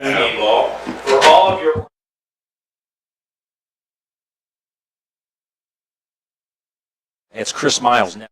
Team ball for all of your. It's Chris Miles now.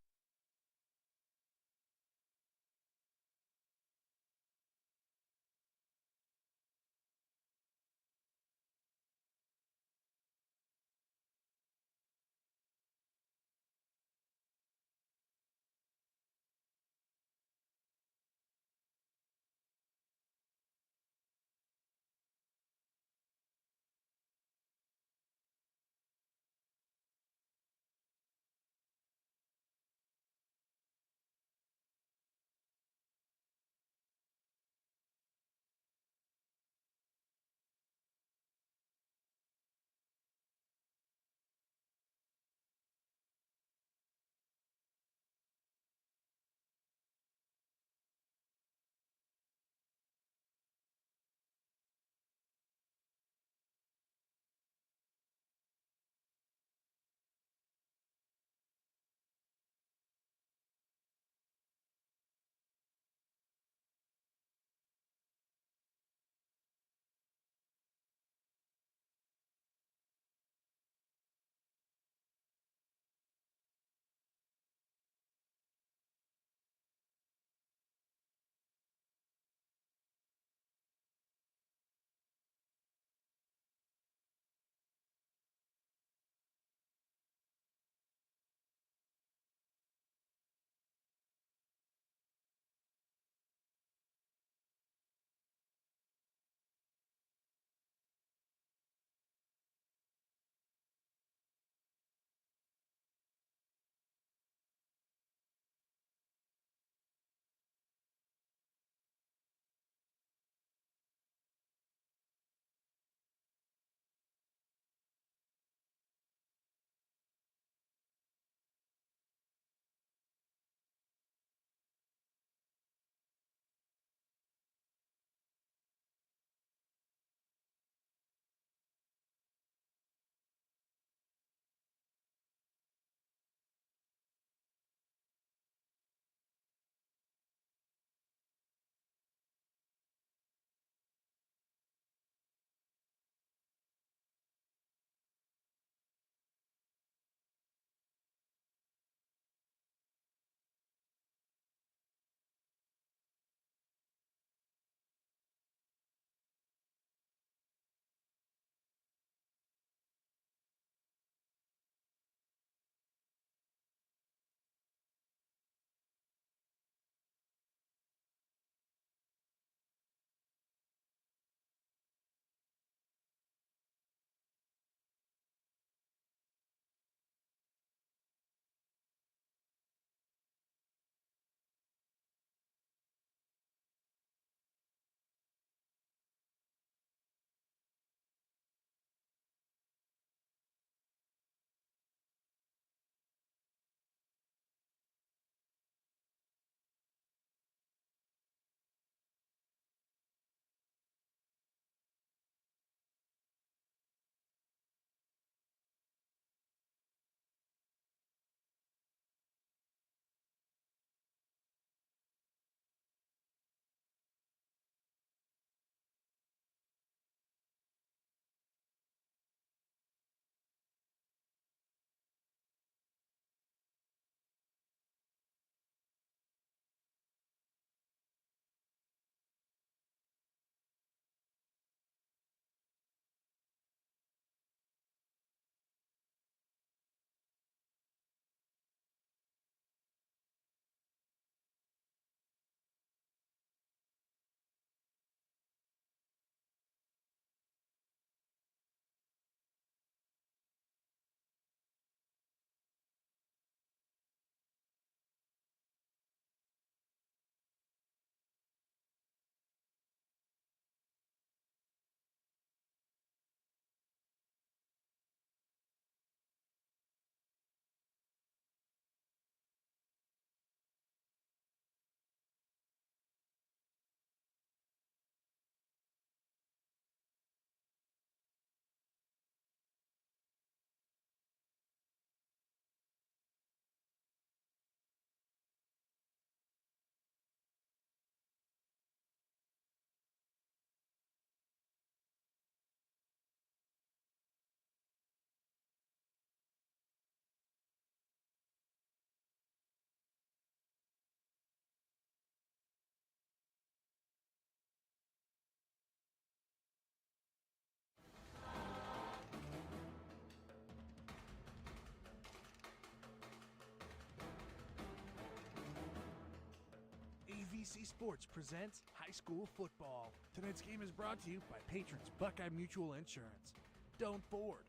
AVC Sports presents high school football. Tonight's game is brought to you by patrons Buckeye Mutual Insurance, Doan Ford,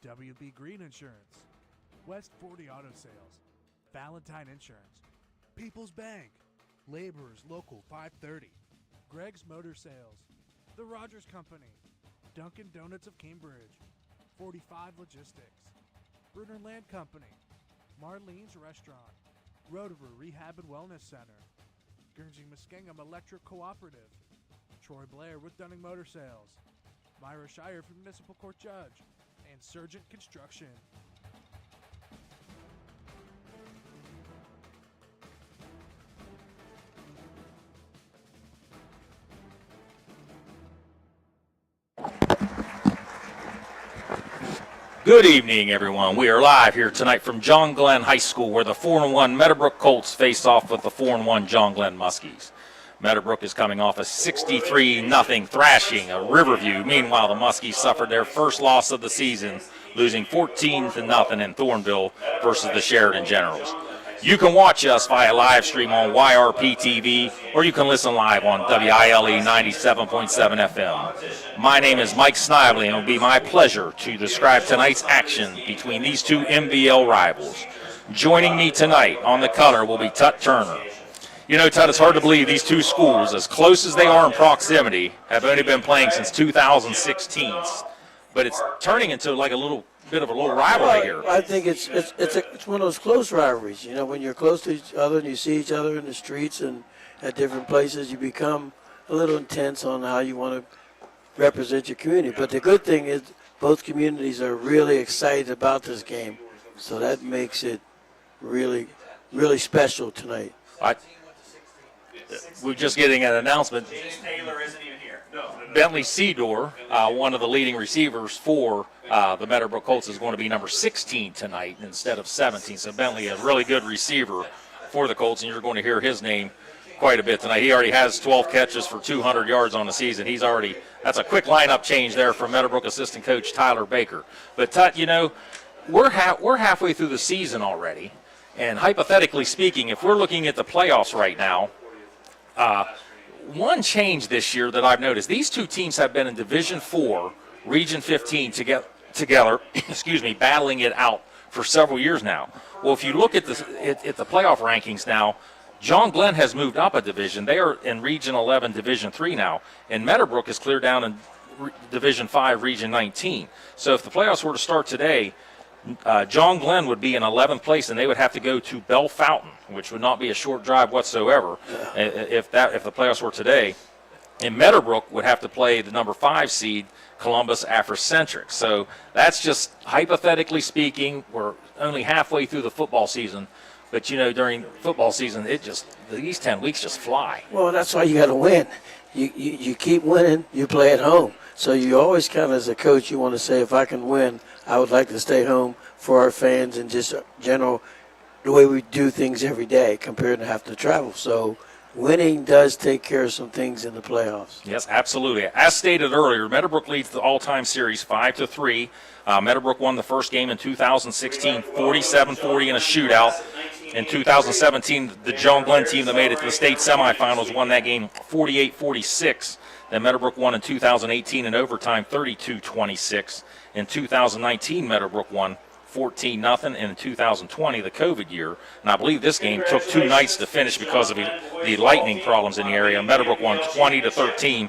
WB Green Insurance, West 40 Auto Sales, Valentine Insurance, People's Bank, Laborers Local 530, Greg's Motor Sales, The Rogers Company, Dunkin' Donuts of Cambridge, 45 Logistics, Bruner Land Company, Marlene's Restaurant, Rotover Rehab and Wellness Center, Guernsey Muskingum Electric Cooperative, Troy Blair with Dunning Motor Sales, Myra Shire for Municipal Court Judge, and Surgent Construction. Good evening, everyone. We are live here tonight from John Glenn High School, where the 4-1 Meadowbrook Colts face off with the 4-1 John Glenn Muskies. Meadowbrook is coming off a 63-0 thrashing of Riverview. Meanwhile, the Muskies suffered their first loss of the season, losing 14-0 in Thornville versus the Sheridan Generals. You can watch us via live stream on YRPtv, or you can listen live on WILE 97.7 FM. My name is Mike Snively, and it will be my pleasure to describe tonight's action between these two MVL rivals. Joining me tonight on the color will be Tut Turner. You know, Tut, it's hard to believe these two schools, as close as they are in proximity, have only been playing since 2016. But it's turning into like a little bit of a little rivalry here. I think it's one of those close rivalries. You know, when you're close to each other and you see each other in the streets and at different places, you become a little intense on how you want to represent your community. But the good thing is both communities are really excited about this game, so that makes it really, really special tonight. We're just getting an announcement. Taylor isn't even here. Bentley Seedor, one of the leading receivers for the Meadowbrook Colts, is going to be number 16 tonight instead of 17. So Bentley, a really good receiver for the Colts, and you're going to hear his name quite a bit tonight. He already has 12 catches for 200 yards on the season. That's a quick lineup change there from Meadowbrook assistant coach Tyler Baker. But Tut, you know, we're halfway through the season already, and hypothetically speaking, if we're looking at the playoffs right now, one change this year that I've noticed, these two teams have been in Division 4, Region 15 together, battling it out for several years now. Well, if you look at the playoff rankings now, John Glenn has moved up a division. They are in Region 11, Division 3 now, and Meadowbrook is clear down in Division 5, Region 19. So if the playoffs were to start today, John Glenn would be in 11th place, and they would have to go to Bell Fountain, which would not be a short drive whatsoever if the playoffs were today. And Meadowbrook would have to play the number 5 seed, Columbus Afrocentric. So that's just hypothetically speaking. We're only halfway through the football season, but you know, during football season, these 10 weeks just fly. Well, that's why you got to win. You keep winning, you play at home. So you always kind of, as a coach, you want to say, if I can win, I would like to stay home for our fans and just general the way we do things every day compared to have to travel. So winning does take care of some things in the playoffs. Yes, absolutely. As stated earlier, Meadowbrook leads the all-time series 5-3. Meadowbrook won the first game in 2016, 47-40 in a shootout. In 2017, the John Glenn team that made it to the state semifinals won that game 48-46. Then Meadowbrook won in 2018 in overtime, 32-26. In 2019, Meadowbrook won 14-0, and in 2020, the COVID year, and I believe this game took 2 nights to finish because of the lightning problems in the area. Meadowbrook won 20-13.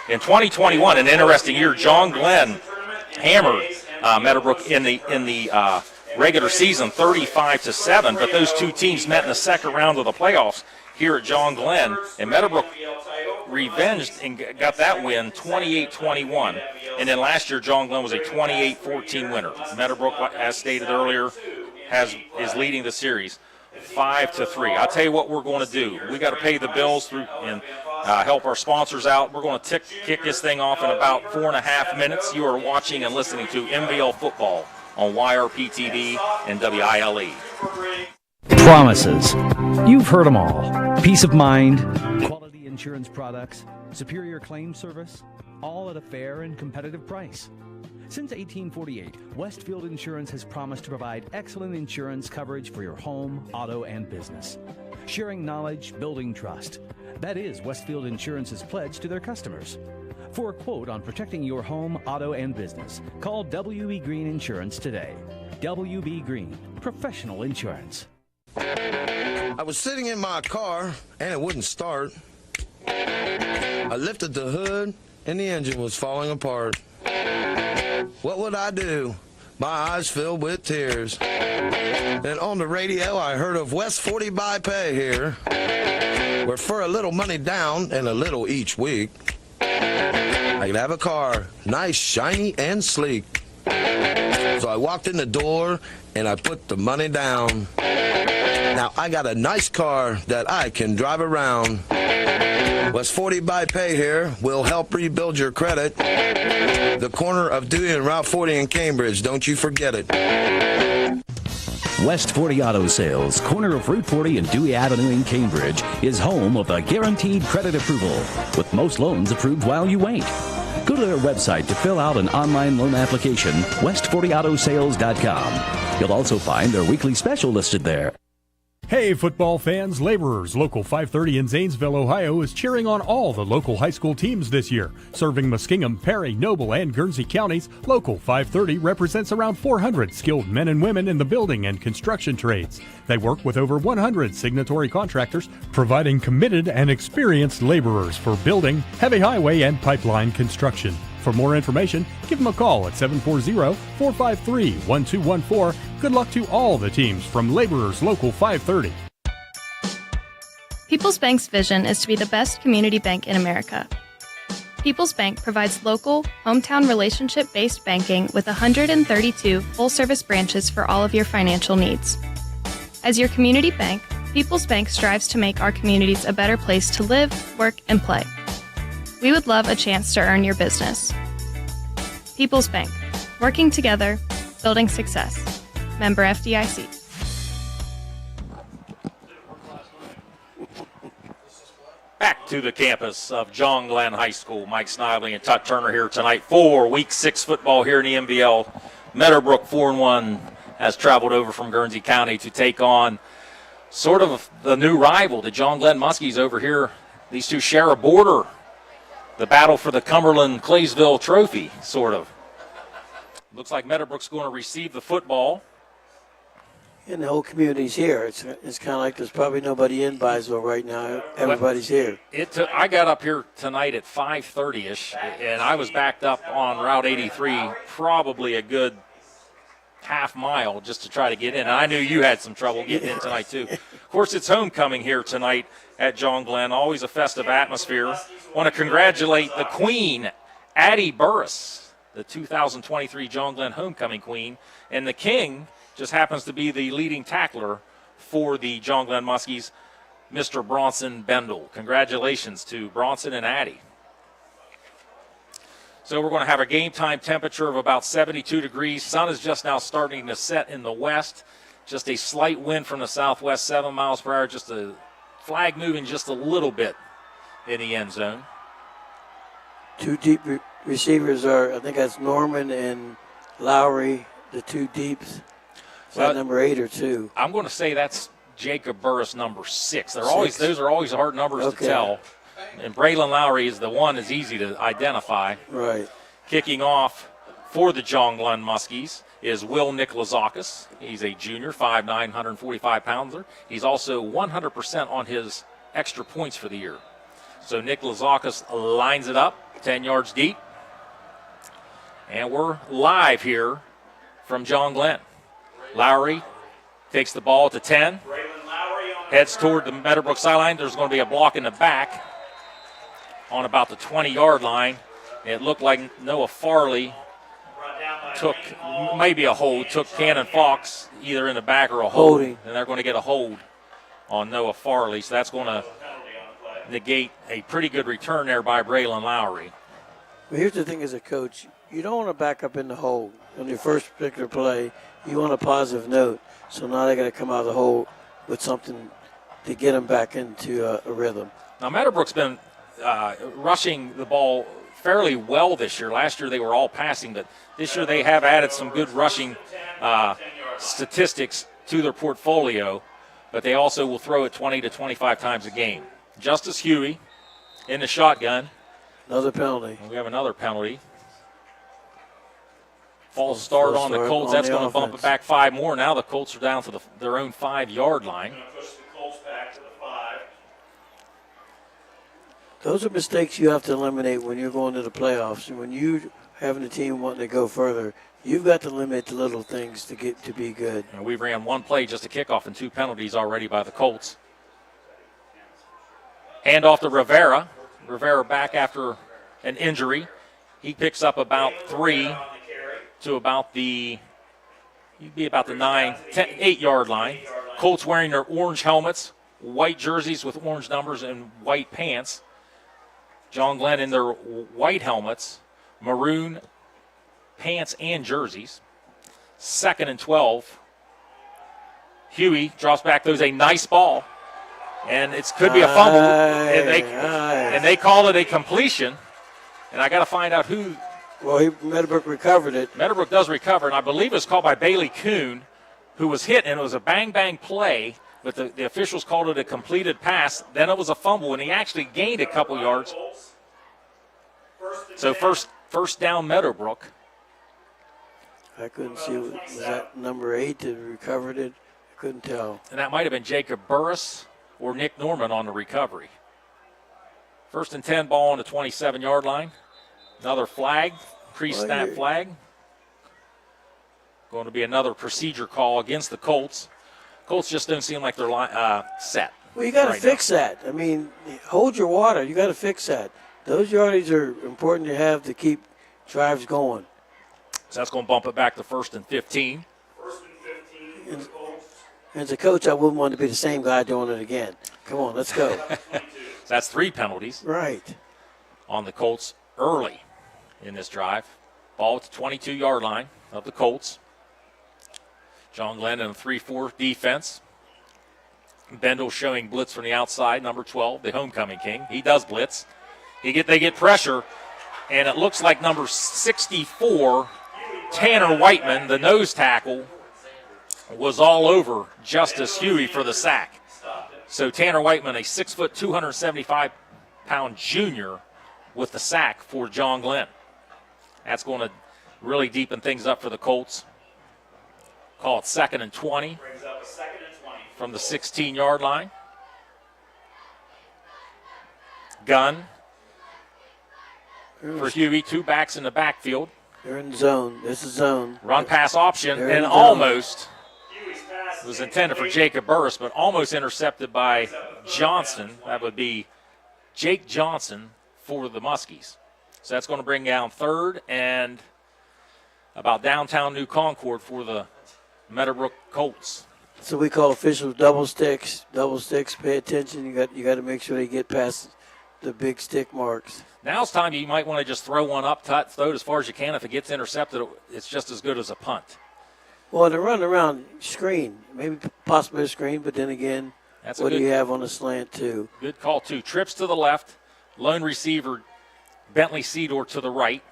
In 2021, an interesting year, John Glenn hammered Meadowbrook in the regular season 35-7, but those two teams met in the second round of the playoffs here at John Glenn, and Meadowbrook revenged and got that win 28-21. And then last year, John Glenn was a 28-14 winner. Meadowbrook, as stated earlier, is leading the series 5-3. I'll tell you what we're going to do. We got to pay the bills through and help our sponsors out. We're going to kick this thing off in about 4.5 minutes. You are watching and listening to MVL Football on YRPtv and WILE. Promises. You've heard them all. Peace of mind, quality insurance products, superior claim service, all at a fair and competitive price. Since 1848, Westfield Insurance has promised to provide excellent insurance coverage for your home, auto, and business. Sharing knowledge, building trust. That is Westfield Insurance's pledge to their customers. For a quote on protecting your home, auto, and business, call W.B. Green Insurance today. W.B. Green, professional insurance. I was sitting in my car and it wouldn't start. I lifted the hood and the engine was falling apart. What would I do? My eyes filled with tears. Then on the radio I heard of West 40 by Pay here, where for a little money down and a little each week, I could have a car, nice, shiny, and sleek. So I walked in the door and I put the money down. Now I got a nice car that I can drive around. West 40 by Pay here will help rebuild your credit. The corner of Dewey and Route 40 in Cambridge, don't you forget it. West 40 Auto Sales, corner of Route 40 and Dewey Avenue in Cambridge, is home of the guaranteed credit approval, with most loans approved while you wait. Go to their website to fill out an online loan application, west40autosales.com. You'll also find their weekly special listed there. Hey, football fans, Laborers. Local 530 in Zanesville, Ohio is cheering on all the local high school teams this year. Serving Muskingum, Perry, Noble, and Guernsey counties, Local 530 represents around 400 skilled men and women in the building and construction trades. They work with over 100 signatory contractors, providing committed and experienced laborers for building, heavy highway, and pipeline construction. For more information, give them a call at 740-453-1214. Good luck to all the teams from Laborers Local 530. People's Bank's vision is to be the best community bank in America. People's Bank provides local, hometown relationship-based banking with 132 full-service branches for all of your financial needs. As your community bank, People's Bank strives to make our communities a better place to live, work, and play. We would love a chance to earn your business. People's Bank, working together, building success. Member FDIC. Back to the campus of John Glenn High School. Mike Snively and Tut Turner here tonight for Week 6 football here in the MVL. Meadowbrook 4-1 has traveled over from Guernsey County to take on sort of the new rival, the John Glenn Muskies over here. These two share a border. The battle for the Cumberland-Claysville trophy, sort of. Looks like Meadowbrook's going to receive the football. And the whole community's here. It's kind of like there's probably nobody in Byesville right now. Everybody's here. I got up here tonight at 5:30ish, and I was backed up on Route 83, probably a good half mile just to try to get in. And I knew you had some trouble getting in tonight, too. Of course, it's homecoming here tonight at John Glenn. Always a festive atmosphere. Want to congratulate the Queen, Addie Burris, the 2023 John Glenn Homecoming Queen. And the King just happens to be the leading tackler for the John Glenn Muskies, Mr. Bronson Bendel. Congratulations to Bronson and Addie. So we're going to have a game time temperature of about 72 degrees. Sun is just now starting to set in the west. Just a slight wind from the southwest, 7 miles per hour. Just a flag moving just a little bit in the end zone. Two deep receivers are, I think that's Norman and Lowry, the two deeps. Is that number 8 or 2? I'm going to say that's Jacob Burris, number 6. Those are always hard numbers to tell. And Braylon Lowry is the one that's easy to identify. Right. Kicking off for the John Glenn Muskies is Will Nikolazakis. He's a junior, 5'9", 145-pounder. He's also 100% on his extra points for the year. So Nikolazakis lines it up, 10 yards deep. And we're live here from John Glenn. Lowry takes the ball to 10, heads toward the Meadowbrook sideline. There's going to be a block in the back on about the 20-yard line. It looked like Noah Farley took maybe a hold, took Cannon Fox either in the back or a hold. And they're going to get a hold on Noah Farley. So that's going to negate a pretty good return there by Braylon Lowry. Well, here's the thing as a coach. You don't want to back up in the hole on your first particular play. You want a positive note. So now they got to come out of the hole with something to get them back into a rhythm. Now, Meadowbrook's been rushing the ball fairly well this year. Last year they were all passing, but this year they have added some good rushing statistics to their portfolio, but they also will throw it 20 to 25 times a game. Justice Huey in the shotgun. Another penalty. We have another penalty. False start on the Colts. That's going to bump it back 5 more. Now the Colts are down to their own 5-yard line. Push the Colts back to the 5. Those are mistakes you have to eliminate when you're going to the playoffs. And when you having a team wanting to go further, you've got to limit the little things to get to be good. And we ran 1 play just a kickoff and 2 penalties already by the Colts. Hand off to Rivera. Rivera back after an injury. He picks up about 3 to about the 8-yard line. Colts wearing their orange helmets, white jerseys with orange numbers, and white pants. John Glenn in their white helmets, maroon pants and jerseys. 2nd and 12. Huey drops back. There's a nice ball, and it could be a fumble, and they call it a completion. And I got to find out who. Well, Meadowbrook recovered it. Meadowbrook does recover, and I believe it was called by Bailey Kuhn, who was hit, and it was a bang-bang play, but the officials called it a completed pass. Then it was a fumble, and he actually gained a couple yards. So first down Meadowbrook. I couldn't see. Was that number 8 that recovered it? I couldn't tell. And that might have been Jacob Burris or Nick Norman on the recovery. 1st and 10, ball on the 27-yard line. Another flag, pre-snap flag. Going to be another procedure call against the Colts. Colts just don't seem like they're set. Well, you got to fix that. I mean, hold your water. You got to fix that. Those yardage are important to have to keep drives going. So that's going to bump it back to 1st and 15. 1st and 15 for the Colts. As a coach, I wouldn't want to be the same guy doing it again. Come on, let's go. So that's 3 penalties. Right. On the Colts early in this drive. Ball at the 22-yard line of the Colts. John Glenn in a 3-4 defense. Bendel showing blitz from the outside, number 12, the homecoming king. He does blitz. They get pressure, and it looks like number 64, Tanner Whiteman, the nose tackle, was all over Justice Huey for the sack. So Tanner Whiteman, a 6', 275-pound junior, with the sack for John Glenn. That's going to really deepen things up for the Colts. Call it 2nd and 20 from the 16-yard line. Gun for Huey, 2 backs in the backfield. They're in zone. This is zone. Run pass option, and almost was intended for Jacob Burris, but almost intercepted by Johnson. That would be Jake Johnson for the Muskies. So that's going to bring down 3rd and about downtown New Concord for the Meadowbrook Colts. So we call officials double sticks. Double sticks, pay attention. You got to make sure they get past the big stick marks. Now it's time you might want to just throw one up, throw it as far as you can. If it gets intercepted, it's just as good as a punt. Well, the run around screen, maybe possibly a screen, but then again, what do you have on the slant too? Good call too. Trips to the left, lone receiver Bentley Seedor to the right.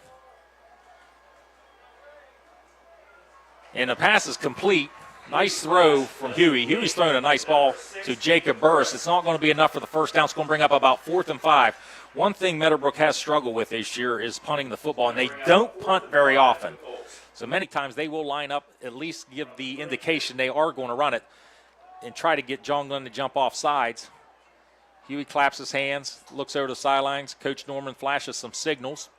And the pass is complete. Nice throw from Huey. Huey's throwing a nice ball to Jacob Burris. It's not going to be enough for the first down. It's going to bring up about 4th and 5. One thing Meadowbrook has struggled with this year is punting the football, and they don't punt very often. So many times they will line up, at least give the indication they are going to run it, and try to get John Glenn to jump off sides. Huey claps his hands, looks over the sidelines. Coach Norman flashes some signals.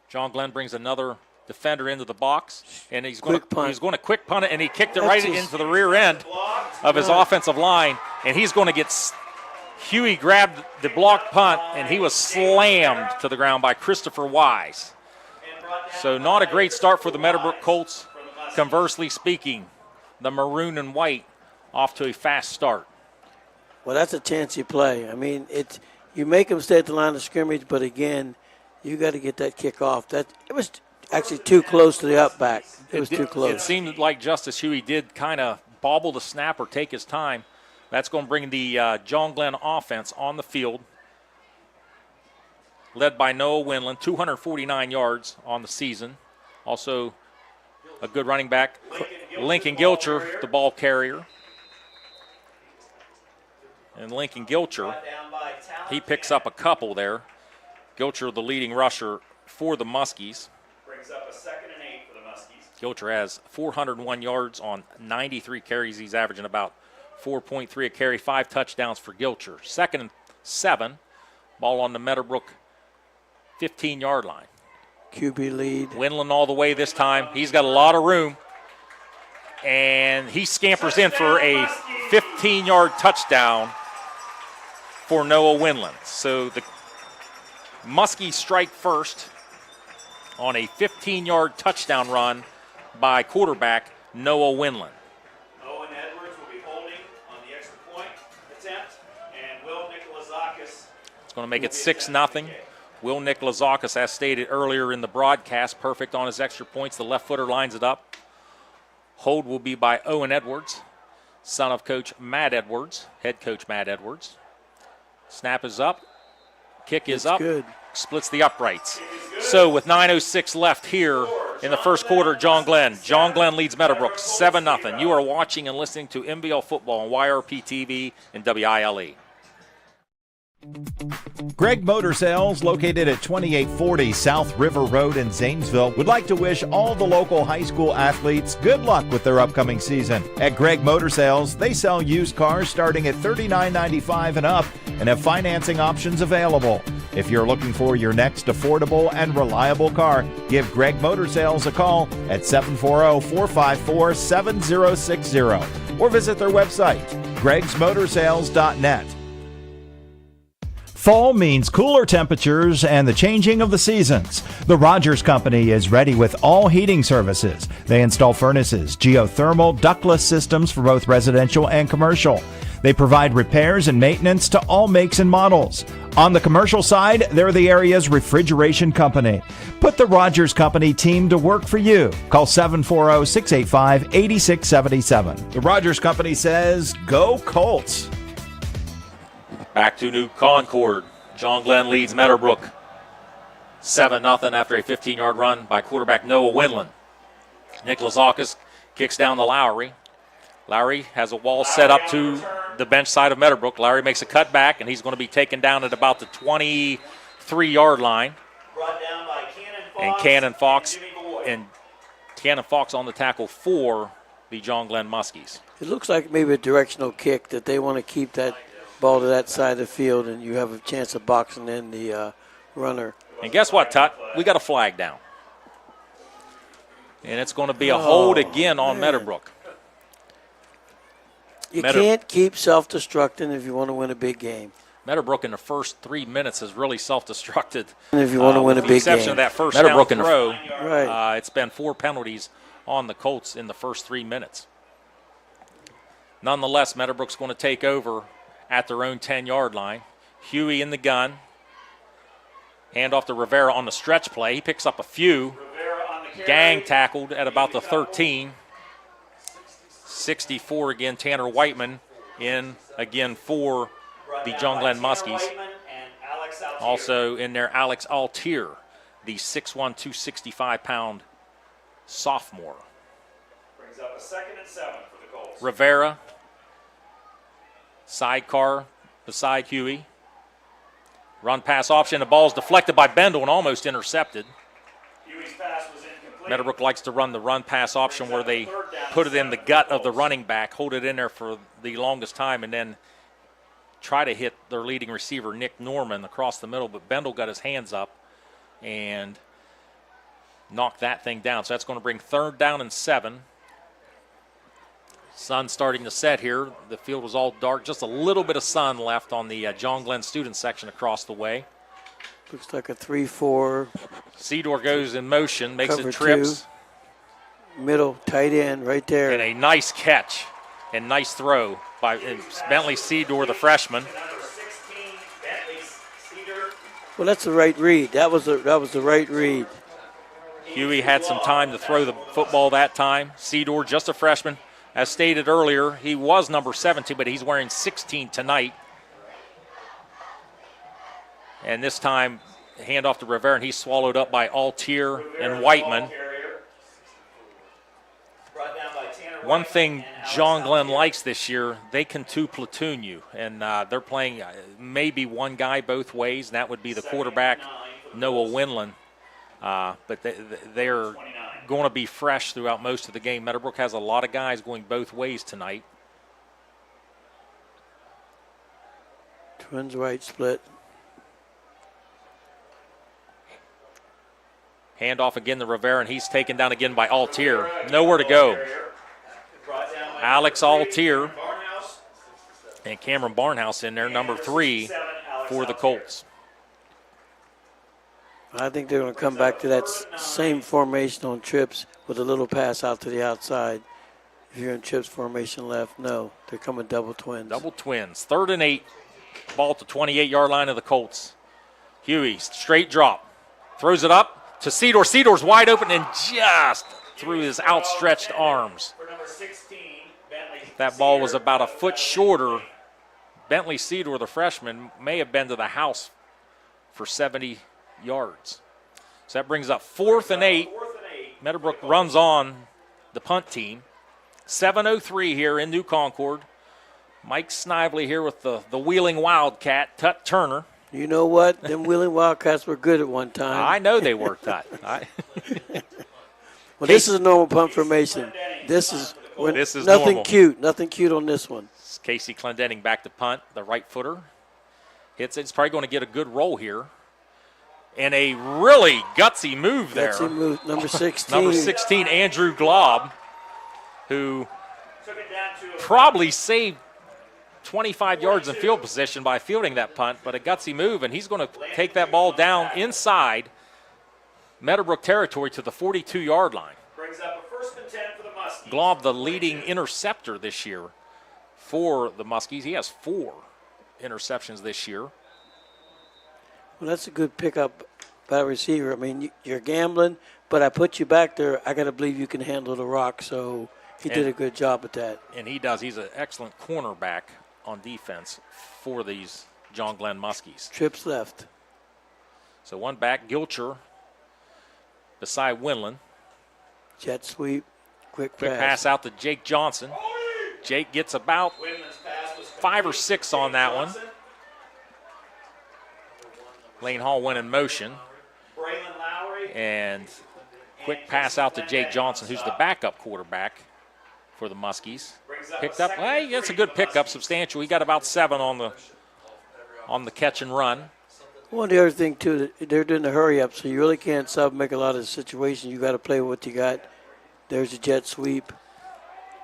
John Glenn brings another defender into the box, and he's going to quick punt it, and he kicked it right into the rear end of his offensive line, and he's going to get Huey grabbed the blocked punt, and he was slammed to the ground by Christopher Wise. So not a great start for the Meadowbrook Colts. Conversely speaking, the maroon and white off to a fast start. Well, that's a chance you play. I mean, you make them stay at the line of scrimmage, but again, you got to get that kick off. It was actually too close to the up back. It was too close. It seemed like Justice Huey did kind of bobble the snap or take his time. That's going to bring the John Glenn offense on the field. led by Noah Winland, 249 yards on the season. Also a good running back, Lincoln Gilcher, the ball carrier. And Lincoln Gilcher, he picks up a couple there. Gilcher, the leading rusher for the Muskies. Brings up a 2nd and 8 for the Muskies. Gilcher has 401 yards on 93 carries. He's averaging about 4.3 a carry, 5 touchdowns for Gilcher. 2nd and 7, ball on the Meadowbrook 15-yard line. QB lead. Winland all the way this time. He's got a lot of room. And he scampers in for a 15-yard touchdown for Noah Winland. So the Muskies strike first on a 15-yard touchdown run by quarterback Noah Winland. Owen Edwards will be holding on the extra point attempt, and Will Nikolazakis. It's going to make it 6-0. Will Nikolazakis, as stated earlier in the broadcast, perfect on his extra points. The left footer lines it up. Hold will be by Owen Edwards, son of Coach Matt Edwards, head coach Matt Edwards. Snap is up. Kick is up. Good. Splits the uprights. So with 9:06 left here in the first quarter, John Glenn leads Meadowbrook 7-0. You are watching and listening to MBL football on YRPtv and WILE. Greg Motor Sales, located at 2840 South River Road in Zanesville, would like to wish all the local high school athletes good luck with their upcoming season. At Greg Motor Sales, they sell used cars starting at $39.95 and up and have financing options available. If you're looking for your next affordable and reliable car, give Greg Motor Sales a call at 740-454-7060 or visit their website, gregsmotorsales.net. Fall means cooler temperatures and the changing of the seasons. The Rogers Company is ready with all heating services. They install furnaces, geothermal, ductless systems for both residential and commercial. They provide repairs and maintenance to all makes and models. On the commercial side, they're the area's refrigeration company. Put the Rogers Company team to work for you. Call 740-685-8677. The Rogers Company says, go Colts. Back to New Concord. John Glenn leads Meadowbrook 7-0 after a 15-yard run by quarterback Noah Winland. Nick Lazakis kicks down to Lowry. Lowry has a wall set up to the bench side of Meadowbrook. Lowry makes a cut back, and he's going to be taken down at about the 23-yard line. Brought down by Cannon Fox And Cannon Fox on the tackle for the John Glenn Muskies. It looks like maybe a directional kick that they want to keep that ball to that side of the field, and you have a chance of boxing in the runner. And guess what, Tut? We got a flag down. And it's going to be a hold again on Meadowbrook. You can't keep self-destructing if you want to win a big game. Meadowbrook in the first 3 minutes has really self-destructed. If you want to win a big game. With the exception of that first down throw, right. It's been 4 penalties on the Colts in the first 3 minutes. Nonetheless, Meadowbrook's going to take over at their own 10-yard line. Huey in the gun. Hand off to Rivera on the stretch play. He picks up a few. Gang tackled at about the 13. 64 again, Tanner Whiteman in again for the John Glenn Muskies. Also in there, Alex Altier, the 6'1", 265-pound sophomore. Brings up a 2nd and 7 for the Colts. Rivera, sidecar beside Huey. Run pass option. The ball's deflected by Bendel and almost intercepted. Huey's pass was incomplete. Meadowbrook likes to run the run pass option where they put it in the gut of the running back, hold it in there for the longest time, and then try to hit their leading receiver, Nick Norman, across the middle. But Bendel got his hands up and knocked that thing down. So that's going to bring 3rd down and 7. Sun starting to set here. The field was all dark. Just a little bit of sun left on the John Glenn student section across the way. Looks like a 3-4. Seedor goes in motion, makes it trips. 2. Middle, tight end right there. And a nice catch and nice throw by Bentley Seedor, the freshman. Well, that's the right read. That was the right read. Huey had some time to throw the football that time. Seedor, just a freshman. As stated earlier, he was number 17, but he's wearing 16 tonight. And this time, Handoff to Rivera, and he's swallowed up by Altier and Whiteman. One thing John Glenn likes this year, they can two-platoon you, and they're playing maybe one guy both ways, and that would be the quarterback, Noah Winland. But they're going to be fresh throughout most of the game. Meadowbrook has a lot of guys going both ways tonight. Twins right split. Handoff again to Rivera, and he's taken down again by Altier. Nowhere to go. Alex Altier and Cameron Barnhouse in there, number 3 for the Colts. I think they're going to come back to that same formation on trips with a little pass out to the outside. If you're in trips formation left, no. They're coming double twins. Double twins. 3rd and 8. Ball to 28-yard line of the Colts. Huey, straight drop. Throws it up to Cedar. Cedor's wide open and just through his outstretched arms. That ball was about a foot shorter. Bentley Cedar, the freshman, may have been to the house for 70 yards. So that brings up 4th and 8. Meadowbrook runs on the punt team. 7:03 here in New Concord. Mike Snively here with the Wheeling Wildcat, Tut Turner. You know what? Them Wheeling Wildcats were good at one time. I know they were, Tut. Well, this is a normal punt formation. This is nothing normal. cute. Nothing cute on this one. It's Casey Clendenning back to punt, the right footer. Hits it. It's probably going to get a good roll here. And a really gutsy move there. Gutsy move, number 16. Number 16, Andrew Glob, who probably saved 25 yards in field position by fielding that punt, but a gutsy move, and he's going to take that ball down inside Meadowbrook territory to the 42-yard line. Brings up a 1st and 10 for the Muskies. Glob, the leading interceptor this year for the Muskies. He has 4 interceptions this year. Well, that's a good pickup by a receiver. I mean, you're gambling, but I put you back there. I got to believe you can handle the rock, so he did a good job at that. And he does. He's an excellent cornerback on defense for these John Glenn Muskies. Trips left. So one back, Gilcher, beside Winland. Jet sweep, quick pass out to Jake Johnson. Jake gets about 5 or 6 on that one. Lane Hall went in motion. And quick pass out to Jake Johnson, who's the backup quarterback for the Muskies. Picked up, hey, that's a good pickup, substantial. He got about 7 on the catch and run. Well, the other thing, too, they're doing the hurry up, so you really can't make a lot of situations. You got to play with what you got. There's a jet sweep.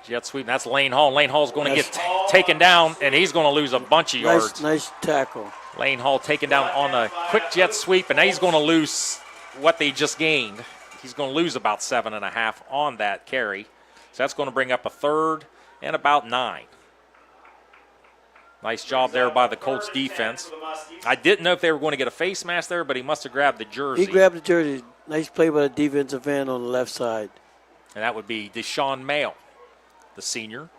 Jet sweep, that's Lane Hall. Lane Hall's going to get taken down, and he's going to lose a bunch of yards. Nice tackle. Lane Hall taken down on a quick jet sweep, and now he's going to lose what they just gained. He's going to lose about 7.5 on that carry. So that's going to bring up a 3rd and about 9. Nice job there by the Colts defense. I didn't know if they were going to get a face mask there, but he must have grabbed the jersey. He grabbed the jersey. Nice play by the defensive end on the left side. And that would be Deshaun Mail, the senior.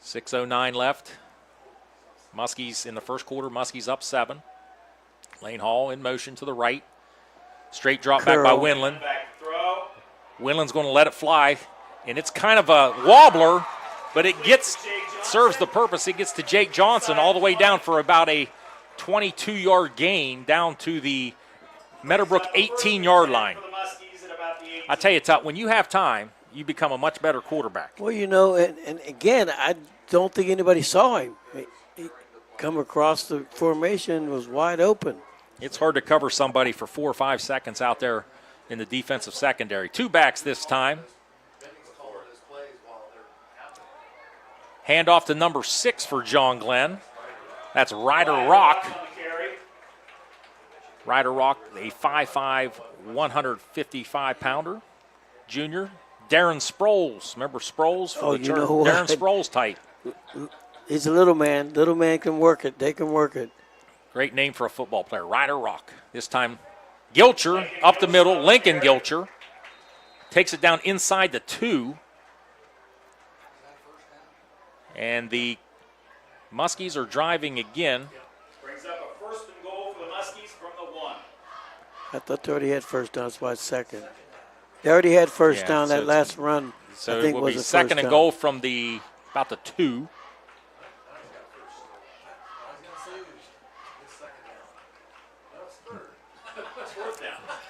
6:09 left. Muskies in the first quarter. Muskies up 7. Lane Hall in motion to the right. Straight drop back by Winland. Winland's going to let it fly. And it's kind of a wobbler, but it serves the purpose. It gets to Jake Johnson all the way down for about a 22-yard gain down to the Meadowbrook 18-yard line. I tell you, Tut, when you have time, you become a much better quarterback. Well, you know, and again, I don't think anybody saw him. He come across the formation, was wide open. It's hard to cover somebody for 4 or 5 seconds out there in the defensive secondary. 2 backs this time. Handoff to number 6 for John Glenn. That's Ryder Rock. Ryder Rock, a 5'5", 155-pounder. Junior. Darren Sproles. Remember Sproles? Darren Sproles type. He's a little man. Little man can work it. They can work it. Great name for a football player. Ryder Rock. This time, Gilcher up the middle. Lincoln Gilcher takes it down inside the 2. And the Muskies are driving again. Brings up a first and goal for the Muskies from the 1. I thought they already had first down. That's why it's second. They already had first Yeah, down so that last run. So I think it will was be the second first and down. goal from about the 2.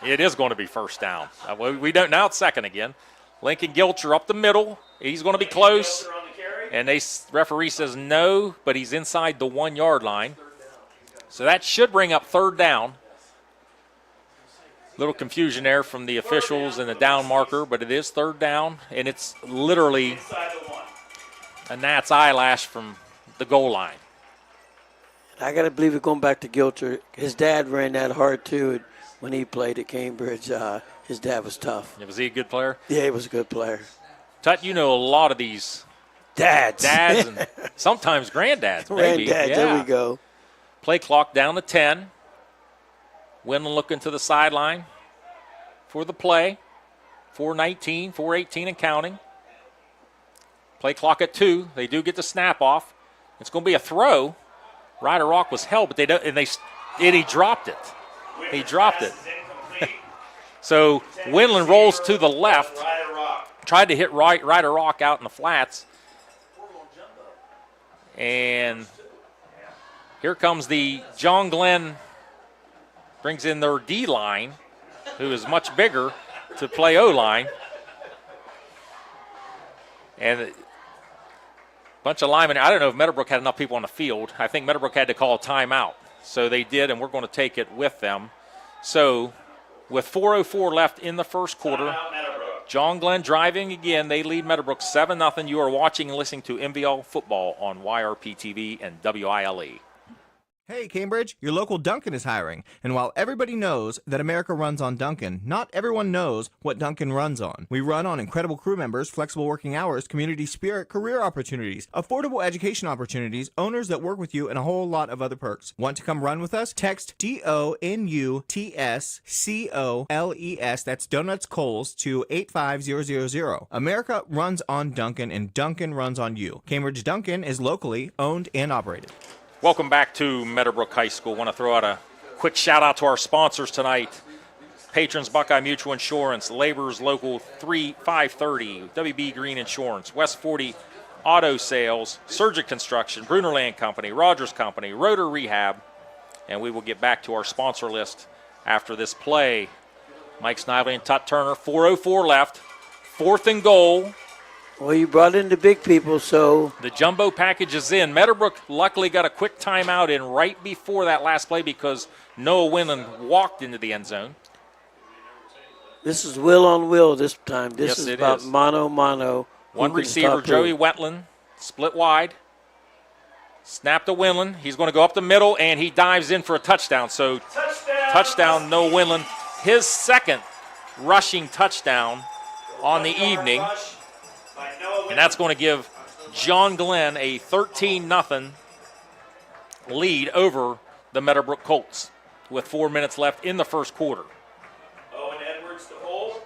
It is going to be first down. We don't. Now it's second again. Lincoln Gilcher up the middle. He's going to be close. And referee says no, but he's inside the 1 yard line. So that should bring up third down. Little confusion there from the officials and the down marker, but it is third down, and it's literally a gnat's eyelash from the goal line. I got to believe it going back to Gilcher. His dad ran that hard, too, when he played at Cambridge. His dad was tough. Was he a good player? Yeah, he was a good player. Tut, you know a lot of these dads and sometimes granddads, maybe. Granddads, yeah. There we go. Play clock down to 10. Windland looking to the sideline for the play. 4:19, 4:18 and counting. Play clock at 2. They do get the snap off. It's going to be a throw. Ryder Rock was held, but he dropped it. He dropped it. So Windland rolls to the left. Tried to hit Ryder Rock out in the flats. And here comes the John Glenn, brings in their D-line, who is much bigger, to play O-line. And a bunch of linemen. I don't know if Meadowbrook had enough people on the field. I think Meadowbrook had to call a timeout. So they did, and we're going to take it with them. So with 4:04 left in the first quarter, John Glenn driving again. They lead Meadowbrook 7-0. You are watching and listening to MVL football on YRPtv and WILE. Hey, Cambridge, your local Dunkin' is hiring. And while everybody knows that America runs on Dunkin', not everyone knows what Dunkin' runs on. We run on incredible crew members, flexible working hours, community spirit, career opportunities, affordable education opportunities, owners that work with you, and a whole lot of other perks. Want to come run with us? Text DONUTSCOLES, that's Donuts Coles, to 85000. America runs on Dunkin', and Dunkin' runs on you. Cambridge Dunkin' is locally owned and operated. Welcome back to Meadowbrook High School. Want to throw out a quick shout out to our sponsors tonight. Patrons Buckeye Mutual Insurance, Laborers Local 530, WB Green Insurance, West 40 Auto Sales, Surgic Construction, Bruner Land Company, Rogers Company, Rotor Rehab, and we will get back to our sponsor list after this play. Mike Snively and Tut Turner, 4:04 left, 4th and goal. Well, you brought in the big people, so. The jumbo package is in. Meadowbrook luckily got a quick timeout in right before that last play because Noah Windland walked into the end zone. This is will on will this time. This Yes, is it about is. mano. One receiver, Joey Wetland, split wide. Snap to Windland. He's going to go up the middle, and he dives in for a touchdown. So touchdown, Noah Windland. His second rushing touchdown on the evening. And that's going to give John Glenn a 13-0 lead over the Meadowbrook Colts with 4 minutes left in the first quarter. Owen Edwards to hold.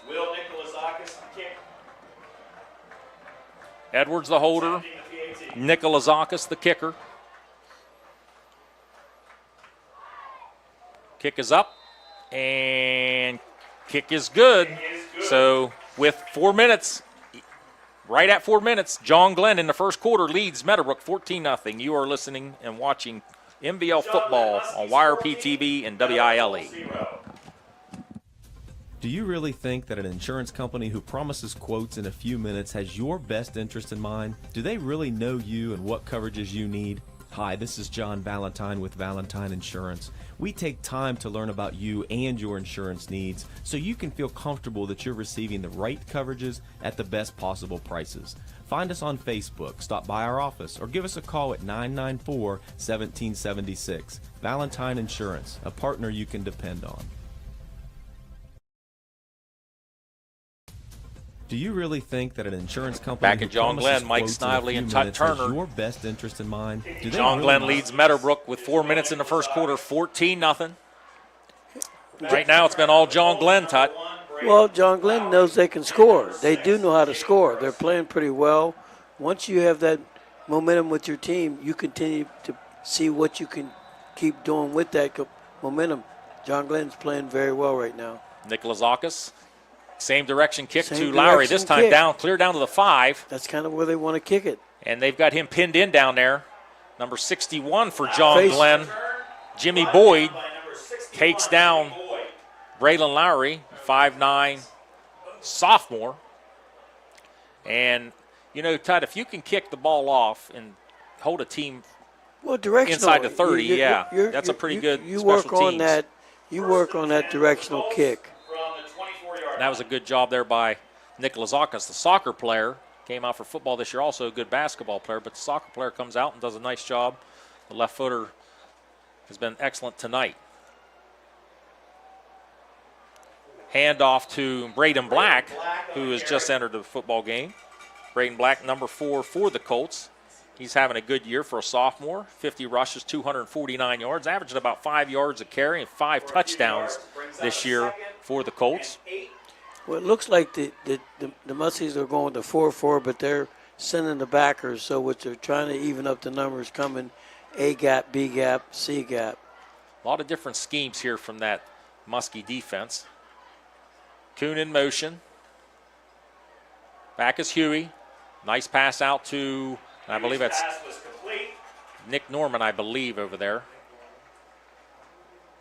Will Nicolazakis to kick. Edwards the holder. Nicolazakis the kicker. Kick is up. And kick is good. So with 4 minutes, right at 4 minutes, John Glenn in the first quarter leads Meadowbrook 14-0. You are listening and watching MVL football on YRPtv and WILE. Do you really think that an insurance company who promises quotes in a few minutes has your best interest in mind? Do they really know you and what coverages you need? Hi, this is John Valentine with Valentine Insurance. We take time to learn about you and your insurance needs so you can feel comfortable that you're receiving the right coverages at the best possible prices. Find us on Facebook, stop by our office, or give us a call at 994-1776. Valentine Insurance, a partner you can depend on. Do you really think that an insurance company Back at John Glenn, Mike Snively and Tut Turner. has your best interest in mind? Do they John really Glenn leads Meadowbrook with 4 minutes in the first quarter, 14-0. Right now it's been all John Glenn, Tut. Well, John Glenn knows they can score. They do know how to score. They're playing pretty well. Once you have that momentum with your team, you continue to see what you can keep doing with that momentum. John Glenn's playing very well right now. Nick Lazakis, same direction kick Same to Lowry. direction This time kick. down, clear down to the 5. That's kind of where they want to kick it. And they've got him pinned in down there. Number 61 for John Face. Glenn. Jimmy Boyd takes down Braylon Lowry, 5'9", sophomore. And, you know, Todd, if you can kick the ball off and hold a team directional. inside the 30, You're- that's a pretty good you special work on teams. that. You work on that directional kick. From the 24-yard That was a good job there by Nick Lazakis, the soccer player. Came out for football this year, also a good basketball player, but the soccer player comes out and does a nice job. The left footer has been excellent tonight. Handoff to Braden Black, who has just entered the football game. Braden Black, number 4 for the Colts. He's having a good year for a sophomore. 50 rushes, 249 yards, averaging about 5 yards a carry and 5 touchdowns this year for the Colts. Well, it looks like the Muskies are going to 4-4, but they're sending the backers, so what they're trying to even up the numbers coming A gap, B gap, C gap. A lot of different schemes here from that Muskie defense. Kuhn in motion. Back is Huey. Nice pass out to, I believe that's Nick Norman, I believe, over there.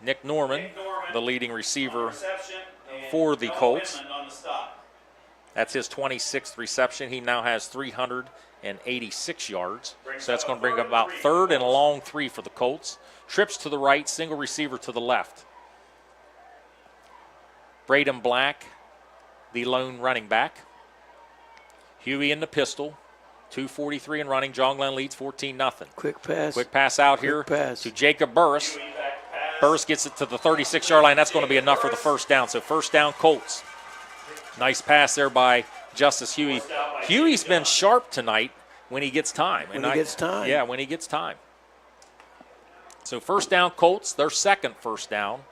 Nick Norman, the leading receiver for the Colts. That's his 26th reception. He now has 386 yards. So that's going to bring up about 3rd and a long 3 for the Colts. Trips to the right, single receiver to the left. Braden Black, the lone running back. Huey in the pistol. 2:43 and running. John Glenn leads 14-0. Quick pass. Quick pass out here to Jacob Burris. Burris gets it to the 36-yard line. That's going to be enough for the first down. So first down, Colts. Nice pass there by Justice Huey. Huey's been sharp tonight when he gets time. When he gets time. Yeah, when he gets time. So first down, Colts. Their second first down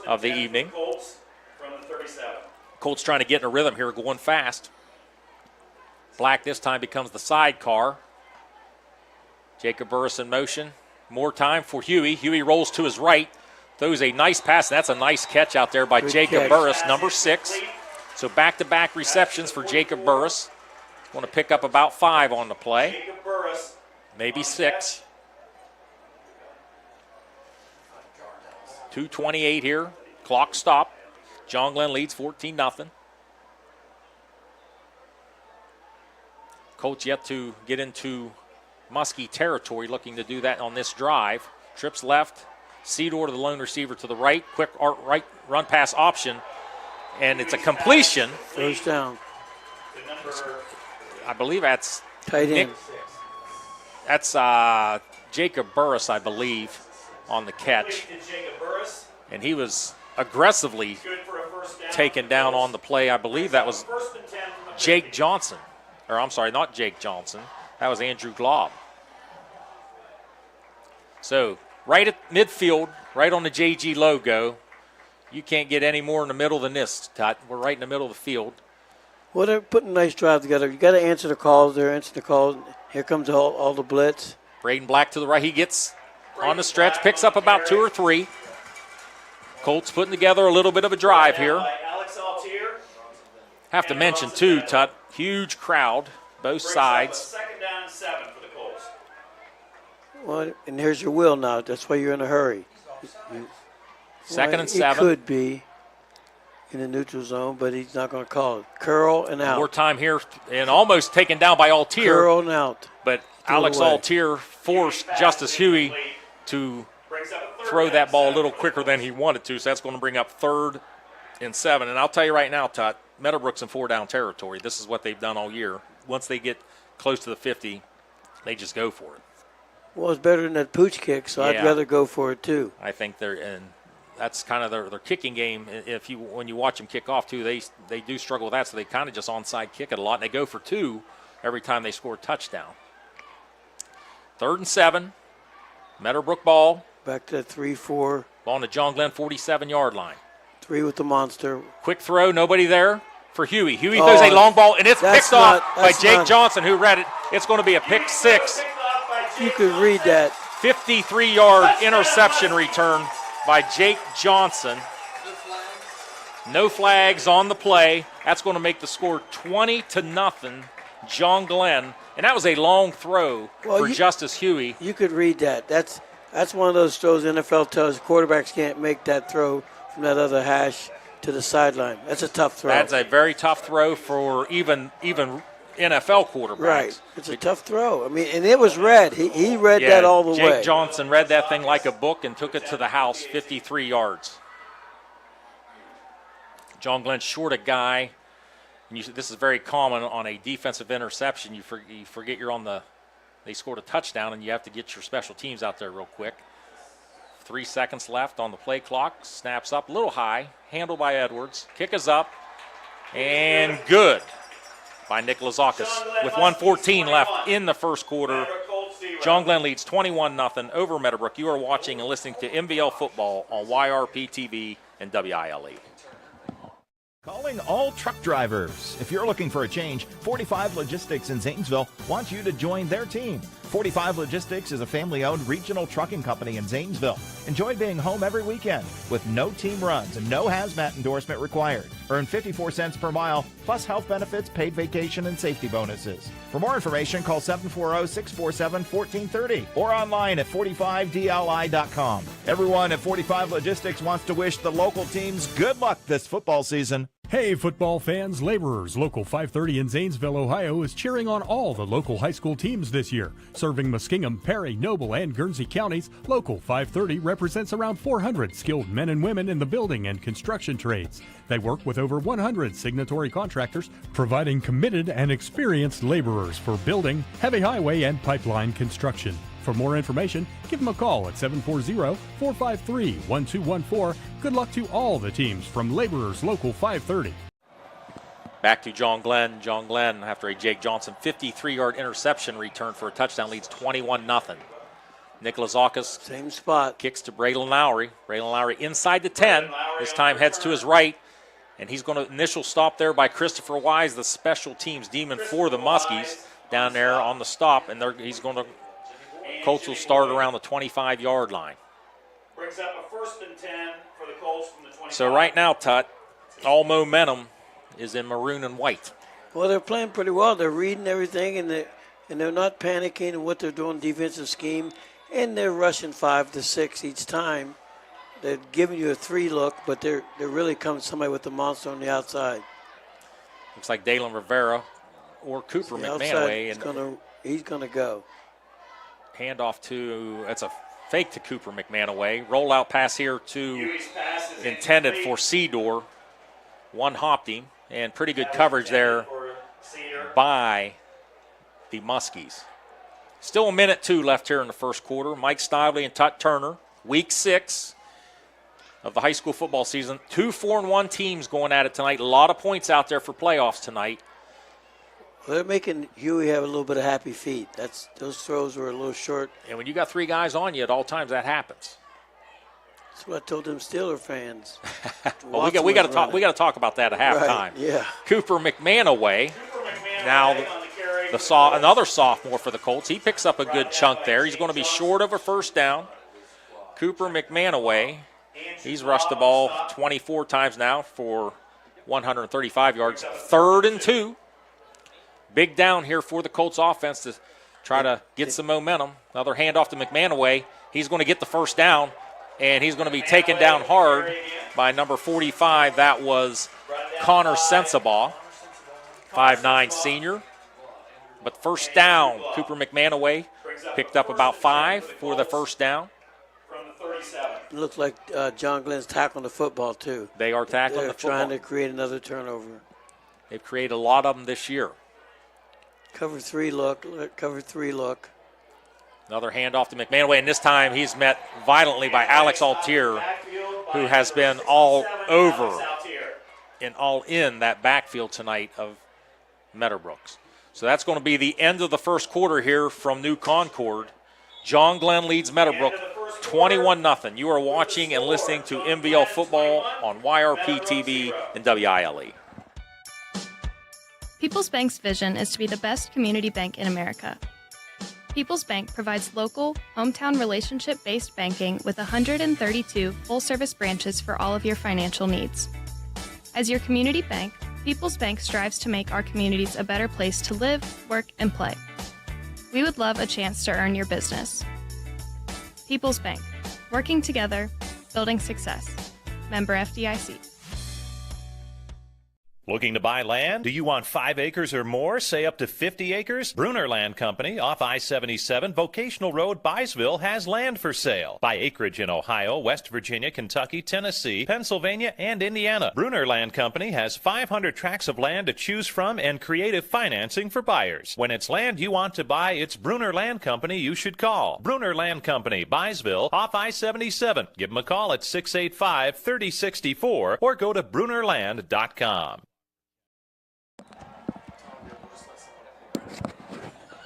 of the evening. Colts from the 37. Colts trying to get in a rhythm here, going fast. Black this time becomes the sidecar. Jacob Burris in motion. More time for Huey. Huey rolls to his right. Throws a nice pass. That's a nice catch out there by Jacob Burris, number 6. So back-to-back receptions for Jacob Burris. Want to pick up about 5 on the play. Jacob Burris. Maybe 6. 2:28 here. Clock stop. John Glenn leads 14-0. Colts yet to get into Muskie territory, looking to do that on this drive. Trips left. Cedar to the lone receiver to the right. Quick right run pass option. And it's a completion. First down. I believe that's Tight end. That's Jacob Burris, I believe, on the catch. And he was aggressively taken down on the play. I believe that was Jake Johnson. Or I'm sorry, not Jake Johnson. That was Andrew Glob. So right at midfield, right on the JG logo. You can't get any more in the middle than this, Todd. We're right in the middle of the field. Well, they're putting a nice drive together. You got to answer the calls. They're answering the calls. Here comes all the blitz. Braden Black to the right. He gets on the stretch, picks up about 2 or 3. Colts putting together a little bit of a drive here. Have to mention, too, Tut, huge crowd, both sides. Second down and 7 for the Colts. Well, and here's your will now. That's why you're in a hurry. Second and It 7. could be in the neutral zone, but he's not going to call it. Curl and out. More time here, and almost taken down by Altier. Curl and out. But Threw it Alex away. Altier forced Justice Huey to throw that ball a little quicker than he wanted to, so that's going to bring up 3rd and 7. And I'll tell you right now, Todd, Meadowbrook's in 4-down territory. This is what they've done all year. Once they get close to the 50, they just go for it. Well, it's better than that pooch kick, so I'd Yeah. rather go for it too. I think that's kind of their kicking game. When you watch them kick off too, they do struggle with that, so they kind of just onside kick it a lot, and they go for 2 every time they score a touchdown. 3rd and 7, Meadowbrook ball. Back to that 3-4. Ball on the John Glenn 47-yard line. 3 with the monster. Quick throw, nobody there. for Huey. Huey throws a long ball, and it's picked off by Jake Johnson, who read it. It's going to be a pick 6. You could read that. 53-yard interception return by Jake Johnson. No flags on the play. That's going to make the score 20-0. John Glenn, and that was a long throw for Justice Huey. You could read that. That's one of those throws NFL tells quarterbacks can't make that throw from that other hash to the sideline. That's a tough throw. That's a very tough throw for even NFL quarterbacks. Right. It's a tough throw. I mean, and it was read. He read that all the way. Jake Johnson read that thing like a book and took it to the house, 53 yards. John Glenn short a guy. And this is very common on a defensive interception. You forget you're on they scored a touchdown, and you have to get your special teams out there real quick. 3 seconds left on the play clock. Snaps up a little high. Handled by Edwards. Kick is up. And good by Nick Lazakis. With 1:14 left in the first quarter, John Glenn leads 21-0 over Meadowbrook. You are watching and listening to MVL football on YRPtv and WILE. Calling all truck drivers. If you're looking for a change, 45 Logistics in Zanesville wants you to join their team. 45 Logistics is a family-owned regional trucking company in Zanesville. Enjoy being home every weekend with no team runs and no hazmat endorsement required. Earn 54 cents per mile, plus health benefits, paid vacation, and safety bonuses. For more information, call 740-647-1430 or online at 45dli.com. Everyone at 45 Logistics wants to wish the local teams good luck this football season. Hey, football fans, Laborers. Local 530 in Zanesville, Ohio is cheering on all the local high school teams this year. Serving Muskingum, Perry, Noble, and Guernsey counties, Local 530 represents around 400 skilled men and women in the building and construction trades. They work with over 100 signatory contractors, providing committed and experienced laborers for building, heavy highway, and pipeline construction. For more information, give them a call at 740-453-1214. Good luck to all the teams from Laborers Local 530. Back to John Glenn. John Glenn, after a Jake Johnson 53-yard interception return for a touchdown, leads 21-0. Nick Lazakis, same spot, kicks to Braylon Lowry. Braylon Lowry inside the 10. This time heads to his right, and he's going to initial stop there by Christopher Wise, the special teams demon for the Muskies, down there on the stop, and he's going to. Colts will start around the 25-yard line. Brings up a 1st and 10 for the Colts from the 25. So right now, Tut, all momentum is in maroon and white. Well, they're playing pretty well. They're reading everything, and they're not panicking in what they're doing defensive scheme, and they're rushing 5 to 6 each time. They're giving you a 3 look, but they're really coming somebody with the monster on the outside. Looks like Dalen Rivera or Cooper McManaway. He's gonna go. Handoff that's a fake to Cooper McManaway. Rollout pass here intended for Seedor. One hopped him, and pretty good coverage there by the Muskies. Still a minute 2 left here in the first quarter. Mike Snively and Tut Turner, week 6 of the high school football season. 2 4-1 teams going at it tonight. A lot of points out there for playoffs tonight. Well, they're making Huey have a little bit of happy feet. Those throws were a little short. And when you got 3 guys on you at all times, that happens. That's what I told them Steeler fans. Well, we got to talk about that at halftime. Right, yeah. Cooper McManaway. Now another sophomore for the Colts. He picks up a good chunk there. He's going to be short of a first down. Cooper McManaway. He's rushed the ball 24 times now for 135 yards. 3rd and 2. Big down here for the Colts offense to try to get some momentum. Another handoff to McManaway. He's going to get the first down, and he's going to be taken down hard by number 45. That was Connor Sensabaugh, 5'9" senior. But first down, Cooper McManaway picked up about 5 for the first down. It looks like John Glenn's tackling the football, too. They are tackling the football. They're trying to create another turnover. They've created a lot of them this year. Cover 3 look. Another handoff to McManaway, and this time he's met violently by Alex Altier, who has been all over and all in that backfield tonight of Meadowbrooks. So that's going to be the end of the first quarter here from New Concord. John Glenn leads Meadowbrook 21-0. You are watching and listening to MVL football on YRPtv and WILE. People's Bank's vision is to be the best community bank in America. People's Bank provides local, hometown relationship-based banking with 132 full-service branches for all of your financial needs. As your community bank, People's Bank strives to make our communities a better place to live, work, and play. We would love a chance to earn your business. People's Bank, working together, building success. Member FDIC. Looking to buy land? Do you want 5 acres or more, say up to 50 acres? Bruner Land Company off I-77 Vocational Road, Byesville has land for sale. Buy acreage in Ohio, West Virginia, Kentucky, Tennessee, Pennsylvania, and Indiana. Bruner Land Company has 500 tracts of land to choose from and creative financing for buyers. When it's land you want to buy, it's Bruner Land Company you should call. Bruner Land Company, Byesville off I-77. Give them a call at 685-3064 or go to brunerland.com.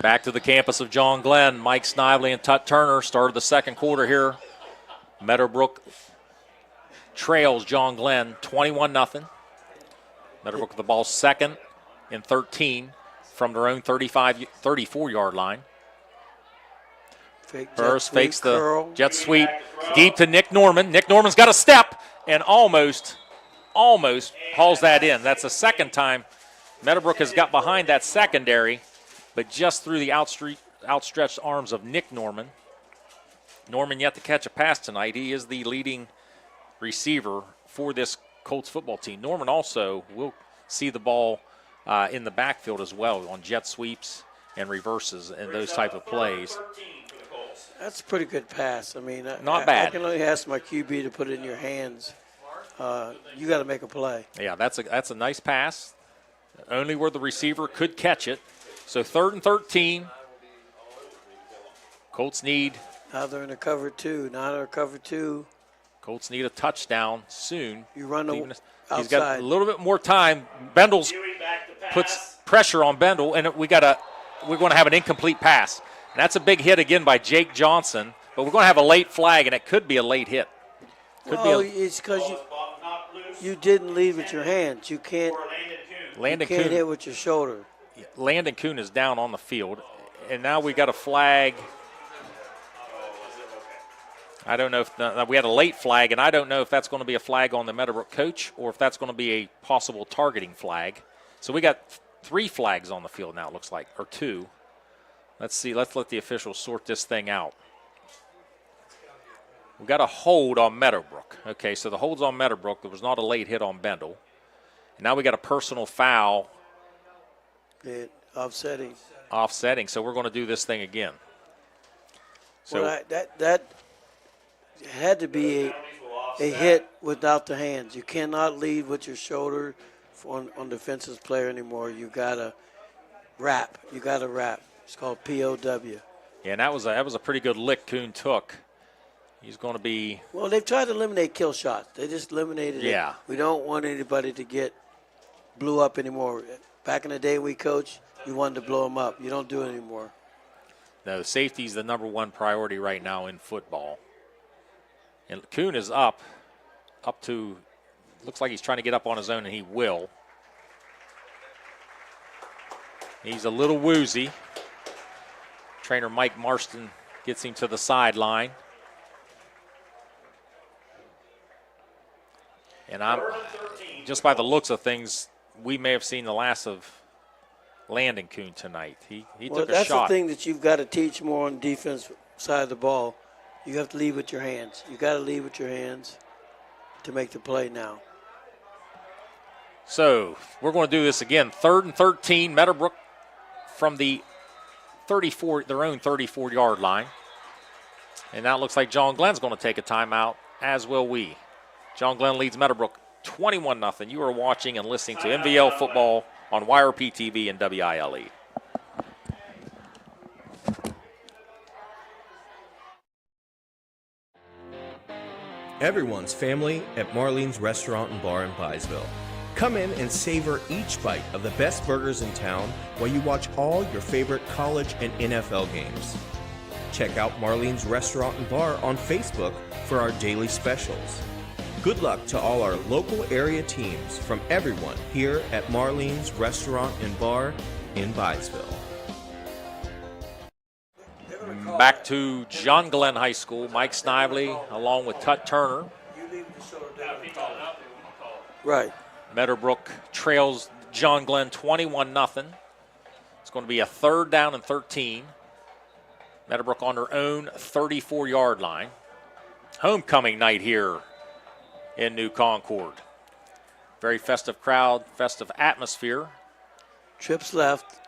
Back to the campus of John Glenn. Mike Snively and Tut Turner started the second quarter here. Meadowbrook trails John Glenn 21-0. Meadowbrook with the ball second and 13 from their own 34-yard line. First fakes the jet sweep deep to Nick Norman. Nick Norman's got a step and almost hauls that in. That's the second time Meadowbrook has got behind that secondary, but just through the outstretched arms of Nick Norman. Norman yet to catch a pass tonight. He is the leading receiver for this Colts football team. Norman also will see the ball in the backfield as well on jet sweeps and reverses and those type of plays. That's a pretty good pass. I mean, not bad. I can only ask my QB to put it in your hands. You got to make a play. Yeah, that's a nice pass. Only where the receiver could catch it. So 3rd and 13. Colts need. Now they're in a cover 2. Now they're cover 2. Colts need a touchdown soon. You run the outside. He's got a little bit more time. Bendels puts pressure on Bendel, and we're going to have an incomplete pass. And that's a big hit again by Jake Johnson, but we're going to have a late flag, and it could be a late hit. It's because you didn't lead with your hands. You can't hit with your shoulder. Landon Kuhn is down on the field, and now we got a flag. I don't know if we had a late flag, and I don't know if that's going to be a flag on the Meadowbrook coach or if that's going to be a possible targeting flag. So we got 3 flags on the field now, it looks like, or 2. Let's see. Let's let the officials sort this thing out. We got a hold on Meadowbrook. Okay, so the hold's on Meadowbrook. There was not a late hit on Bendel. And now we got a personal foul. Offsetting. So we're going to do this thing again. So that had to be a hit without the hands. You cannot lead with your shoulder on defensive player anymore. You got to wrap. It's called POW. Yeah, and that was a pretty good lick Kuhn took. He's going to be. Well, they've tried to eliminate kill shots. They just eliminated it. We don't want anybody to get blew up anymore. Back in the day we coached, you wanted to blow them up. You don't do it anymore. No, safety is the number one priority right now in football. And Kuhn is up to, looks like he's trying to get up on his own, and he will. He's a little woozy. Trainer Mike Marston gets him to the sideline. And I'm just by the looks of things, we may have seen the last of Landon Kuhn tonight. He took a shot. That's the thing that you've got to teach more on defense side of the ball. You have to lead with your hands. You got to lead with your hands to make the play now. So we're going to do this again. 3rd and 13, Meadowbrook from the 34, their own 34-yard line. And now it looks like John Glenn's going to take a timeout, as will we. John Glenn leads Meadowbrook 21-0. You are watching and listening to MVL football on YRPtv and WILE. Everyone's family at Marlene's Restaurant and Bar in Byesville. Come in and savor each bite of the best burgers in town while you watch all your favorite college and NFL games. Check out Marlene's Restaurant and Bar on Facebook for our daily specials. Good luck to all our local area teams from everyone here at Marlene's Restaurant and Bar in Byesville. Back to John Glenn High School. Mike Snively along with Tut Turner. Right. Meadowbrook trails John Glenn 21-0. It's going to be a 3rd down and 13. Meadowbrook on their own 34-yard line. Homecoming night here in New Concord. Very festive crowd, festive atmosphere. Trips left.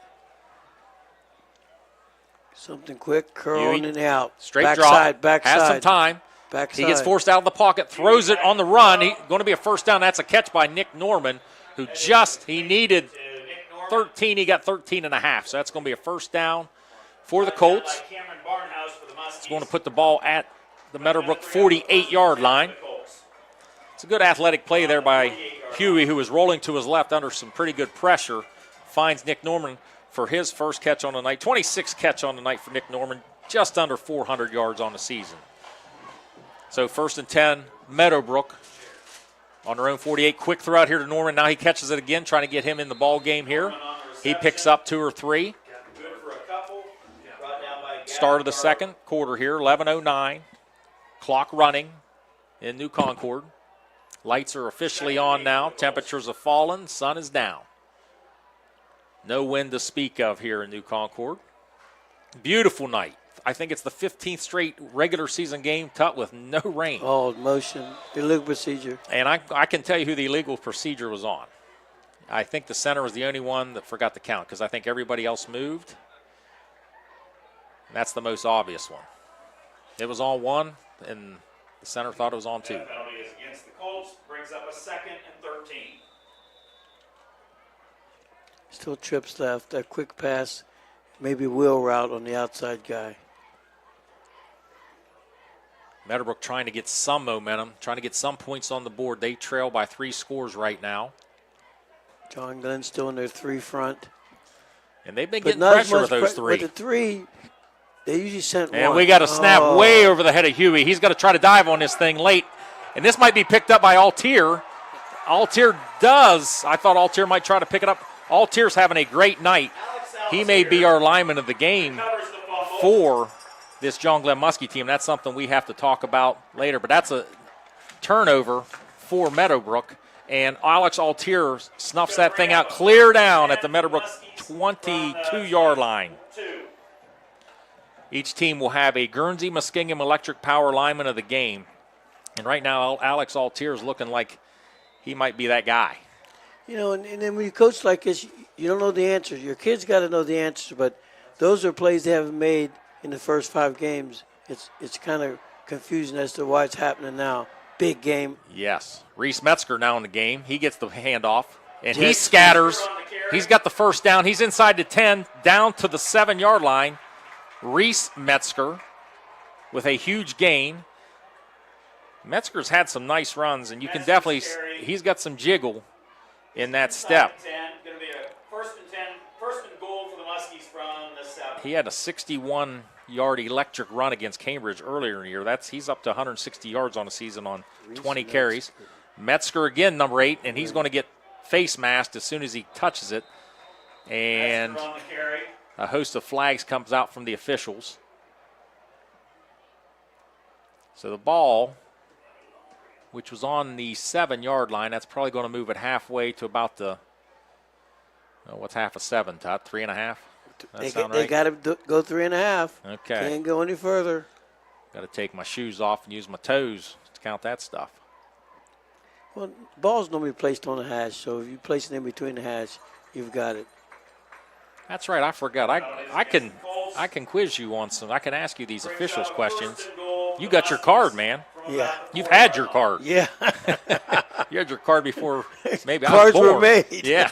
Something quick, curl in and out. Straight backside, drop. Backside. Has some time. Backside. He gets forced out of the pocket, throws it on the run. Going to be a first down. That's a catch by Nick Norman, who he needed 13. He got 13 and a half. So that's going to be a first down for the Colts. It's going to put the ball at the Meadowbrook 48-yard line. It's a good athletic play there by Huey, who was rolling to his left under some pretty good pressure. Finds Nick Norman for his first catch on the night. 26th catch on the night for Nick Norman, just under 400 yards on the season. So 1st and 10, Meadowbrook on their own 48. Quick throw out here to Norman. Now he catches it again, trying to get him in the ball game here. He picks up 2 or 3. Start of the second quarter here, 11:09. Clock running in New Concord. Lights are officially on now. Temperatures have fallen. Sun is down. No wind to speak of here in New Concord. Beautiful night. I think it's the 15th straight regular season game, Tut, with no rain. Oh, motion, illegal procedure. And I can tell you who the illegal procedure was on. I think the center was the only one that forgot to count because I think everybody else moved. And that's the most obvious one. It was on 1, and the center thought it was on 2. That penalty is against the Colts. Brings up a 2nd and 13. Still trips left. That quick pass, maybe wheel route on the outside guy. Meadowbrook trying to get some momentum, trying to get some points on the board. They trail by 3 scores right now. John Glenn still in their 3 front. And they've been getting pressure with those 3. With the 3, they usually sent 1. And we got a snap way over the head of Huey. He's got to try to dive on this thing late. And this might be picked up by Altier. Altier does. I thought Altier might try to pick it up. Altier's having a great night. He may be our lineman of the game for this John Glenn Muskie team. That's something we have to talk about later. But that's a turnover for Meadowbrook. And Alex Altier snuffs that thing out clear down at the Meadowbrook 22-yard line. Each team will have a Guernsey Muskingum Electric Power lineman of the game. And right now, Alex Altier is looking like he might be that guy. You know, and then when you coach like this, you don't know the answers. Your kids got to know the answers, but those are plays they haven't made in the first 5 games. It's kind of confusing as to why it's happening now. Big game. Yes. Reese Metzger now in the game. He gets the handoff, and he scatters. He's got the first down. He's inside the 10, down to the 7-yard line. Reese Metzger with a huge gain. Metzger's had some nice runs, and you can definitely – he's got some jiggle in that step. Going to be a 1st and 10, 1st and goal for the Muskies from the 7. He had a 61-yard electric run against Cambridge earlier in the year. He's up to 160 yards on the season on 20 carries. Metzger again, number 8, and he's going to get face masked as soon as he touches it. And a host of flags comes out from the officials. So the ball, which was on the 7-yard line, that's probably going to move it halfway to about the, what's half of 7, Todd? 3.5? They got to go 3.5. Okay. Can't go any further. Got to take my shoes off and use my toes to count that stuff. Well, ball's normally placed on the hash, so if you place it in between the hash, you've got it. That's right. I forgot. I can quiz you on some. I can ask you these officials questions. You got your card, man. Yeah. You've had your card. Yeah. You had your card before maybe Cards I was born. were made. Yeah.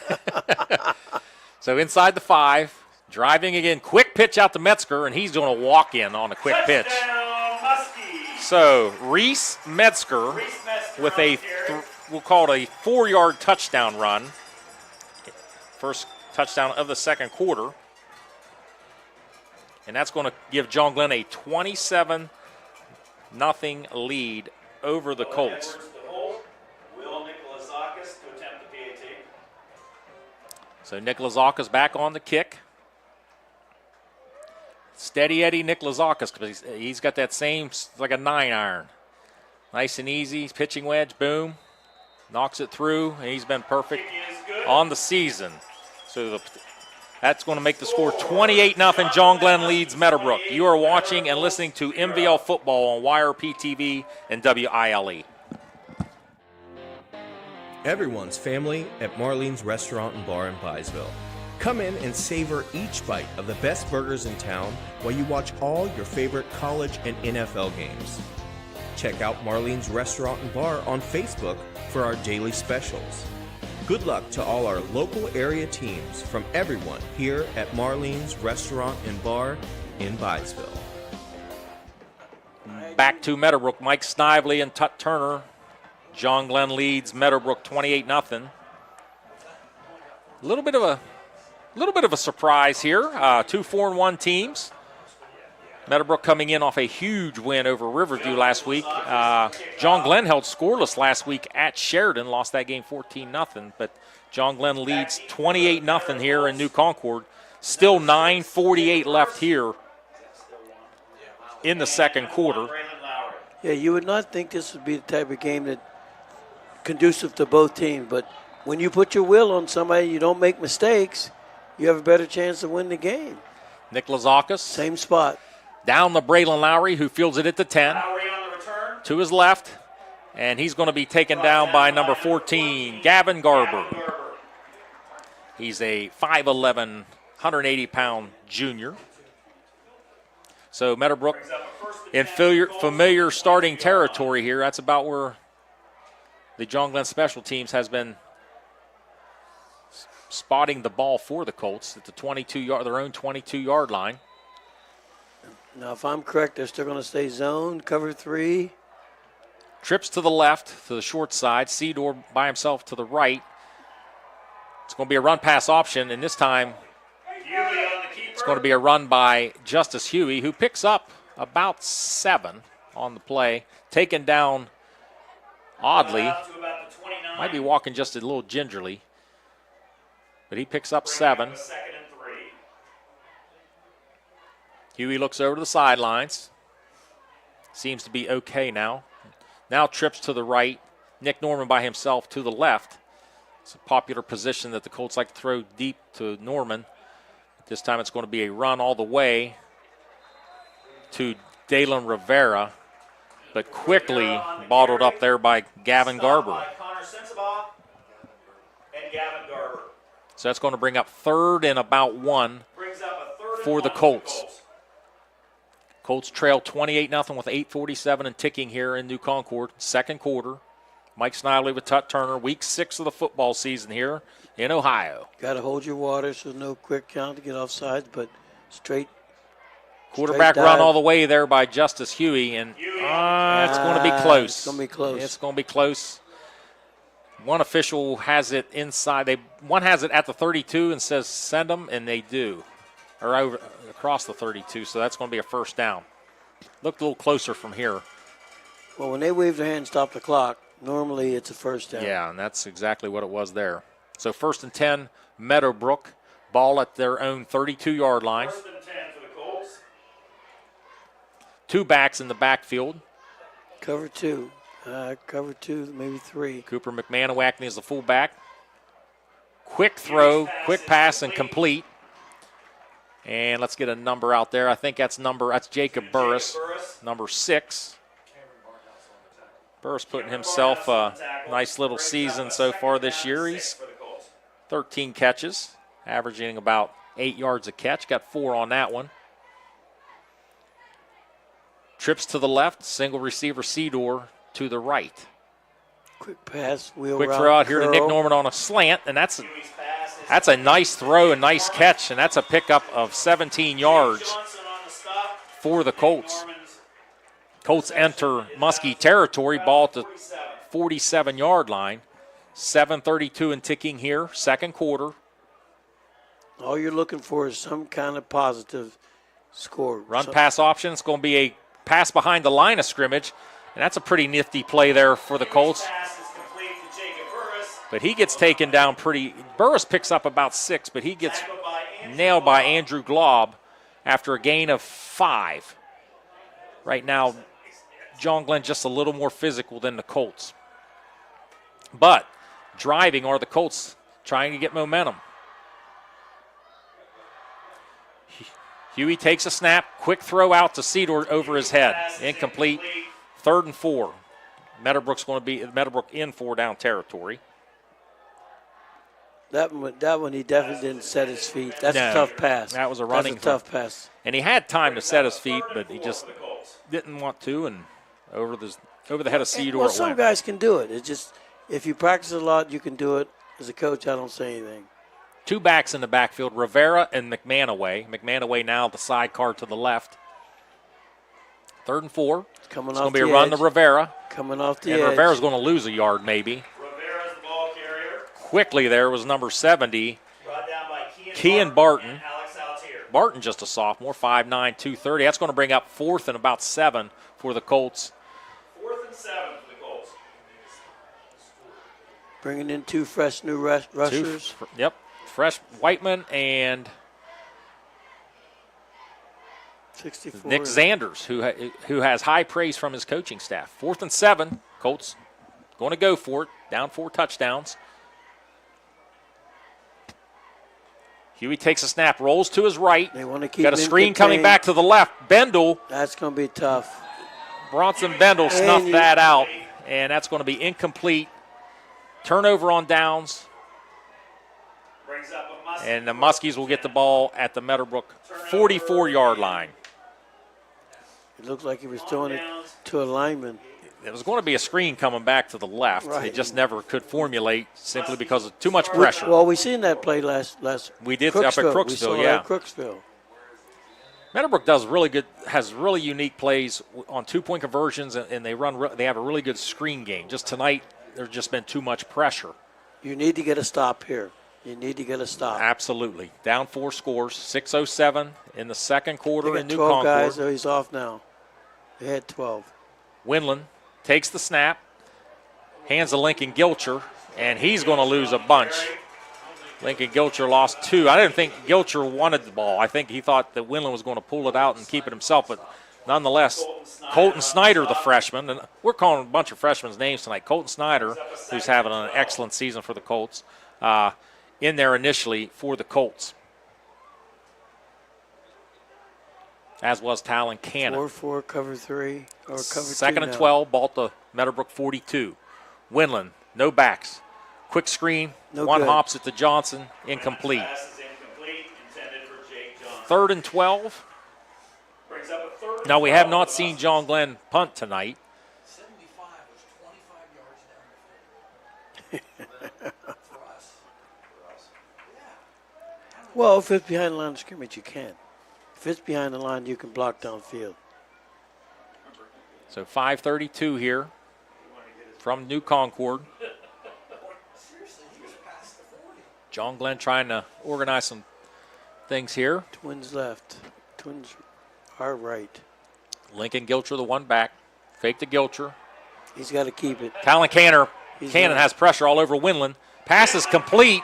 So inside the 5, driving again. Quick pitch out to Metzger, and he's doing a walk-in on a quick pitch. So Reese Metzger with we'll call it a 4-yard touchdown run. First touchdown of the second quarter. And that's going to give John Glenn a 27-0 lead over the Colts. So Nick Lazaka's back on the kick. Steady Eddie Nick Lazakis, because he's got that same, like a 9-iron. Nice and easy, pitching wedge, boom. Knocks it through, and he's been perfect on the season. So that's going to make the score 28-0. John Glenn leads Meadowbrook. You are watching and listening to MVL Football on YRPtv and WILE. Everyone's family at Marlene's Restaurant and Bar in Byesville. Come in and savor each bite of the best burgers in town while you watch all your favorite college and NFL games. Check out Marlene's Restaurant and Bar on Facebook for our daily specials. Good luck to all our local area teams from everyone here at Marlene's Restaurant and Bar in Byesville. Back to Meadowbrook, Mike Snively and Tut Turner. John Glenn leads Meadowbrook 28-0. A little bit of a surprise here. 2 4-1 teams. Meadowbrook coming in off a huge win over Riverview last week. John Glenn held scoreless last week at Sheridan, lost that game 14-0. But John Glenn leads 28-0 here in New Concord. Still 9:48 left here in the second quarter. Yeah, you would not think this would be the type of game that conducive to both teams, but when you put your will on somebody, you don't make mistakes, you have a better chance to win the game. Nick Lazakis. Same spot. Down to Braylon Lowry, who fields it at the 10. Lowry on the return. To his left, and he's going to be taken down by number 14, Gavin Garber. He's a 5'11", 180-pound junior. So Meadowbrook in familiar starting territory here. That's about where the John Glenn Special Teams has been spotting the ball for the Colts at the 22-yard, their own 22-yard line. Now, if I'm correct, they're still going to stay zone, cover 3. Trips to the left, to the short side. Seedor by himself to the right. It's going to be a run-pass option, and this time it's going to be a run by Justice Huey, who picks up about 7 on the play. Taken down oddly. Might be walking just a little gingerly. But he picks up 7. Huey looks over to the sidelines. Seems to be okay now. Now trips to the right. Nick Norman by himself to the left. It's a popular position that the Colts like to throw deep to Norman. This time it's going to be a run all the way to Dalen Rivera, but quickly bottled up there by Gavin Garber. So that's going to bring up 3rd and about 1 for the Colts. Colts trail 28-0 with 8:47 and ticking here in New Concord. Second quarter. Mike Snively with Tut Turner. Week 6 of the football season here in Ohio. Got to hold your water so no quick count to get offsides, but straight. Quarterback run all the way there by Justice Huey, and it's going to be close. It's going to be close. It's going to be close. One official has it inside. One has it at the 32 and says send them, and they do. Or over across the 32, so that's going to be a first down. Looked a little closer from here. Well, when they wave their hand and stop the clock, normally it's a first down. Yeah, and that's exactly what it was there. So 1st and 10, Meadowbrook. Ball at their own 32-yard line. 1st and 10 for the Colts. 2 backs in the backfield. Cover 2. Cover 2, maybe 3. Cooper McManawackney is the fullback. Quick throw, quick pass, and complete. And let's get a number out there. I think that's Jacob Burris, number 6. Burris putting himself a nice little season so far this year. He's 13 catches, averaging about 8 yards a catch. Got 4 on that one. Trips to the left, single receiver Seedor to the right. Quick pass, wheel quick route, throw out here to Nick curl. Norman on a slant, and that's a nice throw and nice catch, and that's a pickup of 17 yards for the Colts. Colts enter Muskie territory, ball at the 47-yard line. 7:32 and ticking here, second quarter. All you're looking for is some kind of positive score. Pass option. It's going to be a pass behind the line of scrimmage, and that's a pretty nifty play there for the Colts. But he gets taken down pretty. Burris picks up about 6, but he gets nailed by Andrew Glob after a gain of 5. Right now, John Glenn just a little more physical than the Colts. But driving are the Colts, trying to get momentum. Huey takes a snap, quick throw out to Cedar over his head. Incomplete. 3rd and 4. Meadowbrook's going to be Meadowbrook in 4 down territory. That one he definitely didn't set his feet. That's a tough pass. That was a running. That's a tough pass. And he had time to set his feet, but he just didn't want to, and over the head of Cedar. Well, some guys can do it. It's just if you practice a lot, you can do it. As a coach, I don't say anything. 2 backs in the backfield, Rivera and McManaway. McManaway now the sidecar to the left. 3rd and 4. It's going to be a run to Rivera. Coming off the edge. And Rivera's going to lose a yard maybe. Rivera's the ball carrier. Quickly there was number 70, Brought down by Kean Barton. and Alex Altier. Barton just a sophomore, 5'9", 230. That's going to bring up 4th and about 7 for the Colts. 4th and 7 for the Colts. Bringing in 2 fresh new rushers. Yep, fresh Whiteman and 64. Nick Zanders, who has high praise from his coaching staff. 4th and 7, Colts going to go for it, down 4 touchdowns. Huey takes a snap, rolls to his right. They want to keep got a screen coming back to the left. Bendel. That's going to be tough. Bronson Bendel snuffed that out, and that's going to be incomplete. Turnover on downs. Brings up a Muskies. And the Muskies will get the ball at the Meadowbrook 44-yard line. It looked like he was throwing it to a lineman. It was going to be a screen coming back to the left. Right. They just never could formulate simply because of too much pressure. Well, we seen that play last. We did up at Crooksville, we saw yeah. That at Crooksville. Meadowbrook has really unique plays on 2-point conversions, and they have a really good screen game. Just tonight, there's just been too much pressure. You need to get a stop here. You need to get a stop. Absolutely. Down 4 scores, 6:07 in the second quarter in New 12 Concord. guys, so he's off now. They had 12. Winland takes the snap, hands to Lincoln Gilcher, and he's going to lose a bunch. Lincoln Gilcher lost 2. I didn't think Gilcher wanted the ball. I think he thought that Winland was going to pull it out and keep it himself, but nonetheless, Colton Snyder, the freshman, and we're calling a bunch of freshmen names tonight. Colton Snyder, who's having an excellent season for the Colts, in there initially for the Colts. As was Talon Cannon. 4-4, cover 3, or cover 2 Second and now. 12, ball to Meadowbrook 42. Winland, no backs. Quick screen, No one good. hops it to Johnson, incomplete. Pass is incomplete, intended for Jake Johnson. 3rd and 12. Brings up a 3rd and Now, we have 12 not for seen Muskies. John Glenn punt tonight. 75 was 25 yards down the field. For us. Well, if it's behind the line of scrimmage, you can. If it's behind the line, you can block downfield. So 5:32 here from New Concord. John Glenn trying to organize some things here. Twins left. Twins are right. Lincoln Gilcher, the one back. Fake to Gilcher. He's got to keep it. Talon Cannon He's Cannon right. has pressure all over Winland. Pass is complete,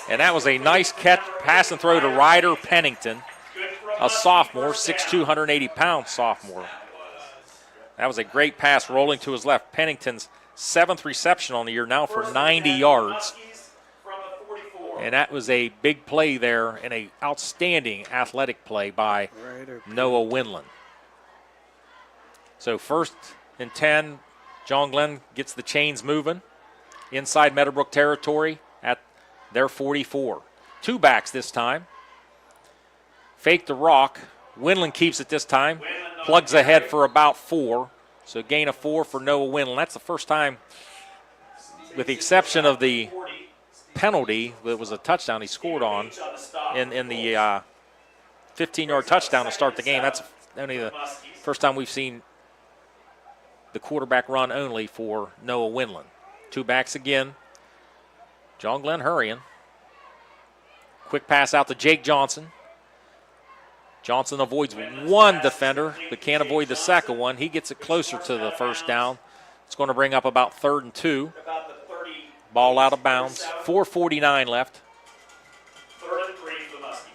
and that was a nice catch, pass and throw to Ryder Pennington, a sophomore, 6'2", 180-pound sophomore. That was a great pass rolling to his left. Pennington's 7th reception on the year now for 90 yards. And that was a big play there and an outstanding athletic play by Noah Winland. So 1st and 10, John Glenn gets the chains moving inside Meadowbrook territory at their 44. 2 backs this time. Fake the rock. Winland keeps it this time. Plugs ahead for about 4. So gain of 4 for Noah Winland. That's the first time, with the exception of the penalty, that was a touchdown he scored on in the 15-yard touchdown to start the game. That's only the first time we've seen the quarterback run only for Noah Winland. 2 backs again. John Glenn hurrying. Quick pass out to Jake Johnson. Johnson avoids one defender, but can't avoid the second one. He gets it closer to the first down. It's going to bring up about 3rd and 2. Ball out of bounds. 4:49 left. 3rd and 3 for the Muskies.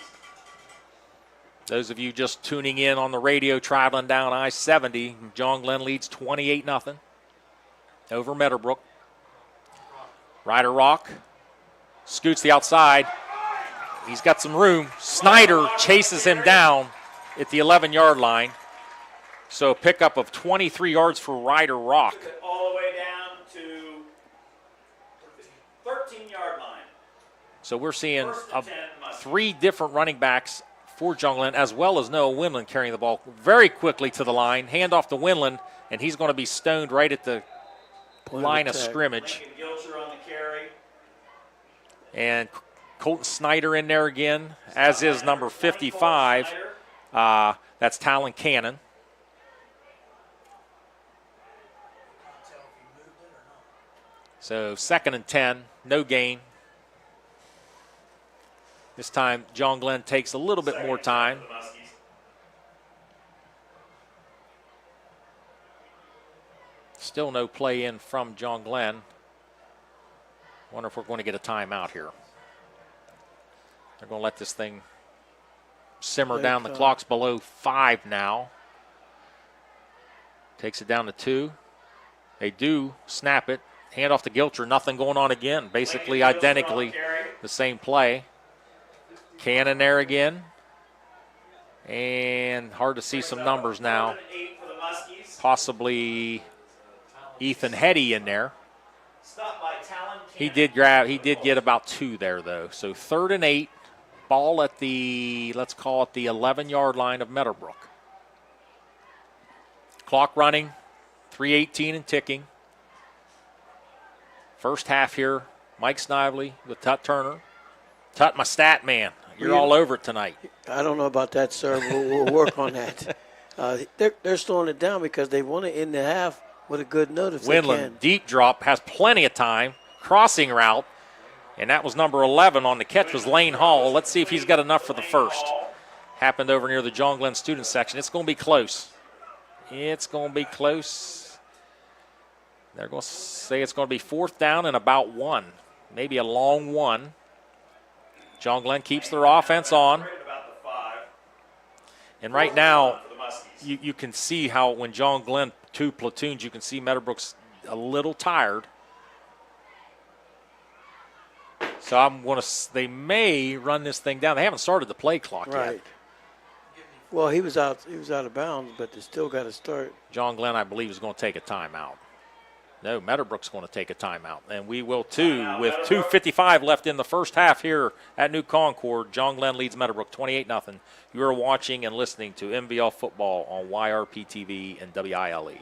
Those of you just tuning in on the radio, traveling down I-70, John Glenn leads 28-0 over Meadowbrook. Ryder Rock scoots the outside. He's got some room. Snyder chases him down at the 11-yard line. So a pickup of 23 yards for Ryder Rock. Took it all the way down to 13-yard line. So we're seeing 1st and 10 Muskies. 3 different running backs for John Glenn, as well as Noah Winland carrying the ball very quickly to the line. Hand off to Winland, and he's going to be stoned right at the line of scrimmage. Lincoln Gilcher on the carry. And Colton Snyder in there again, as is number 55. That's Talon Cannon. So 2nd and 10, no gain. This time, John Glenn takes a little bit more time. Still no play in from John Glenn. Wonder if we're going to get a timeout here. They're going to let this thing simmer down. The clock's below 5 now. Takes it down to 2. They do snap it. Hand off to Gilcher. Nothing going on again. Basically identically the same play. Cannon there again. And hard to see some numbers now. Possibly Ethan Hetty in there. He did get about 2 there though. So 3rd and 8. Ball at the, let's call it the 11-yard line of Meadowbrook. Clock running. 3:18 and ticking. First half here. Mike Snively with Tut Turner. Tut, my stat man. You're all over it tonight. I don't know about that, sir. We'll work on that. They're slowing it down because they want to end the half with a good note if they can. Winland, deep drop, has plenty of time. Crossing route, and that was number 11 on the catch was Lane Hall. Let's see if he's got enough for the first. Happened over near the John Glenn student section. It's going to be close. It's going to be close. They're going to say it's going to be 4th down and about 1. Maybe a long 1. John Glenn keeps their offense on. And right now, you can see how when John Glenn 2 platoons, you can see Meadowbrook's a little tired. So they may run this thing down. They haven't started the play clock yet. Well, he was out of bounds, but they still got to start. John Glenn, I believe, is going to take a timeout. No, Meadowbrook's going to take a timeout, and we will too. With 2:55 left in the first half here at New Concord, John Glenn leads Meadowbrook 28-0. You are watching and listening to MVL football on YRPtv and WILE.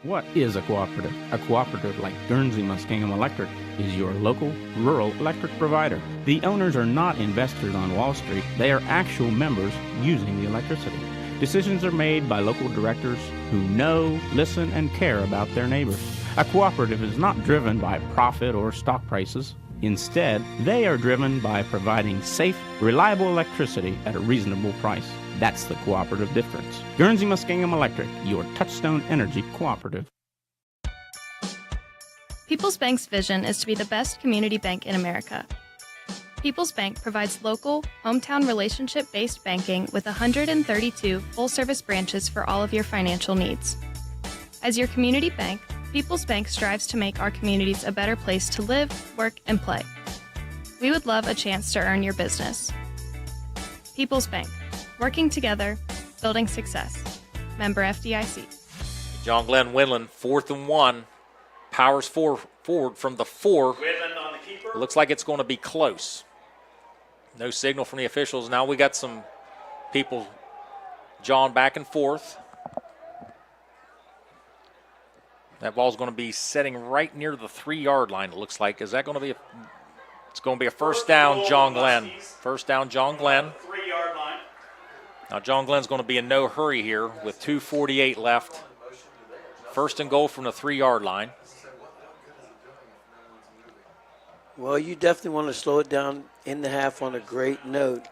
What is a cooperative? A cooperative like Guernsey Muskingum Electric is your local rural electric provider. The owners are not investors on Wall Street. They are actual members using the electricity. Decisions are made by local directors who know, listen, and care about their neighbors. A cooperative is not driven by profit or stock prices. Instead, they are driven by providing safe, reliable electricity at a reasonable price. That's the cooperative difference. Guernsey Muskingum Electric, your touchstone energy cooperative. People's Bank's vision is to be the best community bank in America. People's Bank provides local, hometown relationship-based banking with 132 full-service branches for all of your financial needs. As your community bank, People's Bank strives to make our communities a better place to live, work, and play. We would love a chance to earn your business. People's Bank, working together, building success. Member FDIC. John Glenn Winland, 4th and 1. Powers forward from the 4. Winland on the keeper. Looks like it's going to be close. No signal from the officials. Now we got some people, John, back and forth. That ball's going to be setting right near the 3-yard line, it looks like. Is that going to be it's going to be a first down, John Glenn. First down, John Glenn. 3-yard line. Now John Glenn's going to be in no hurry here with 2:48 left. First and goal from the 3-yard line. Well, you definitely want to slow it down in the half on a great note.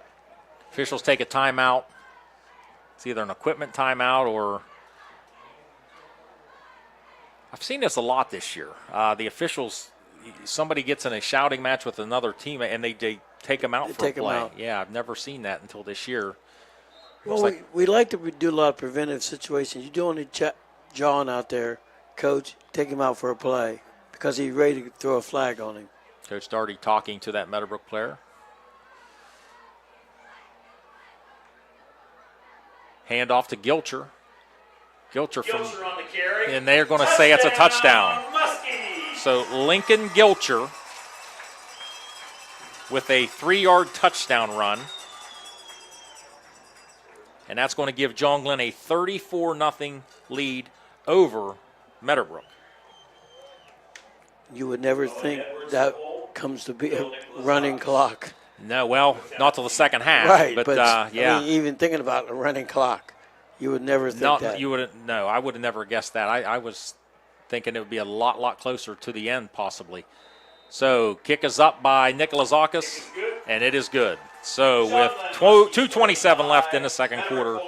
Officials take a timeout. It's either an equipment timeout or I've seen this a lot this year. The officials, somebody gets in a shouting match with another teammate and they take them out for a take 'em play. out. Yeah, I've never seen that until this year. Well, we like to do a lot of preventive situations. You don't want John out there, coach, take him out for a play because he's ready to throw a flag on him. Coach Daugherty talking to that Meadowbrook player. Hand off to Gilcher. Gilcher from, on the carry. and they're going to say it's a touchdown. Muskies. So Lincoln Gilcher with a 3-yard touchdown run. And that's going to give John Glenn a 34-0 lead over Meadowbrook. You would never think that comes to be a running clock. No, well, not till the second half. Right, but I mean, even thinking about a running clock, you would never think that. You wouldn't. No, I would have never guessed that. I was thinking it would be a lot closer to the end, possibly. So kick is up by Nikolazakis, and it is good. So with 2:27 left in the second quarter,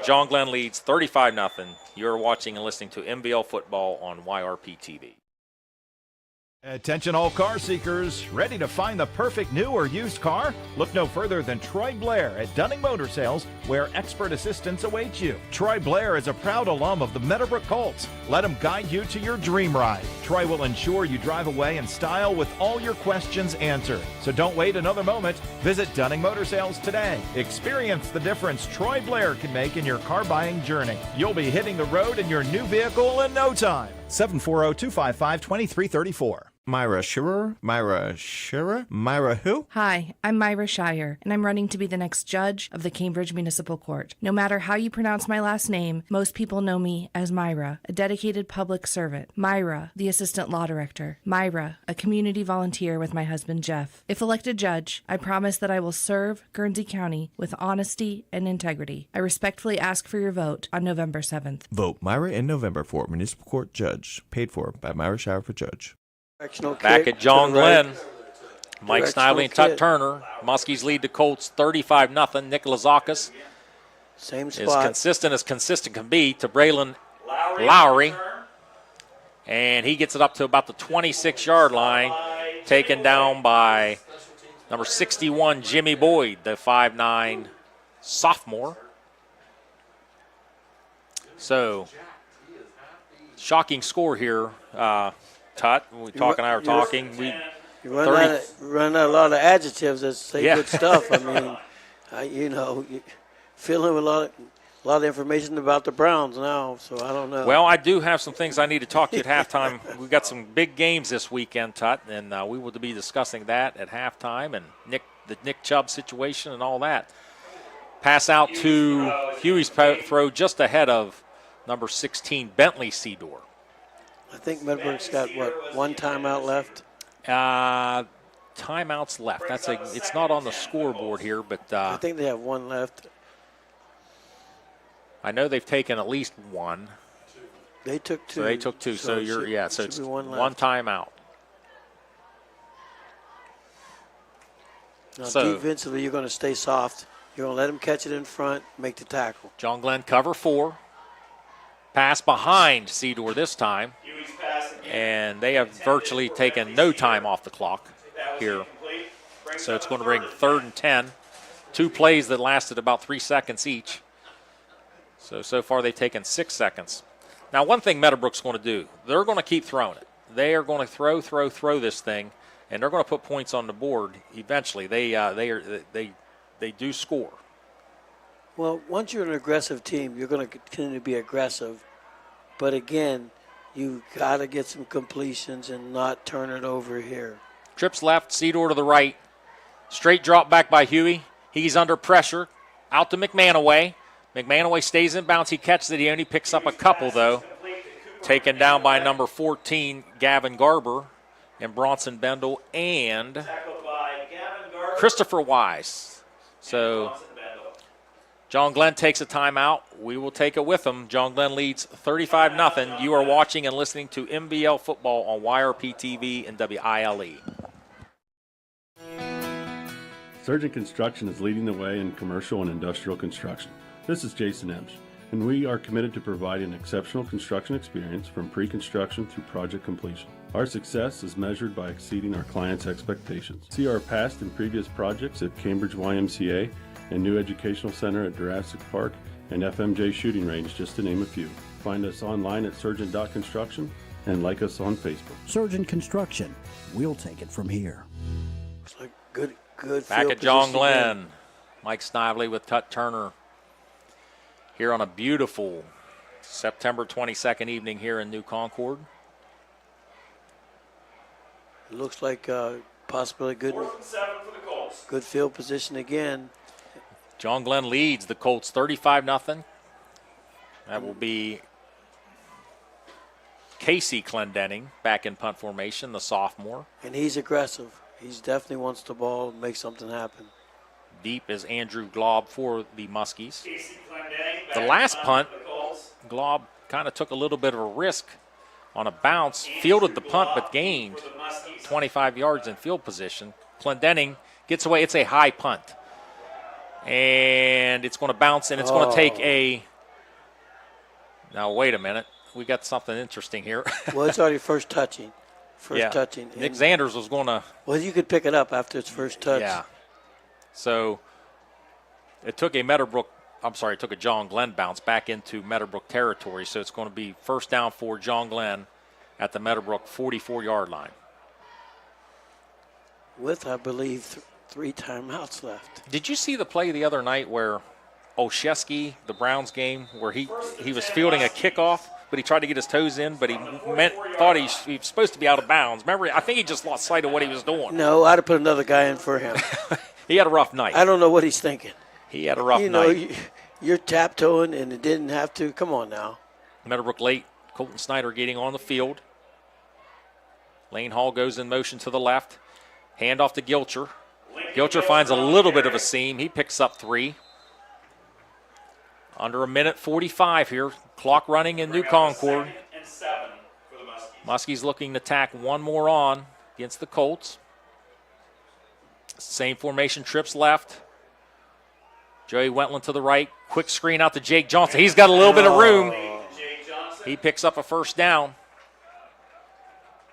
John Glenn leads 35-0. You're watching and listening to MVL football on YRPtv. Attention all car seekers, ready to find the perfect new or used car? Look no further than Troy Blair at Dunning Motor Sales, where expert assistance awaits you. Troy Blair is a proud alum of the Meadowbrook Colts. Let him guide you to your dream ride. Troy will ensure you drive away in style with all your questions answered. So don't wait another moment. Visit Dunning Motor Sales today. Experience the difference Troy Blair can make in your car buying journey. You'll be hitting the road in your new vehicle in no time. 740-255-2334. Myra Shearer? Myra who? Hi, I'm Myra Shire, and I'm running to be the next judge of the Cambridge Municipal Court. No matter how you pronounce my last name, most people know me as Myra, a dedicated public servant. Myra, the assistant law director. Myra, a community volunteer with my husband Jeff. If elected judge, I promise that I will serve Guernsey County with honesty and integrity. I respectfully ask for your vote on November 7th. Vote Myra in November for Municipal Court Judge. Paid for by Myra Shire for Judge. Back at John Glenn, Mike Snively and Tut kick. Turner. Muskies lead the Colts 35-0. Nikolazakis Same is spot. consistent as consistent can be to Braylon Lowry. And he gets it up to about the 26-yard line, taken down by number 61, Jimmy Boyd, the 5'9" sophomore. So, shocking score here. Tut, Talk and I were talking. You run out a lot of adjectives that say good stuff. I mean, you fill in with a lot of information about the Browns now, so I don't know. Well, I do have some things I need to talk to you at halftime. We've got some big games this weekend, Tut, and we will be discussing that at halftime and the Nick Chubb situation and all that. Pass out to Huey's throw just ahead of number 16, Bentley Seedor. I think Meadowbrook's got, one timeout left? Timeouts left. It's not on the scoreboard here, but I think they have one left. I know they've taken at least one. They took two. So they took two. So it's one timeout. Now, defensively, you're going to stay soft. You're going to let them catch it in front, make the tackle. John Glenn cover 4. Pass behind Seedor this time. And they have virtually taken no time off the clock here. So it's going to bring 3rd and 10. 2 plays that lasted about 3 seconds each. So far they've taken 6 seconds. Now, one thing Meadowbrook's going to do, they're going to keep throwing it. They are going to throw this thing, and they're going to put points on the board eventually. They do score. Well, once you're an aggressive team, you're going to continue to be aggressive. But again, you got to get some completions and not turn it over here. Trips left, Seedor to the right. Straight drop back by Huey. He's under pressure. Out to McManaway. McManaway stays in bounds. He catches it. He only picks up a couple, though. Taken down by number 14, Gavin Garber, and Bronson Bendel, and Christopher Wise. So John Glenn takes a timeout. We will take it with him. John Glenn leads 35-0. You are watching and listening to MVL football on YRPtv and WILE. Surgeon Construction is leading the way in commercial and industrial construction. This is Jason Emsch, and we are committed to providing an exceptional construction experience from pre-construction through project completion. Our success is measured by exceeding our clients' expectations. See our past and previous projects at Cambridge YMCA and New Educational Center at Jurassic Park and FMJ Shooting Range, just to name a few. Find us online at surgeon.construction and like us on Facebook. Surgeon Construction. We'll take it from here. It's like good Back field at John position Glenn. again. Mike Snively with Tut Turner here on a beautiful September 22nd evening here in New Concord. It looks like possibly good 4th and 7 for the Colts. good field position again. John Glenn leads the Colts 35-0. That will be Casey Clendenning back in punt formation, the sophomore. And he's aggressive. He definitely wants the ball and make something happen. Deep is Andrew Glob for the Muskies. Casey Clendenning back The in last punt, for the Colts. Glob kind of took a little bit of a risk on a bounce, fielded the punt, but gained For the Muskies. 25 yards in field position. Clendenning gets away. It's a high punt. And it's going to bounce, and it's going to take a – now, wait a minute. We got something interesting here. Well, it's already first touching. Touching. Nick Zanders was going to – Well, you could pick it up after its first touch. Yeah. So it took a it took a John Glenn bounce back into Meadowbrook territory. So it's going to be first down for John Glenn at the Meadowbrook 44-yard line. With, I believe, 3 timeouts left. Did you see the play the other night where Olszewski, the Browns game, where he was fielding a kickoff, but he tried to get his toes in, but he thought he was supposed to be out of bounds. Remember, I think he just lost sight of what he was doing. No, I'd have put another guy in for him. He had a rough night. I don't know what he's thinking. He had a rough You know, night. you're tap-toeing, and it didn't have to. Come on now. Meadowbrook late. Colton Snyder getting on the field. Lane Hall goes in motion to the left. Hand off to Gilcher. Gilcher finds a little bit of a seam. He picks up 3. Under a minute 45 here. Clock running in New Concord. 2nd and 7 for the Muskies. Muskies looking to tack one more on against the Colts. Same formation, trips left. Joey Wentland to the right. Quick screen out to Jake Johnson. He's got a little bit of room. Jake Johnson. He picks up a first down.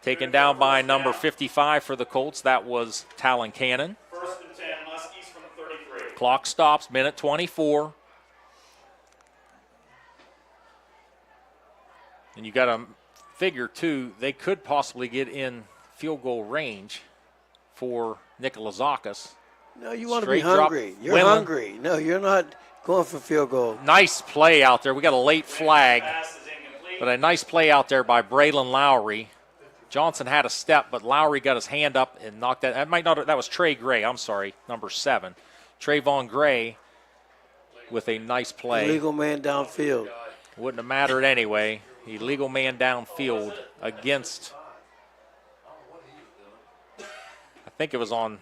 Taken down by number 55 for the Colts. That was Talon Cannon. 1st and 10 Muskies from the 33. Clock stops, minute 24. And you got to figure, too, they could possibly get in field goal range for Nikolazakis. No, you want to be Straight drop. hungry. You're Windland. hungry. No, you're not going for field goal. Nice play out there. We got a late flag, Pass is incomplete. but a nice play out there by Braylon Lowry. Johnson had a step, but Lowry got his hand up and knocked that. That was Trey Gray. I'm sorry, number 7. Trayvon Gray with a nice play. Illegal man downfield. Wouldn't have mattered anyway. Illegal man downfield against, I think it was on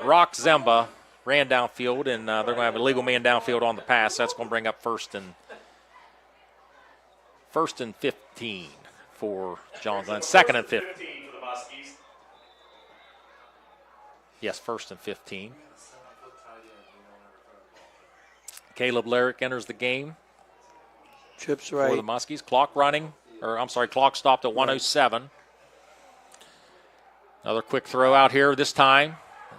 Rock Zemba, ran downfield, and they're going to have a legal man downfield on the pass. That's going to bring up first and 15 for John Glenn. 2nd and 15. 15 for the Muskies. Yes, 1st and 15. Caleb Larrick enters the game Trips for the right. Muskies. Clock stopped at 1:07. Another quick throw out here this time.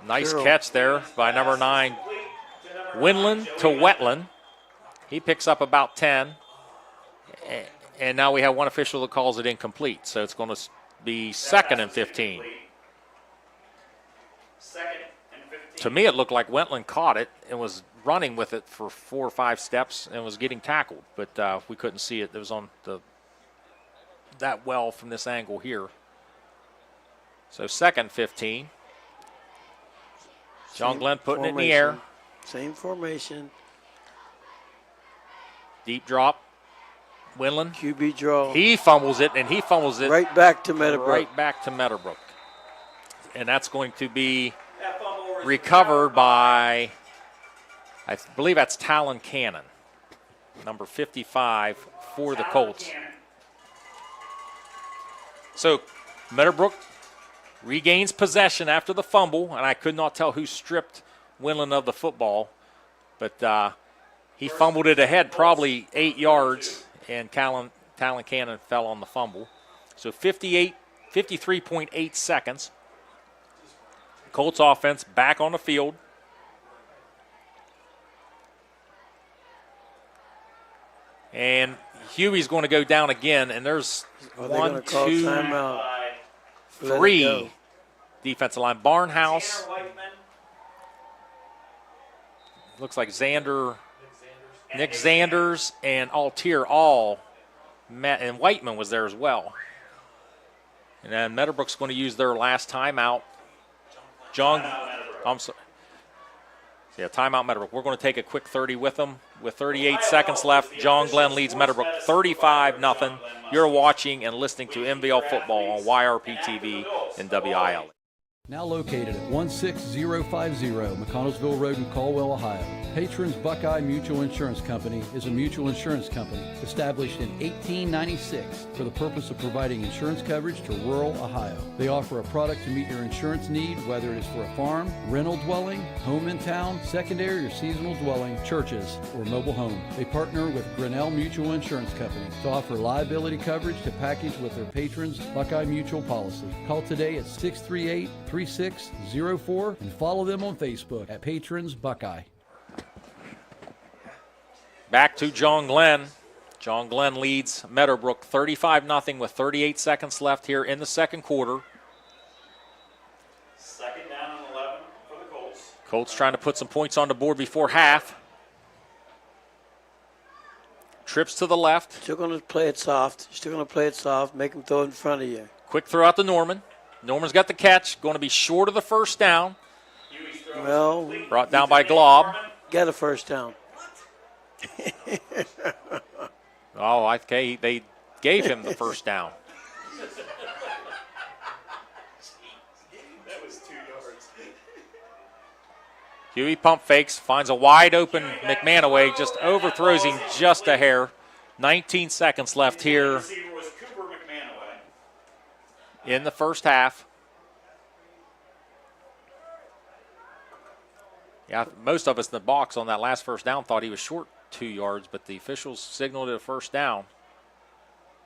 Nice Sure. catch there by number 9, Windland to Wetland. He picks up about 10. And now we have one official that calls it incomplete. So it's going to be 2nd and 15. 2nd and 15. To me, it looked like Wentland caught it and was running with it for 4 or 5 steps and was getting tackled. But we couldn't see it. It was on that well from this angle here. So 2nd 15. John Glenn putting it in the air. Same formation. Deep drop. Windland. QB draw. He fumbles it, and he fumbles it Right back to Meadowbrook. right back to Meadowbrook. And that's going to be That fumble was recovered by, I believe that's Talon Cannon, number 55 for the Colts. Cannon. So Meadowbrook regains possession after the fumble, and I could not tell who stripped Windland of the football, but he fumbled it ahead probably 8 yards, and Talon Cannon fell on the fumble. So 53.8 seconds. Colts offense back on the field. And Huey's going to go down again, and there's one, two, three defensive line. Barnhouse. Looks like Nick Zanders, and Altier Matt, and Whiteman was there as well. And then Meadowbrook's going to use their last timeout. Timeout Meadowbrook. We're going to take a quick 30 with them. With 38 seconds left, John Glenn leads Meadowbrook 35-0. You're watching and listening to MVL football on YRPtv and WILE. Now located at 16050 McConnellsville Road in Caldwell, Ohio. Patrons Buckeye Mutual Insurance Company is a mutual insurance company established in 1896 for the purpose of providing insurance coverage to rural Ohio. They offer a product to meet your insurance need, whether it is for a farm, rental dwelling, home in town, secondary or seasonal dwelling, churches, or mobile home. They partner with Grinnell Mutual Insurance Company to offer liability coverage to package with their patrons Buckeye Mutual policy. Call today at 638-3604 and follow them on Facebook at Patrons Buckeye. Back to John Glenn. John Glenn leads Meadowbrook 35-0 with 38 seconds left here in the second quarter. Second down and 11 for the Colts. Colts trying to put some points on the board before half. Trips to the left. Still going to play it soft. Make him throw it in front of you. Quick throw out to Norman. Norman's got the catch. Going to be short of the first down. Well, brought down by Glob. Got a first down. Okay, they gave him the first down. That was 2 yards. Huey pump fakes, finds a wide open McManaway, just overthrows him just a hair. 19 seconds left here Receiver was Cooper McManaway. in the first half. Yeah, most of us in the box on that last first down thought he was short 2 yards, but the officials signaled it a first down.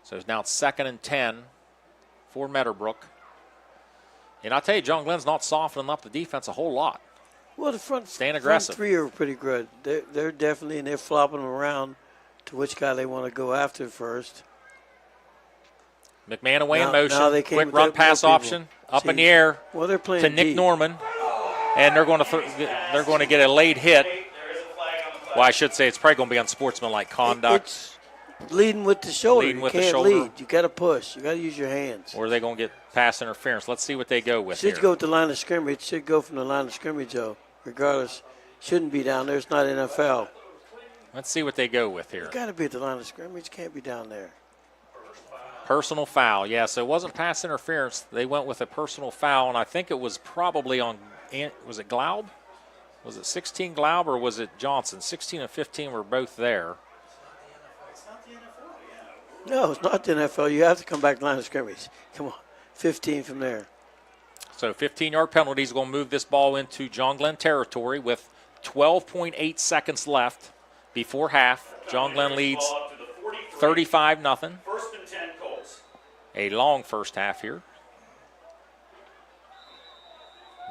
So it's now 2nd and 10 for Meadowbrook. And I'll tell you, John Glenn's not softening up the defense a whole lot. Well, the front aggressive. Three are pretty good. They're definitely, and they're flopping them around to which guy they want to go after first. McManaway in motion. Quick run pass option up in the air. Well, they're playing to Nick deep. Norman, and they're going to get a late hit. Well, I should say it's probably going to be unsportsmanlike conduct. It's leading with the shoulder. Leading with you the can't shoulder. lead. You got to push. You got to use your hands. Or are they going to get pass interference? Let's see what they go with Should here. go with the line of scrimmage. Should go from the line of scrimmage, though. Regardless, shouldn't be down there. It's not NFL. Let's see what they go with here. You got to be at the line of scrimmage. Can't be down there. Personal foul. Yeah, so it wasn't pass interference. They went with a personal foul, and I think it was probably on, was it Glaub? Was it 16 Glaub or was it Johnson? 16 and 15 were both there. No, it's not the NFL. You have to come back to the line of scrimmage. Come on. 15 from there. So 15-yard penalty is going to move this ball into John Glenn territory with 12.8 seconds left before half. John Glenn leads 35-0. First and 10 Colts. A long first half here.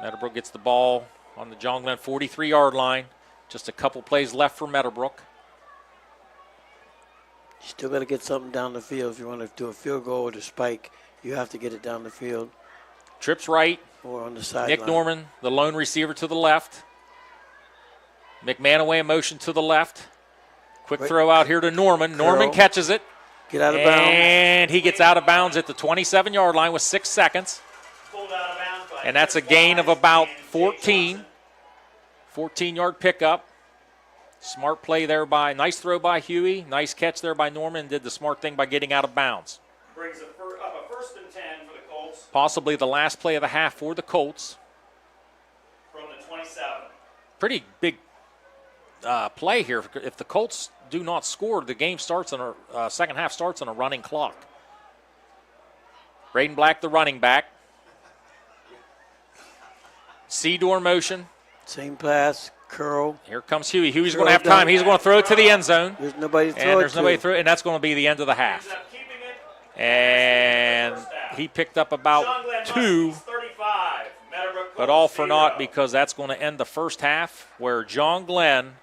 Meadowbrook gets the ball on the John Glenn 43-yard line. Just a couple plays left for Meadowbrook. You still got to get something down the field. If you want to do a field goal with a spike, you have to get it down the field. Trips right. Or on the sideline. Nick Norman, the lone receiver to the left. McManaway in motion to the left. Quick throw out here to Norman. Norman catches it. Get out of bounds. And he gets out of bounds at the 27-yard line with 6 seconds. Pulled out of bounds by And that's a gain of about 14. 14-yard pickup. Smart play there nice throw by Huey. Nice catch there by Norman. Did the smart thing by getting out of bounds. Brings up a first and 10 for the Colts. Possibly the last play of the half for the Colts. From the 27. Pretty big play here. If the Colts do not score, the game starts on a second half starts on a running clock. Braden Black, the running back. Seedor motion. Same pass, curl. Here comes Huey. Huey's going to have time. He's going to throw it to the end zone. There's nobody to throw and it there's to. nobody through, and that's going to be the end of the half. And he picked up about John Glenn 2, Muskies, 35. Meadowbrook but Colts, all for 0. naught because that's going to end the first half where John Glenn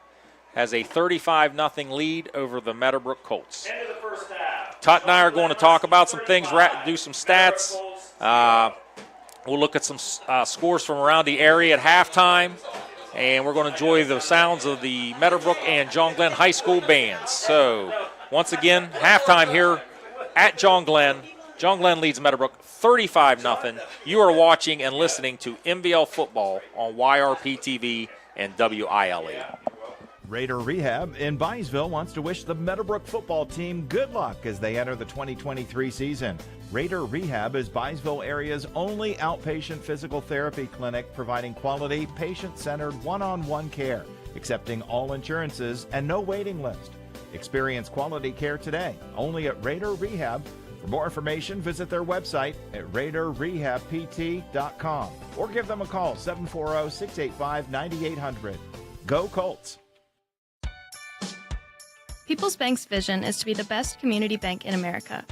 has a 35-0 lead over the Meadowbrook Colts. End of the first half. Tut and I are going to talk about some things, do some stats. We'll look at some scores from around the area at halftime, and we're going to enjoy the sounds of the Meadowbrook and John Glenn High School bands. So, once again, halftime here at John Glenn. John Glenn leads Meadowbrook 35-0. You are watching and listening to MVL football on YRPtv and WILE. Raider Rehab in Byesville wants to wish the Meadowbrook football team good luck as they enter the 2023 season. Raider Rehab is Byesville area's only outpatient physical therapy clinic providing quality, patient-centered, one-on-one care, accepting all insurances and no waiting list. Experience quality care today, only at Raider Rehab. For more information, visit their website at RaiderRehabPT.com or give them a call, 740-685-9800. Go Colts! People's Bank's vision is to be the best community bank in America.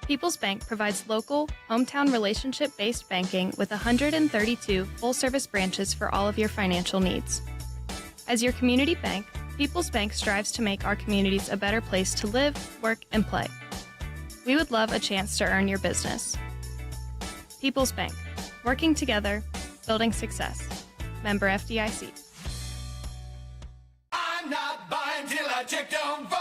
People's Bank provides local, hometown relationship-based banking with 132 full-service branches for all of your financial needs. As your community bank, People's Bank strives to make our communities a better place to live, work, and play. We would love a chance to earn your business. People's Bank, working together, building success. Member FDIC. I'm not buying till I check on vote.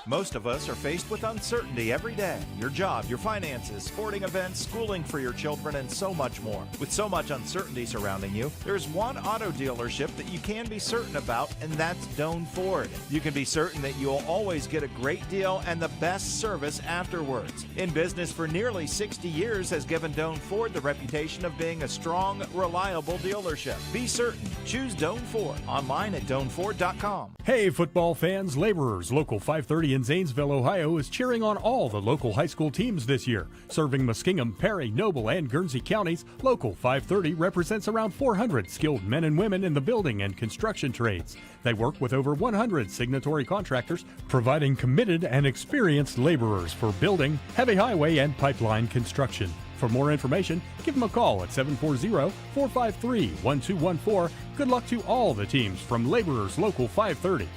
Most of us are faced with uncertainty every day. Your job, your finances, sporting events, schooling for your children, and so much more. With so much uncertainty surrounding you, there's one auto dealership that you can be certain about, and that's Doan Ford. You can be certain that you'll always get a great deal and the best service afterwards. In business for nearly 60 years has given Doan Ford the reputation of being a strong, reliable dealership. Be certain. Choose Doan Ford. Online at DoanFord.com. Hey, football fans, Laborers, Local 530 in Zanesville, Ohio is cheering on all the local high school teams this year. Serving Muskingum, Perry, Noble, and Guernsey counties, Local 530 represents around 400 skilled men and women in the building and construction trades. They work with over 100 signatory contractors, providing committed and experienced laborers for building, heavy highway, and pipeline construction. For more information, give them a call at 740-453-1214. Good luck to all the teams from Laborers Local 530.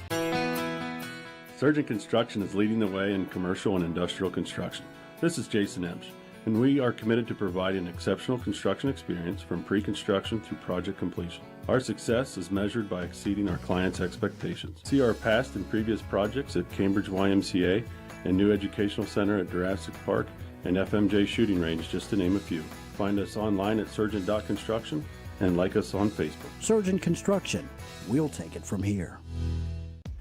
Surgeon Construction is leading the way in commercial and industrial construction. This is Jason Emsch, and we are committed to providing exceptional construction experience from pre-construction through project completion. Our success is measured by exceeding our clients' expectations. See our past and previous projects at Cambridge YMCA and New Educational Center at Jurassic Park and FMJ Shooting Range, just to name a few. Find us online at surgeon.construction and like us on Facebook. Surgeon Construction. We'll take it from here.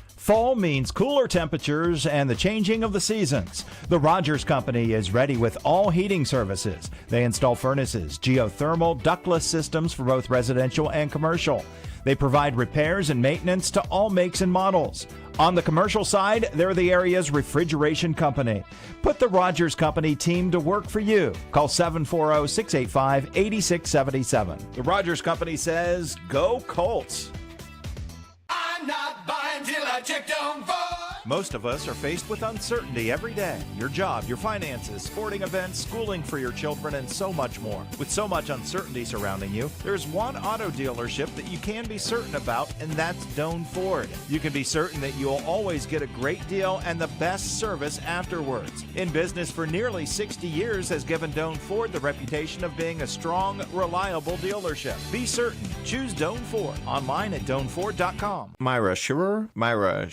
Fall means cooler temperatures and the changing of the seasons. The Rogers Company is ready with all heating services. They install furnaces, geothermal, ductless systems for both residential and commercial. They provide repairs and maintenance to all makes and models. On the commercial side, they're the area's refrigeration company. Put the Rogers Company team to work for you. Call 740-685-8677. The Rogers Company says, go Colts! I'm not buying till I check on vote. Most of us are faced with uncertainty every day. Your job, your finances, sporting events, schooling for your children, and so much more. With so much uncertainty surrounding you, there's one auto dealership that you can be certain about, and that's Doan Ford. You can be certain that you'll always get a great deal and the best service afterwards. In business for nearly 60 years has given Doan Ford the reputation of being a strong, reliable dealership. Be certain. Choose Doan Ford. Online at DoanFord.com. Myra Shearer? Myra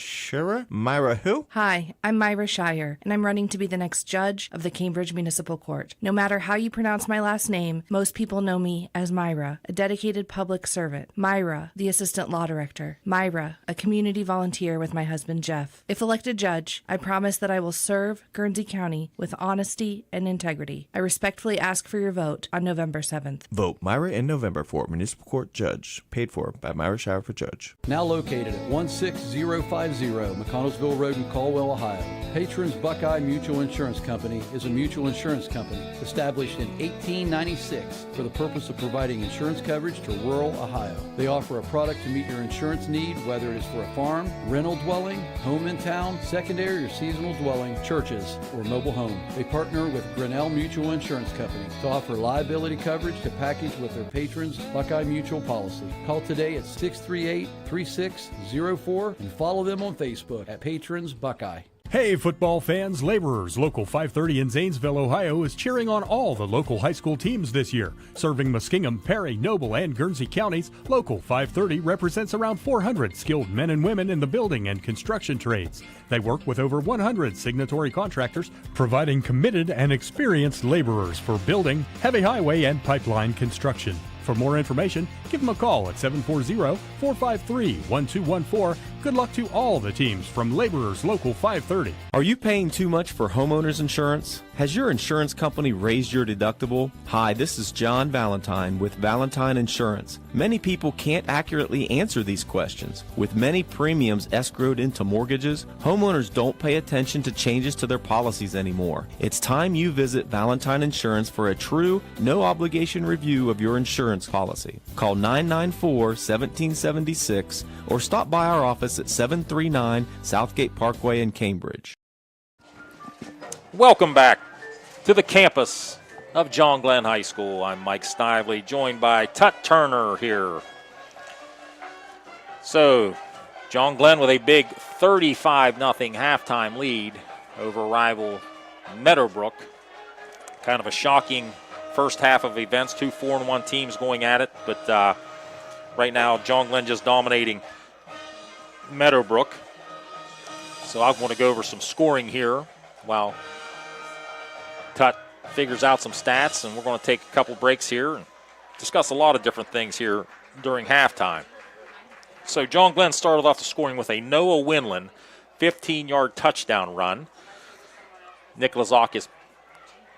who? Hi, I'm Myra Shire, and I'm running to be the next judge of the Cambridge Municipal Court. No matter how you pronounce my last name, most people know me as Myra, a dedicated public servant. Myra, the assistant law director. Myra, a community volunteer with my husband Jeff. If elected judge, I promise that I will serve Guernsey County with honesty and integrity. I respectfully ask for your vote on November 7th. Vote Myra in November for Municipal Court Judge. Judge. Paid for by Myra Shire for Judge. Now located at 16050 McConnellsville Road in Caldwell, Ohio. Patrons Buckeye Mutual Insurance Company is a mutual insurance company established in 1896 for the purpose of providing insurance coverage to rural Ohio. They offer a product to meet your insurance need, whether it is for a farm, rental dwelling, home in town, secondary or seasonal dwelling, churches, or mobile home. They partner with Grinnell Mutual Insurance Company to offer liability coverage to package with their patrons' Buckeye Mutual policy. Call today at 638-3604 and follow them on Facebook at Patrons Buckeye. Hey, football fans, Laborers. Local 530 in Zanesville, Ohio is cheering on all the local high school teams this year. Serving Muskingum, Perry, Noble, and Guernsey counties, Local 530 represents around 400 skilled men and women in the building and construction trades. They work with over 100 signatory contractors, providing committed and experienced laborers for building, heavy highway, and pipeline construction. For more information, give them a call at 740-453-1214. Good luck to all the teams from Laborers Local 530. Are you paying too much for homeowners insurance? Has your insurance company raised your deductible? Hi, this is John Valentine with Valentine Insurance. Many people can't accurately answer these questions. With many premiums escrowed into mortgages, homeowners don't pay attention to changes to their policies anymore. It's time you visit Valentine Insurance for a true, no-obligation review of your insurance policy. Call 994-1776 or stop by our office at 739 Southgate Parkway in Cambridge. Welcome back to the campus of John Glenn High School. I'm Mike Snively, joined by Tut Turner here. So, John Glenn with a big 35-0 halftime lead over rival Meadowbrook. Kind of a shocking first half of events, 2 4-1 teams going at it, but right now John Glenn just dominating Meadowbrook. So I want to go over some scoring here while Tut figures out some stats, and we're going to take a couple breaks here and discuss a lot of different things here during halftime. So John Glenn started off the scoring with a Noah Winland 15-yard touchdown run. Nick Lazakis'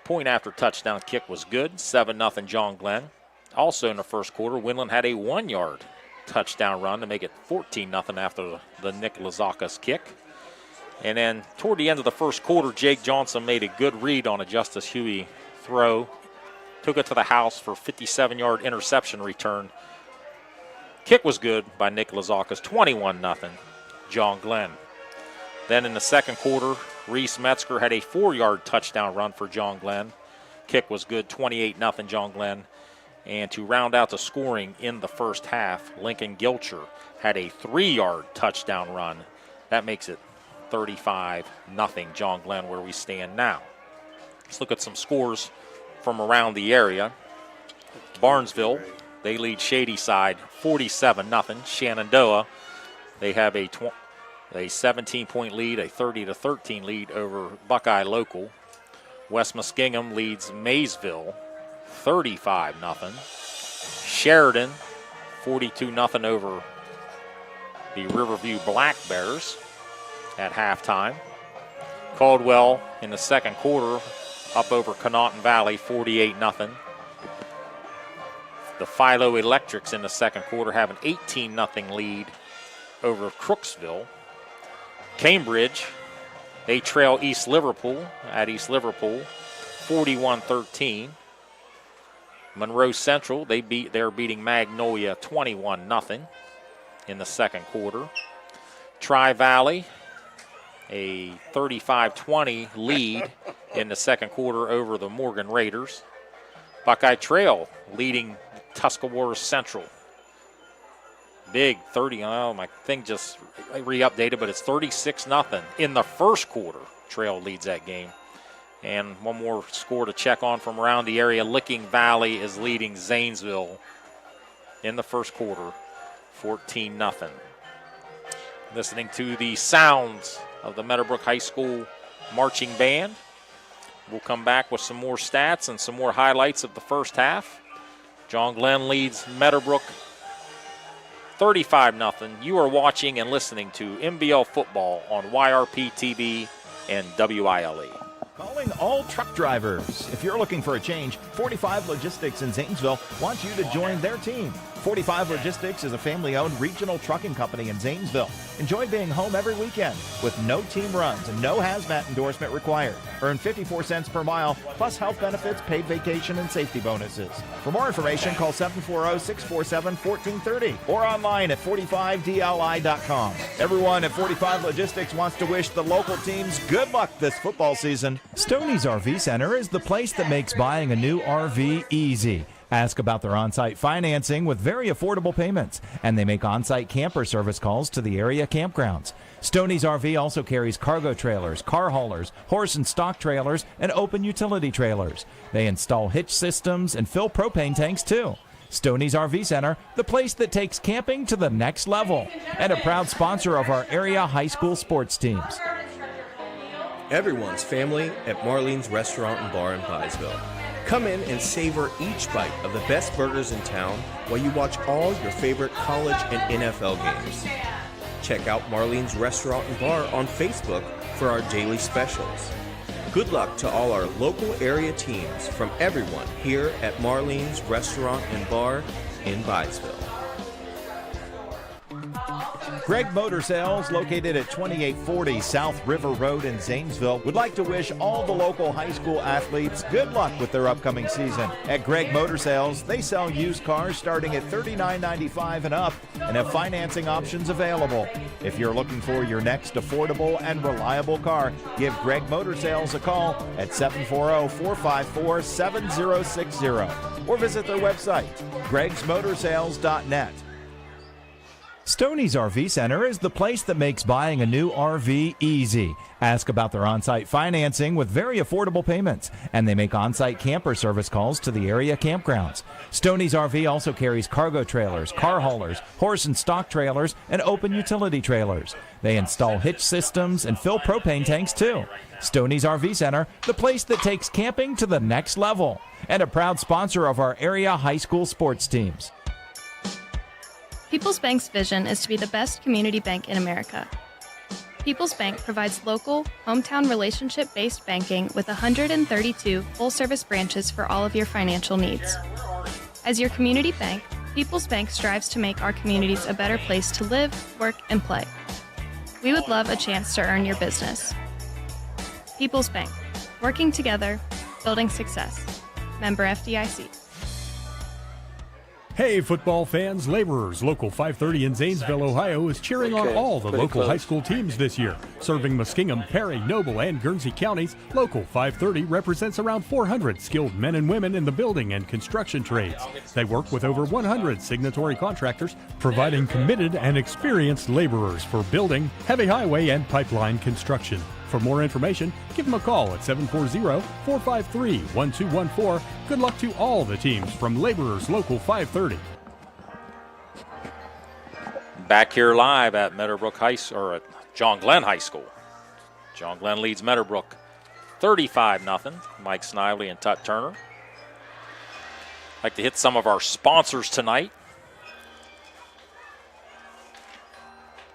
point after touchdown kick was good, 7-0 John Glenn. Also in the first quarter, Winland had a 1-yard touchdown run to make it 14-0 after the Nick Lazakis kick. And then toward the end of the first quarter, Jake Johnson made a good read on a Justice Huey throw. Took it to the house for a 57-yard interception return. Kick was good by Nick Lazakis, 21-0 John Glenn. Then in the second quarter, Reese Metzger had a 4-yard touchdown run for John Glenn. Kick was good, 28-0 John Glenn. And to round out the scoring in the first half, Lincoln Gilcher had a 3-yard touchdown run. That makes it 35-0 John Glenn where we stand now. Let's look at some scores from around the area. Barnesville, they lead Shadyside 47-0. Shenandoah, they have a 17-point lead, a 30-13 lead over Buckeye Local. West Muskingum leads Maysville 35-0. Sheridan 42-0 over the Riverview Black Bears at halftime. Caldwell in the second quarter up over Connaughton Valley 48-0. The Philo Electrics in the second quarter have an 18-0 lead over Crooksville. Cambridge, they trail East Liverpool at East Liverpool 41-13. Monroe Central, they're beating Magnolia 21-0 in the second quarter. Tri-Valley, a 35-20 lead in the second quarter over the Morgan Raiders. Buckeye Trail leading Tuscarora Central. Big 30, my thing just re-updated, but it's 36-0 in the first quarter. Trail leads that game. And one more score to check on from around the area. Licking Valley is leading Zanesville in the first quarter, 14-0. Listening to the sounds of the Meadowbrook High School marching band. We'll come back with some more stats and some more highlights of the first half. John Glenn leads Meadowbrook 35-0. You are watching and listening to MBL football on YRPtv and WILE. Calling all truck drivers. If you're looking for a change, 45 Logistics in Zanesville wants you to join their team. 45 Logistics is a family-owned regional trucking company in Zanesville. Enjoy being home every weekend with no team runs and no hazmat endorsement required. Earn 54 cents per mile, plus health benefits, paid vacation, and safety bonuses. For more information, call 740-647-1430 or online at 45dli.com. Everyone at 45 Logistics wants to wish the local teams good luck this football season. Stoney's RV Center is the place that makes buying a new RV easy. Ask about their on-site financing with very affordable payments, and they make on-site camper service calls to the area campgrounds. Stoney's RV also carries cargo trailers, car haulers, horse and stock trailers, and open utility trailers. They install hitch systems and fill propane tanks too. Stoney's RV Center, the place that takes camping to the next level, and a proud sponsor of our area high school sports teams. Everyone's family at Marlene's Restaurant and Bar in Byesville. Come in and savor each bite of the best burgers in town while you watch all your favorite college and NFL games. Check out Marlene's Restaurant and Bar on Facebook for our daily specials. Good luck to all our local area teams from everyone here at Marlene's Restaurant and Bar in Byesville. Greg Motor Sales, located at 2840 South River Road in Zanesville, would like to wish all the local high school athletes good luck with their upcoming season. At Greg Motor Sales, they sell used cars starting at $39.95 and up and have financing options available. If you're looking for your next affordable and reliable car, give Greg Motor Sales a call at 740-454-7060 or visit their website, gregsmotorsales.net. Stoney's RV Center is the place that makes buying a new RV easy. Ask about their on-site financing with very affordable payments, and they make on-site camper service calls to the area campgrounds. Stoney's RV also carries cargo trailers, car haulers, horse and stock trailers, and open utility trailers. They install hitch systems and fill propane tanks too. Stoney's RV Center, the place that takes camping to the next level, and a proud sponsor of our area high school sports teams. People's Bank's vision is to be the best community bank in America. People's Bank provides local, hometown relationship-based banking with 132 full-service branches for all of your financial needs. As your community bank, People's Bank strives to make our communities a better place to live, work, and play. We would love a chance to earn your business. People's Bank, working together, building success. Member FDIC. Hey, football fans, Laborers, Local 530 in Zanesville, Ohio, is cheering on all the local high school teams this year. Serving Muskingum, Perry, Noble, and Guernsey counties, Local 530 represents around 400 skilled men and women in the building and construction trades. They work with over 100 signatory contractors, providing committed and experienced laborers for building, heavy highway, and pipeline construction. For more information, give them a call at 740-453-1214. Good luck to all the teams from Laborers Local 530. Back here live at Meadowbrook at John Glenn High School. John Glenn leads Meadowbrook 35-0. Mike Snively and Tut Turner. Like to hit some of our sponsors tonight.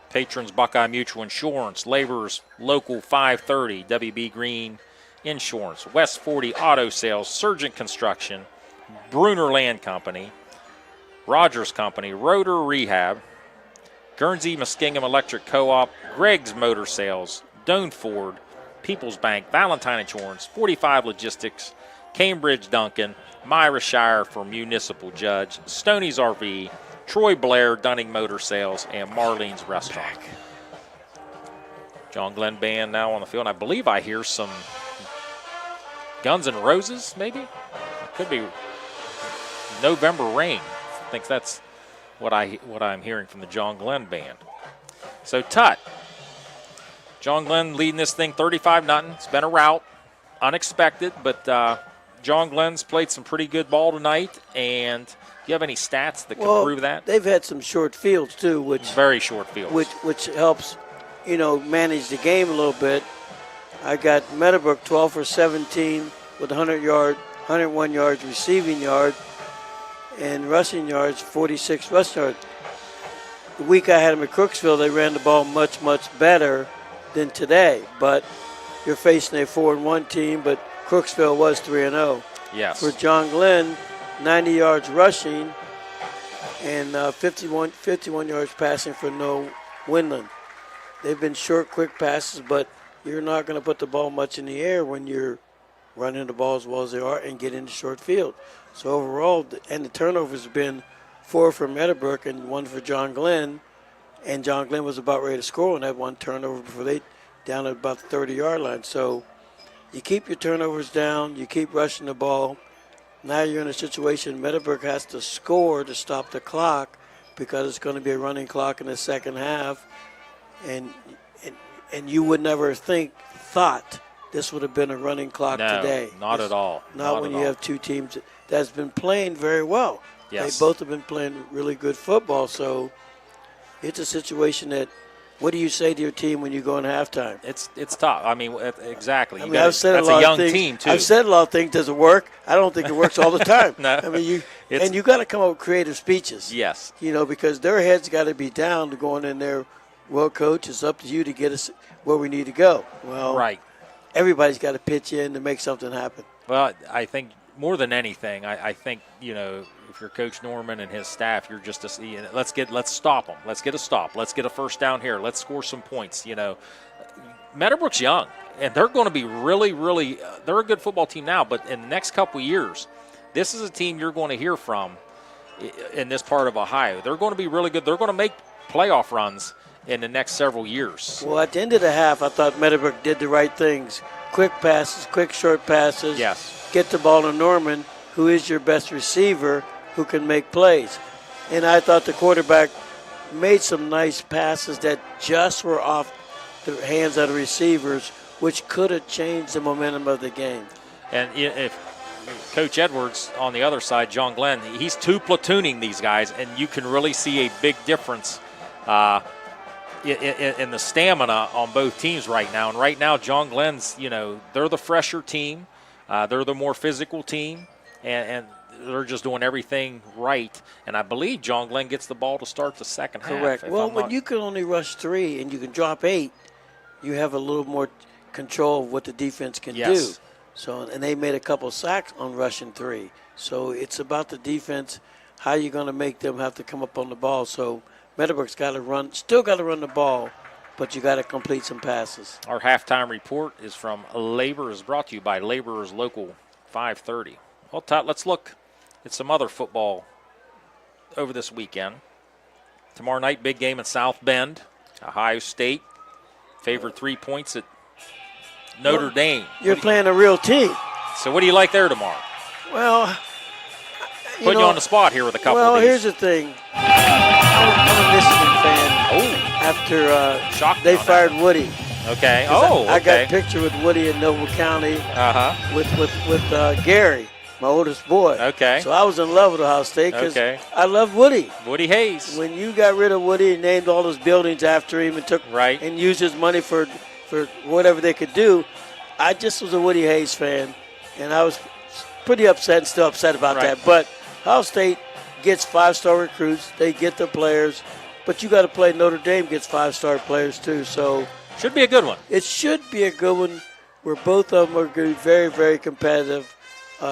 Patrons Buckeye Mutual Insurance, Laborers Local 530, WB Green Insurance, West 40 Auto Sales, Surgent Construction, Bruner Land Company, Rogers Company, Rotor Rehab, Guernsey Muskingum Electric Co-op, Greg's Motor Sales, Doane Ford, People's Bank, Valentine Insurance, 45 Logistics, Cambridge Duncan, Myra Shire for Municipal Judge, Stoney's RV, Troy Blair, Dunning Motor Sales, and Marlene's Restaurant. John Glenn Band now on the field. I believe I hear some Guns N' Roses, maybe? It could be November Rain. I think that's what I'm hearing from the John Glenn Band. So Tut, John Glenn leading this thing 35-0. It's been a rout, unexpected, but John Glenn's played some pretty good ball tonight, and do you have any stats that can prove that? They've had some short fields too, very short fields, which helps, manage the game a little bit. I got Meadowbrook 12 for 17 with 101 yards receiving yard, and rushing yards 46 rushing yards. The week I had them at Crooksville, they ran the ball much better than today. But you're facing a 4-1 team, but Crooksville was 3-0. Yes. For John Glenn, 90 yards rushing and 51 yards passing for no Windland. They've been short, quick passes, but you're not going to put the ball much in the air when you're running the ball as well as they are and get into short field. So overall, and the turnovers have been 4 for Meadowbrook and 1 for John Glenn, and John Glenn was about ready to score on that one turnover before they down at about the 30-yard line. So you keep your turnovers down, you keep rushing the ball. Now you're in a situation Meadowbrook has to score to stop the clock because it's going to be a running clock in the second half, and you would never thought this would have been a running clock today. Not at all. Not when you have two teams that's been playing very well. Yes. They both have been playing really good football, so it's a situation that, what do you say to your team when you go in halftime? It's tough. I mean, exactly. I mean, I've said that's a lot a young of things. team, too. I've said a lot of things. Does it work? I don't think it works all the time. No. I mean, you got to come up with creative speeches. Yes. Because their heads got to be down to going in there. Well, coach, it's up to you to get us where we need to go. Well, right. Everybody's got to pitch in to make something happen. Well, I think more than anything, I think, if you're Coach Norman and his staff, you're just let's stop them. Let's get a stop. Let's get a first down here. Let's score some points. Meadowbrook's young, and they're going to be really, really they're a good football team now, but in the next couple of years, this is a team you're going to hear from in this part of Ohio. They're going to be really good. They're going to make playoff runs in the next several years. Well, at the end of the half, I thought Meadowbrook did the right things. Quick passes, quick short passes. Yes. Get the ball to Norman, who is your best receiver, who can make plays. And I thought the quarterback made some nice passes that just were off the hands of the receivers, which could have changed the momentum of the game. And if Coach Edwards on the other side, John Glenn, he's two platooning these guys, and you can really see a big difference in the stamina on both teams right now. And right now, John Glenn's, they're the fresher team. They're the more physical team, and they're just doing everything right. And I believe John Glenn gets the ball to start the second half. Correct. Well, when you can only rush 3 and you can drop 8, you have a little more control of what the defense can do. So, and they made a couple sacks on rushing 3. So it's about the defense, how you're going to make them have to come up on the ball. So Meadowbrook's got to still got to run the ball, but you got to complete some passes. Our halftime report is from Laborers, brought to you by Laborers Local 530. Well, Todd, let's look at some other football over this weekend. Tomorrow night, big game in South Bend. Ohio State favored 3 points at Notre Dame. You're playing a real team. So what do you like there tomorrow? Well, Putting you on the spot here with a couple of these. Well, here's the thing. I'm a Michigan fan. After they fired Woody. Okay. I got a picture with Woody in Noble County. With Gary, my oldest boy. Okay. So I was in love with Ohio State because I love Woody. Woody Hayes. When you got rid of Woody and named all those buildings after him and used his money for whatever they could do, I just was a Woody Hayes fan, and I was pretty upset and still upset about that. But Ohio State gets 5-star recruits. They get the players. But you got to play Notre Dame gets 5-star players too. So should be a good one. It should be a good one where both of them are going to be very, very competitive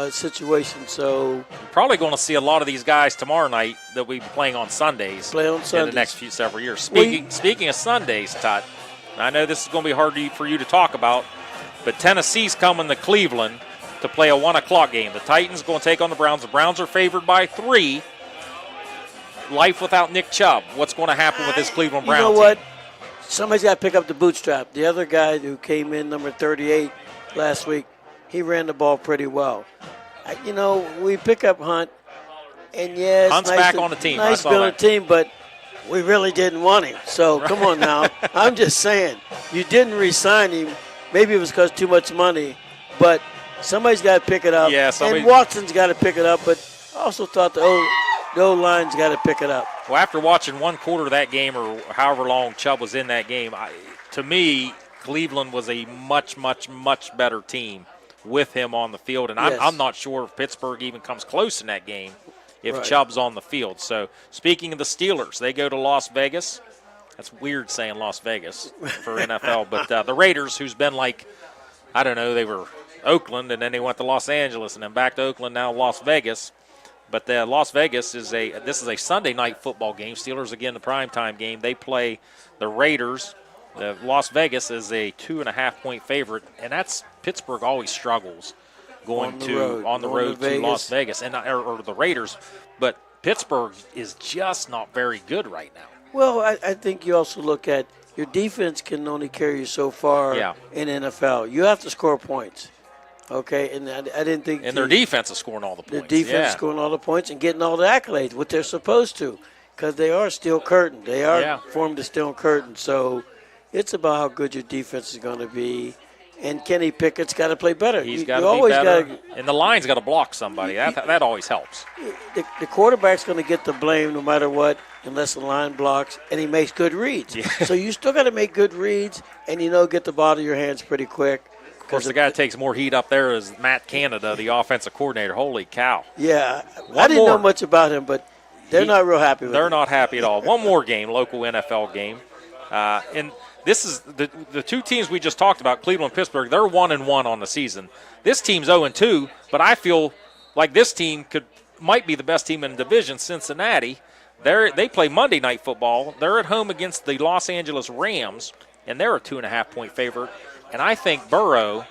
situation. So probably going to see a lot of these guys tomorrow night that we'll be playing on Sundays. In the next several years. Speaking of Sundays, Todd, I know this is going to be hard for you to talk about, but Tennessee's coming to Cleveland to play a 1 o'clock game. The Titans going to take on the Browns. The Browns are favored by 3. Life without Nick Chubb. What's going to happen with this Cleveland Browns? You know what? Somebody's got to pick up the bootstrap. The other guy who came in, number 38, last week, he ran the ball pretty well. We pick up Hunt, and Hunt's back on the team. Nice building team, but we really didn't want him. So come on now. I'm just saying, you didn't re-sign him. Maybe it was because too much money, but somebody's got to pick it up. And Watson's got to pick it up, but I also thought the O-line's got to pick it up. Well, after watching one quarter of that game or however long Chubb was in that game, to me, Cleveland was a much, much, much better team with him on the field. And I'm not sure if Pittsburgh even comes close in that game if Chubb's on the field. So speaking of the Steelers, they go to Las Vegas. That's weird saying Las Vegas for NFL. But the Raiders, who's been they were Oakland, and then they went to Los Angeles, and then back to Oakland, now Las Vegas. But the Las Vegas is this is a Sunday night football game. Steelers again, the primetime game. They play the Raiders. The Las Vegas is a 2.5-point favorite, and that's Pittsburgh always struggles going on the road to Las Vegas and or the Raiders. But Pittsburgh is just not very good right now. Well, I think you also look at your defense can only carry you so far in NFL. You have to score points. Okay, and I didn't think. And their defense is scoring all the points. The defense is scoring all the points and getting all the accolades, what they're supposed to, because they are Steel Curtain. They are formed to Steel Curtain. So it's about how good your defense is going to be. And Kenny Pickett's got to play better. He's got to be better. And the line's got to block somebody. That always helps. The quarterback's going to get the blame no matter what, unless the line blocks, and he makes good reads. Yeah. So you still got to make good reads and, get the ball to your hands pretty quick. Of course, the guy that takes more heat up there is Matt Canada, the offensive coordinator. Holy cow. Yeah. I didn't know much about him, but they're not real happy with him. They're not happy at all. One more game, local NFL game. And this is the two teams we just talked about, Cleveland and Pittsburgh. They're 1-1 on the season. This team's 0-2, but I feel like this team might be the best team in the division, Cincinnati. They play Monday Night Football. They're at home against the Los Angeles Rams, and they're a 2.5-point favorite. And I think Burrow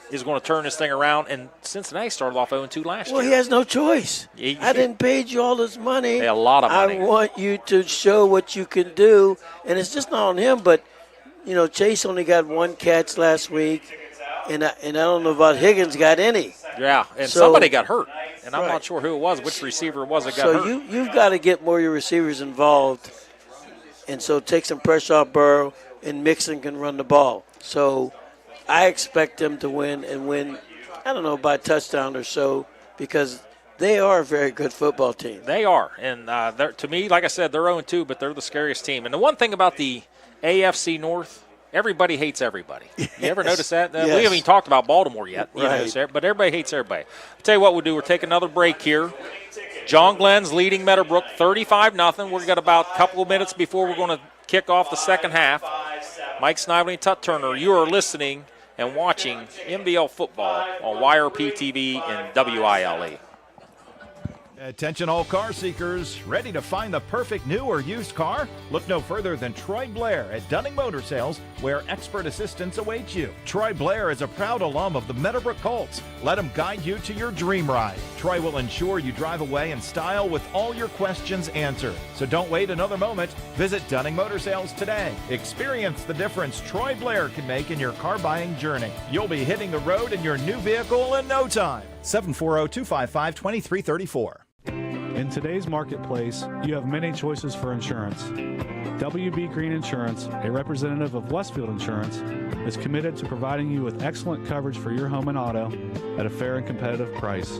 is going to turn this thing around, and Cincinnati started off 0-2 last year. Well, he has no choice. I didn't pay you all this money. A lot of money. I want you to show what you can do, and it's just not on him, but Chase only got one catch last week, and I don't know about Higgins got any. Yeah, and somebody got hurt, and I'm not sure who it was, which receiver it was that got hurt. So you've got to get more of your receivers involved, and so take some pressure off Burrow, and Mixon can run the ball. So I expect them to win, I don't know, by a touchdown or so, because they are a very good football team. They are, and to me, like I said, they're 0-2, but they're the scariest team. And the one thing about the AFC North, everybody hates everybody. You ever notice that? Yes. We haven't even talked about Baltimore yet. Right. But everybody hates everybody. I'll tell you what we'll do. We'll take another break here. John Glenn's leading Meadowbrook 35-0. We've got about a couple of minutes before we're going to kick off the second half. Mike Snively and Tut Turner, you are listening and watching MBL football on YRPtv and WILE. Attention all car seekers, ready to find the perfect new or used car? Look no further than Troy Blair at Dunning Motor Sales, where expert assistance awaits you. Troy Blair is a proud alum of the Meadowbrook Colts. Let him guide you to your dream ride. Troy will ensure you drive away in style with all your questions answered. So don't wait another moment. Visit Dunning Motor Sales today. Experience the difference Troy Blair can make in your car buying journey. You'll be hitting the road in your new vehicle in no time. 740-255-2334. In today's marketplace, you have many choices for insurance. WB Green Insurance, a representative of Westfield Insurance, is committed to providing you with excellent coverage for your home and auto at a fair and competitive price.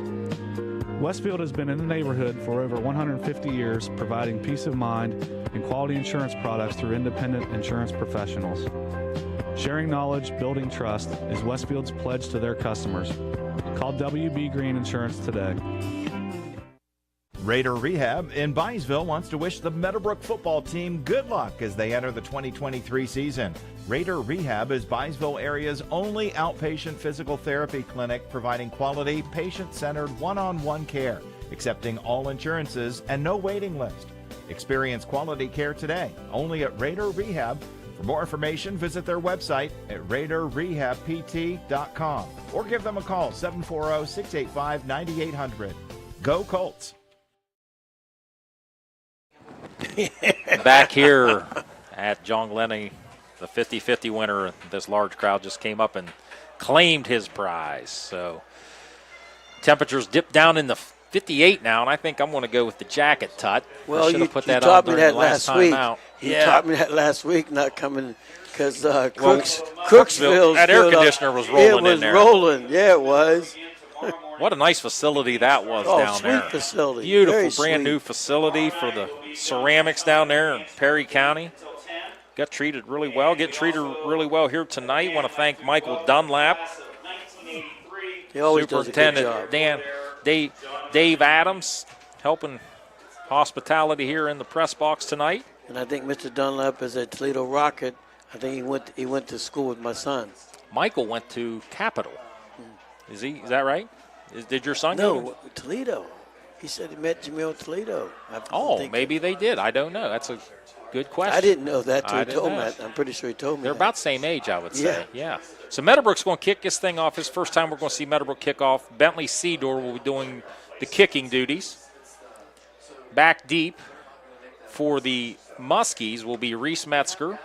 Westfield has been in the neighborhood for over 150 years, providing peace of mind and quality insurance products through independent insurance professionals. Sharing knowledge, building trust is Westfield's pledge to their customers. Call WB Green Insurance today. Raider Rehab in Byesville wants to wish the Meadowbrook football team good luck as they enter the 2023 season. Raider Rehab is Byesville area's only outpatient physical therapy clinic providing quality, patient-centered, one-on-one care, accepting all insurances and no waiting list. Experience quality care today, only at Raider Rehab. For more information, visit their website at RaiderRehabPT.com or give them a call, 740-685-9800. Go Colts! Back here at John Glenn, the 50-50 winner, this large crowd just came up and claimed his prize. So temperatures dipped down in the 58 now, and I think I'm going to go with the jacket, Tut. Well, you taught me that last week. You taught me that last week, not coming because Crooksville, that air conditioner was rolling in there. It was rolling, yeah, it was. What a nice facility that was down there. Sweet facility. Beautiful, brand new facility for the ceramics down there in Perry County. Got treated really well. Get treated really well here tonight. Want to thank Michael Dunlap. He always does a good job. Dave Adams helping hospitality here in the press box tonight. And I think Mr. Dunlap is at Toledo Rocket. I think he went to school with my son. Michael went to Capital. Is that right? Did your son go? No, Toledo. He said he met Jamil Toledo. Maybe they did. I don't know. That's a good question. I didn't know that till I he didn't told me know. that. I'm pretty sure he told me They're that. about the same age, I would say. Yeah. So Meadowbrook's going to kick this thing off. His first time we're going to see Meadowbrook kick off. Bentley Seedor will be doing the kicking duties. Back deep for the Muskies will be Reese Metzger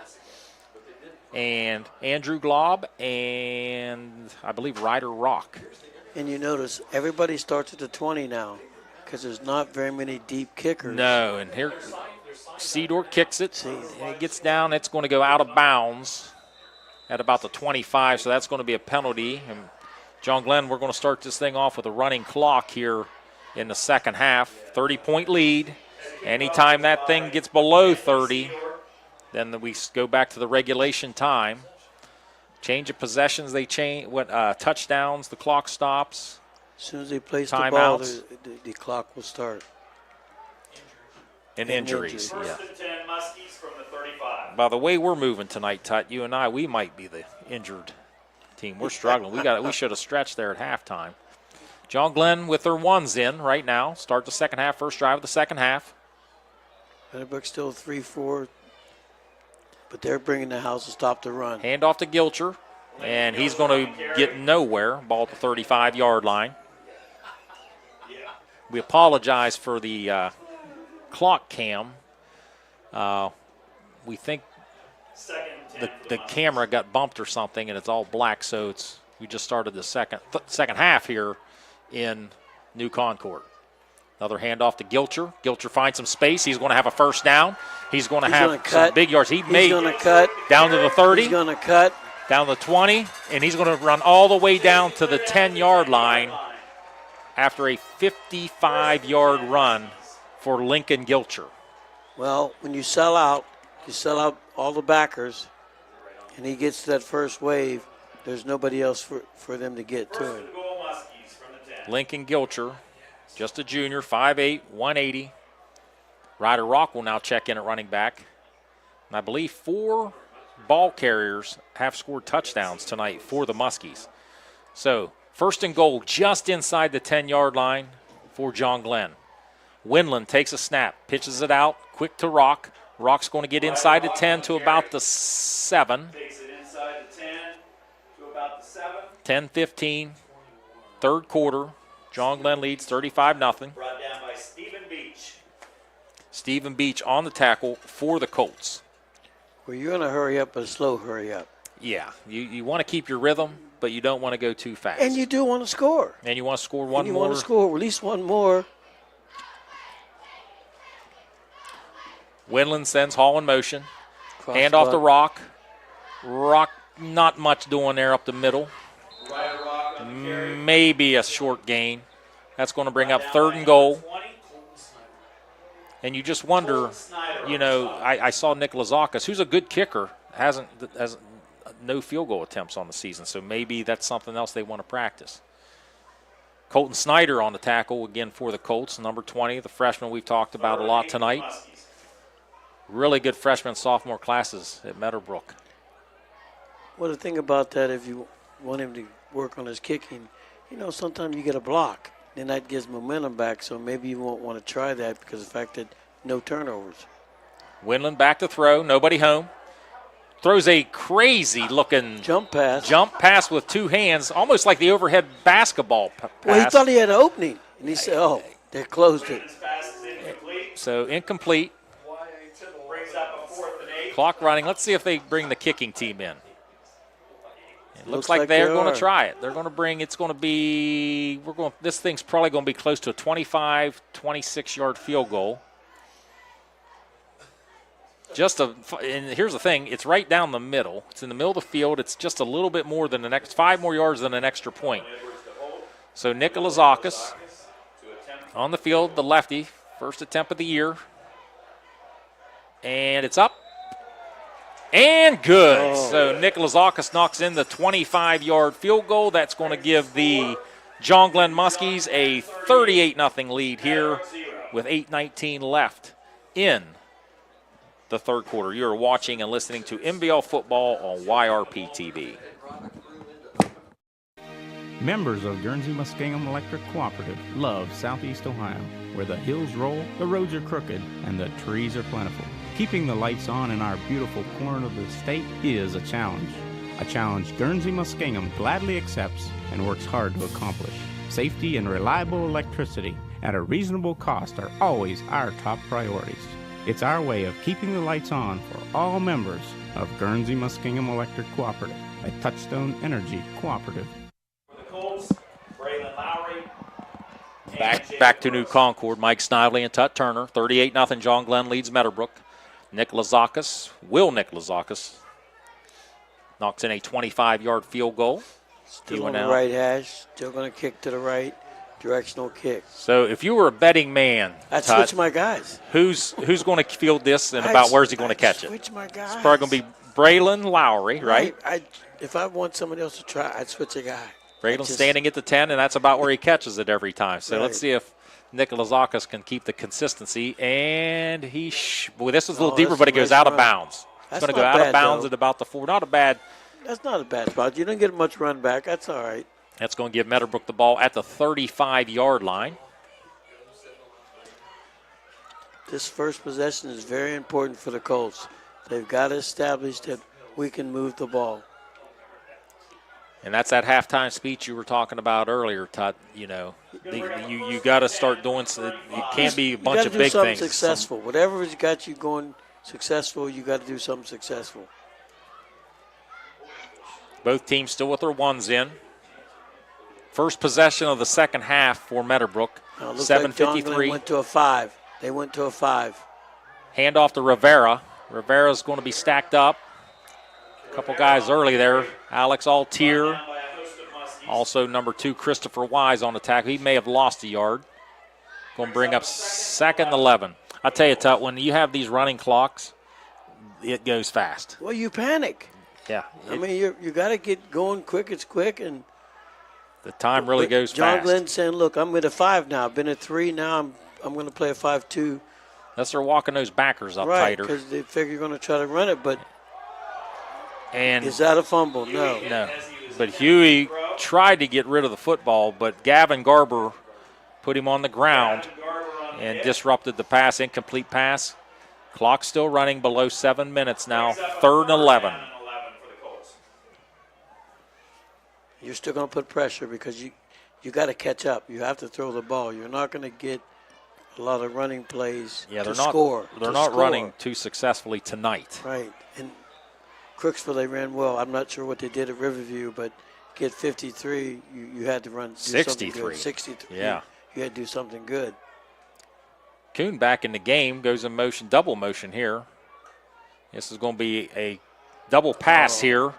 and Andrew Glob and I believe Ryder Rock. And you notice everybody starts at the 20 now because there's not very many deep kickers. No, and here Seedor kicks it. And it gets down. It's going to go out of bounds at about the 25, so that's going to be a penalty. And John Glenn, we're going to start this thing off with a running clock here in the second half. 30-point lead. Anytime that thing gets below 30, then we go back to the regulation time. Change of possessions, they change. Touchdowns, the clock stops. As soon as they place the ball, the clock will start. And injuries. Yeah. First and 10 Muskies from the 35. By the way we're moving tonight, Tut, you and I, we might be the injured team. We're struggling. We should have stretched there at halftime. John Glenn with their ones in right now. Start the second half, first drive of the second half. Meadowbrook still 3-4, but they're bringing the house to stop the run. Hand off to Gilcher, and he's going to get nowhere. Ball at the 35-yard line. We apologize for the clock cam. We think the camera got bumped or something, and it's all black, so we just started the second half here in New Concord. Another handoff to Gilcher. Gilcher finds some space. He's going to have a first down. He's going to have some big yards. He's going to cut. Down to the 30. He's going to cut. Down to the 20. And he's going to run all the way down to the 10-yard line after a 55-yard run for Lincoln Gilcher. Well, when you sell out all the backers, and he gets to that first wave, there's nobody else for them to get to him. Lincoln Gilcher, just a junior, 5'8", 180. Ryder Rock will now check in at running back. And I believe 4 ball carriers have scored touchdowns tonight for the Muskies. So first and goal just inside the 10-yard line for John Glenn. Winland takes a snap, pitches it out, quick to Rock. Rock's going to get inside the 10 to about the 7. Takes it inside the 10 to about the 7. 10-15, third quarter. John Glenn leads 35-0. Brought down by Stephen Beach. Stephen Beach on the tackle for the Colts. Well, you're going to hurry up, but a slow hurry up. Yeah, you want to keep your rhythm, but you don't want to go too fast. And you do want to score. And you want to score one more. You want to score at least one more. Winland sends Hall in motion. Hand off to Rock. Rock, not much doing there up the middle. Maybe a short gain. That's going to bring up third and goal. And you just wonder, I saw Nick Lazakis, who's a good kicker, has no field goal attempts on the season, so maybe that's something else they want to practice. Colton Snyder on the tackle again for the Colts, number 20, the freshman we've talked about a lot tonight. Really good freshman, sophomore classes at Meadowbrook. Well, the thing about that, if you want him to work on his kicking, sometimes you get a block. Then that gives momentum back, so maybe you won't want to try that because of the fact that no turnovers. Winland back to throw, nobody home. Throws a crazy-looking jump pass with 2 hands, almost like the overhead basketball pass. Well, he thought he had an opening, and he said, oh, they closed it. So incomplete. Clock running. Let's see if they bring the kicking team in. It looks like they're going to try it. They're going to bring, this thing's probably going to be close to a 25, 26-yard field goal. And here's the thing, it's right down the middle. It's in the middle of the field. It's just a little bit more than 5 more yards than an extra point. So Nicholas Zakis on the field, the lefty, first attempt of the year. And it's up. And good. So Nicholas Zakis knocks in the 25-yard field goal. That's going to give the John Glenn Muskies a 38-0 lead here with 8:19 left in the third quarter. You're watching and listening to MBL football on YRPtv. Members of Guernsey Muskingum Electric Cooperative love Southeast Ohio, where the hills roll, the roads are crooked, and the trees are plentiful. Keeping the lights on in our beautiful corner of the state is a challenge Guernsey Muskingum gladly accepts and works hard to accomplish. Safety and reliable electricity at a reasonable cost are always our top priorities. It's our way of keeping the lights on for all members of Guernsey Muskingum Electric Cooperative, a Touchstone Energy cooperative. For the Colts, Braylon Lowry. Back to New Concord. Mike Snively and Tut Turner. 38-0. John Glenn leads Meadowbrook. Nick Lazakis knocks in a 25-yard field goal. Still on the right hash. Still going to kick to the right. Directional kick. So if you were a betting man, I'd switch my guys. Who's going to field this and about where's he going to catch it? Switch my guys. It's probably going to be Braylon Lowry, right? If I want somebody else to try, I'd switch a guy. Braylon's standing at the 10, and that's about where he catches it every time. So let's see if Nick Lazakis can keep the consistency. And this is a little deeper, but it goes out of bounds. It's going to go out of bounds at about the 4. Not a bad. That's not a bad spot. You don't get much run back. That's all right. That's going to give Meadowbrook the ball at the 35-yard line. This first possession is very important for the Colts. They've got to establish that we can move the ball. And that's that halftime speech you were talking about earlier, Tut. You got to start doing. It can't be a bunch of big things. You got to do something successful. Whatever has got you going successful, you got to do something successful. Both teams still with their ones in. First possession of the second half for Meadowbrook. 7:53. Like John Glenn went to a 5. They went to a 5. Hand off to Rivera. Rivera's going to be stacked up. A couple guys early there. Alex Altier. Also number 2, Christopher Wise on the tackle. He may have lost a yard. Going to bring up 2nd and 11. I tell you, Tut, when you have these running clocks, it goes fast. Well, you panic. Yeah. I mean, you got to get going quick. It's quick, and the time really goes John fast. Glenn saying, "Look, I'm at a 5 now. I've been at 3 now. I'm going to play a 5-2." Unless they're walking those backers up right, tighter. Because they figure you're going to try to run it, but is that a fumble? No. But Huey tried to get rid of the football, but Gavin Garber put him on the ground and disrupted the pass. Incomplete pass. Clock still running below 7 minutes now. 3rd and 11. You're still going to put pressure because you got to catch up. You have to throw the ball. You're not going to get a lot of running plays to score. They're not running too successfully tonight. Right. And Crooksville, they ran well. I'm not sure what they did at Riverview, but get 53, you had to run 63. 63. Yeah. You had to do something good. Kuhn back in the game, goes in motion, double motion here. This is going to be a double pass here,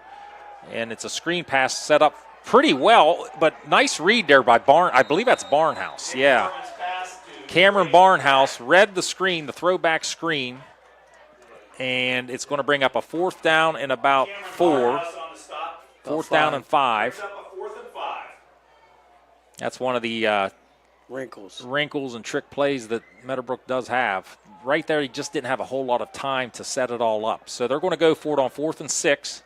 and it's a screen pass set up pretty well, but nice read there by I believe that's Barnhouse. Yeah. Cameron Barnhouse read the screen, the throwback screen, and it's going to bring up a 4th down and about 4. 4th down and 5. That's one of the wrinkles and trick plays that Meadowbrook does have. Right there, he just didn't have a whole lot of time to set it all up. So they're going to go for it on 4th and 6.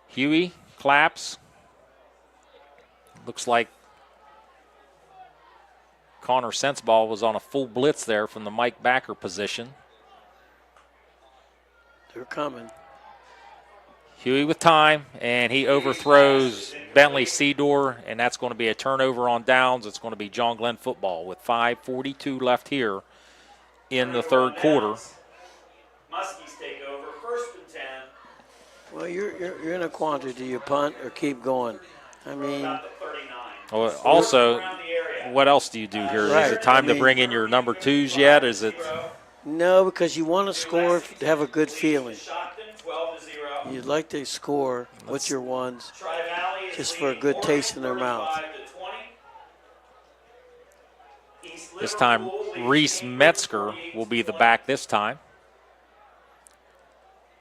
Huey claps. Looks like Connor Sensebaugh was on a full blitz there from the Mike Backer position. They're coming. Huey with time, and he overthrows Bentley Seedor, and that's going to be a turnover on downs. It's going to be John Glenn football with 5:42 left here in the 3rd quarter. Muskies take over, 1st and 10. Well, you're in a quandary. Do you punt or keep going? I mean, also, what else do you do here? Is it time to bring in your number 2s yet? Is it? No, because you want to score to have a good feeling. You'd like to score with your ones just for a good taste in their mouth. This time, Reese Metzger will be the back this time.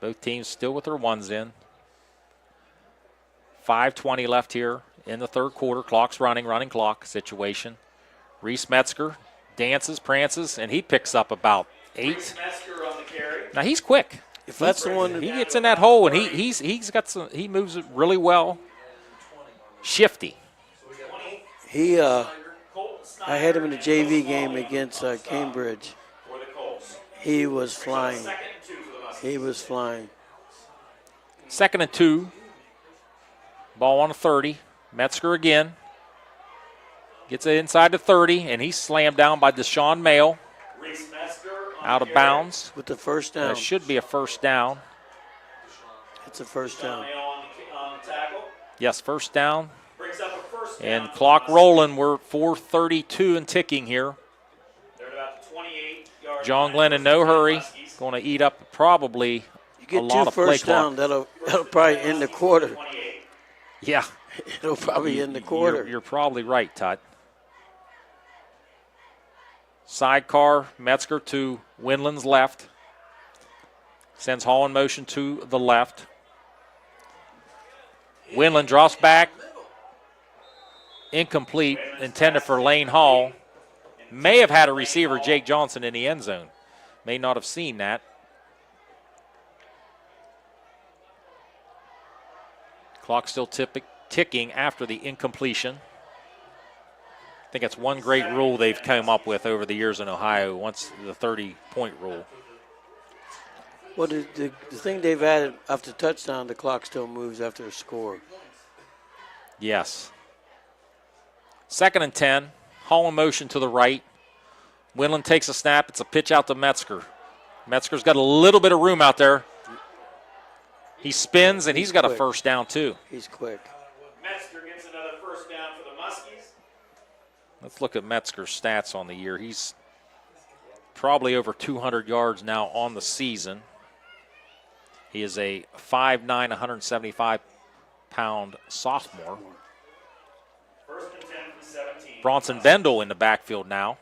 Both teams still with their ones in. 5:20 left here in the 3rd quarter. Clock's running clock situation. Reese Metzger dances, prances, and he picks up about 8. Now he's quick. If that's the one, he gets in that hole and he's got some. He moves it really well. Shifty. I had him in the JV game against Cambridge. He was flying. He was flying. 2nd and 2. Ball on a 30. Metzger again. Gets it inside the 30, and he's slammed down by Deshaun Mayo. Out of bounds. With the first down. It should be a first down. It's a first down. Yes, first down. And clock rolling. We're 4:32 and ticking here. John Glenn in no hurry. Going to eat up probably You get a lot two of play first clock. down, that'll probably end the quarter. Yeah. It'll probably end the quarter. You're probably right, Todd. Sidecar, Metzger to Winland's left. Sends Hall in motion to the left. Winland drops back. Incomplete, intended for Lane Hall. May have had a receiver, Jake Johnson, in the end zone. May not have seen that. Clock still ticking after the incompletion. I think that's one great rule they've come up with over the years in Ohio, once the 30-point rule. Well, the thing they've added after touchdown, the clock still moves after a score. Yes. 2nd and 10. Hall in motion to the right. Winland takes a snap. It's a pitch out to Metzger. Metzger's got a little bit of room out there. He spins, and he's got a first down, too. He's quick. Metzger gets another first down for the Muskies. Let's look at Metzger's stats on the year. He's probably over 200 yards now on the season. He is a 5'9", 175-pound sophomore. First and 10 from 17. Bronson Bendel in the backfield now,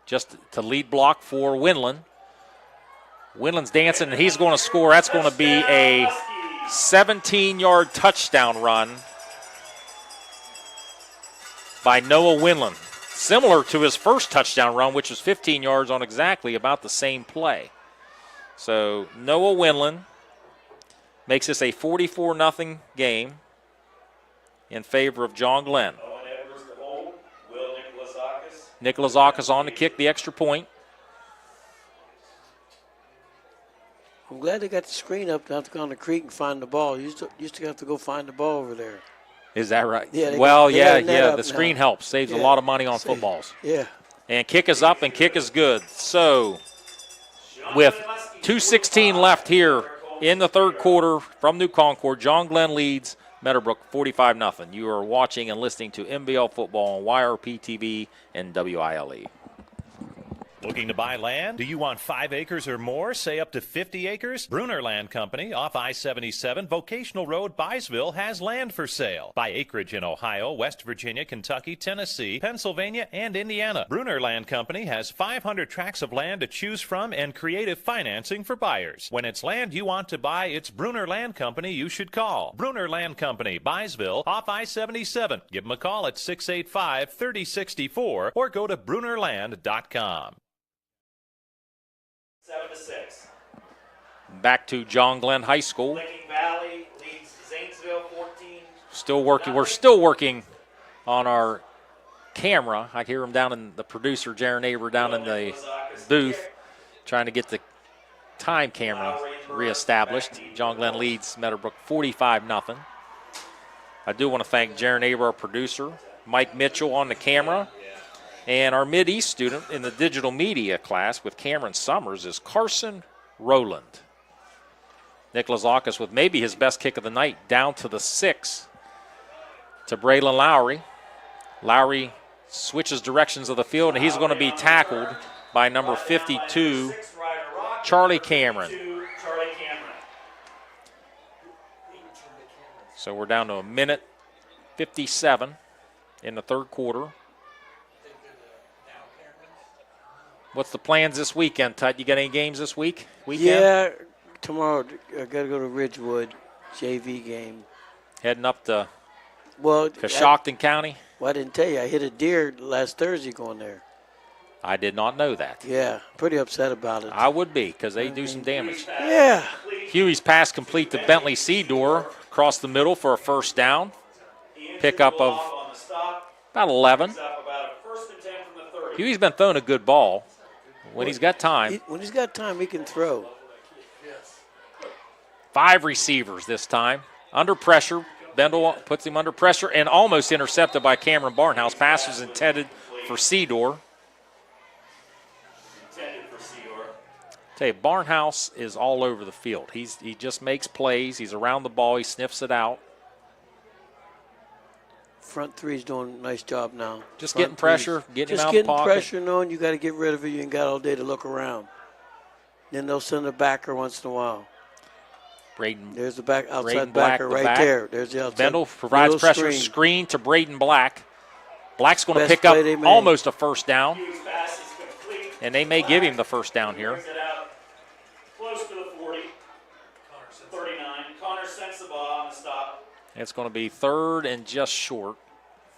just to lead block for Winland. Winland's dancing, and he's going to score. That's going to be a 17-yard touchdown run by Noah Winland. Similar to his first touchdown run, which was 15 yards on exactly about the same play. So Noah Winland makes this a 44-0 game in favor of John Glenn. Nikolazakis on to kick the extra point. I'm glad they got the screen up to have to go on the creek and find the ball. You used to have to go find the ball over there. Is that right? Yeah. The got screen now. helps. Saves a lot of money on footballs. Yeah. And kick is up and kick is good. So with 2:16 left here in the third quarter from New Concord, John Glenn leads Meadowbrook 45-0. You are watching and listening to MBL football on YRPtv and WILE. Looking to buy land? Do you want 5 acres or more, say up to 50 acres? Bruner Land Company off I-77 Vocational Road, Byesville has land for sale. Buy acreage in Ohio, West Virginia, Kentucky, Tennessee, Pennsylvania, and Indiana. Bruner Land Company has 500 tracts of land to choose from and creative financing for buyers. When it's land you want to buy, it's Bruner Land Company you should call. Bruner Land Company, Byesville off I-77. Give them a call at 685-3064 or go to brunerland.com. 7-6. Back to John Glenn High School. Licking Valley leads Zanesville 14. Still working. We're still working on our camera. I hear him down in the producer, Jaron Aber, down in the booth, trying to get the time camera reestablished. John Glenn leads Meadowbrook 45-0. I do want to thank Jaron Aber, our producer, Mike Mitchell on the camera. And our Mid-East student in the digital media class with Cameron Summers is Carson Rowland. Nikolazakis with maybe his best kick of the night, down to the 6 to Braylon Lowry. Lowry switches directions of the field, and he's going to be tackled by number 52, Charlie Cameron. So we're down to 1:57 in the third quarter. What's the plans this weekend, Tut? You got any games this weekend? Yeah, tomorrow I got to go to Ridgewood, JV game. Heading up to Well, Coshocton County? Well, I didn't tell you. I hit a deer last Thursday going there. I did not know that. Yeah, pretty upset about it. I would be, because they do some damage. Yeah. Huey's pass complete to Bentley Seedor across the middle for a first down. Pickup of About 11. He's up about a 1st and 10 from the 30. Huey's been throwing a good ball when he's got time. When he's got time, he can throw. 5 receivers this time. Under pressure. Bendel puts him under pressure and almost intercepted by Cameron Barnhouse. Pass was intended for Seedor. Tell you, Barnhouse is all over the field. He just makes plays. He's around the ball. He sniffs it out. Front three's doing a nice job now. Just Front getting pressure, threes. getting him Just out of the getting pocket. pressure knowing you got to get rid of it. You ain't got all day to look around. Then they'll send a backer once in a while. Braden. There's the back outside Braden Black, backer the right back. there. There's the outside. Bendel provides little pressure. screen. Screen to Braden Black. Black's going to Best pick up play they made. almost a first down. Huey's pass is complete. And they may give him the first down here. Brings it out close to the 40. 39. Connor sends the ball on the stop. It's going to be 3rd and just short.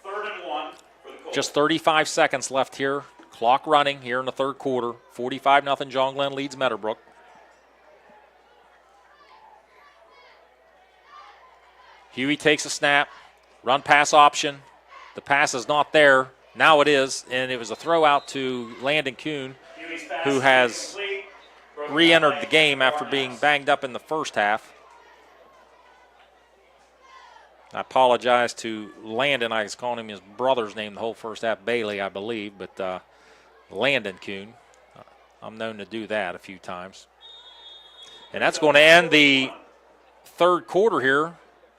3rd and 1 for the Colts. Just 35 seconds left here. Clock running here in the 3rd quarter. 45-0 John Glenn leads Meadowbrook. Huey takes a snap. Run pass option. The pass is not there. Now it is, and it was a throw out to Landon Kuhn, who has re-entered the game after being banged up in the first half. I apologize to Landon. I was calling him his brother's name the whole first half, Bailey, I believe, but Landon Kuhn. I'm known to do that a few times. And that's going to end the 3rd quarter here,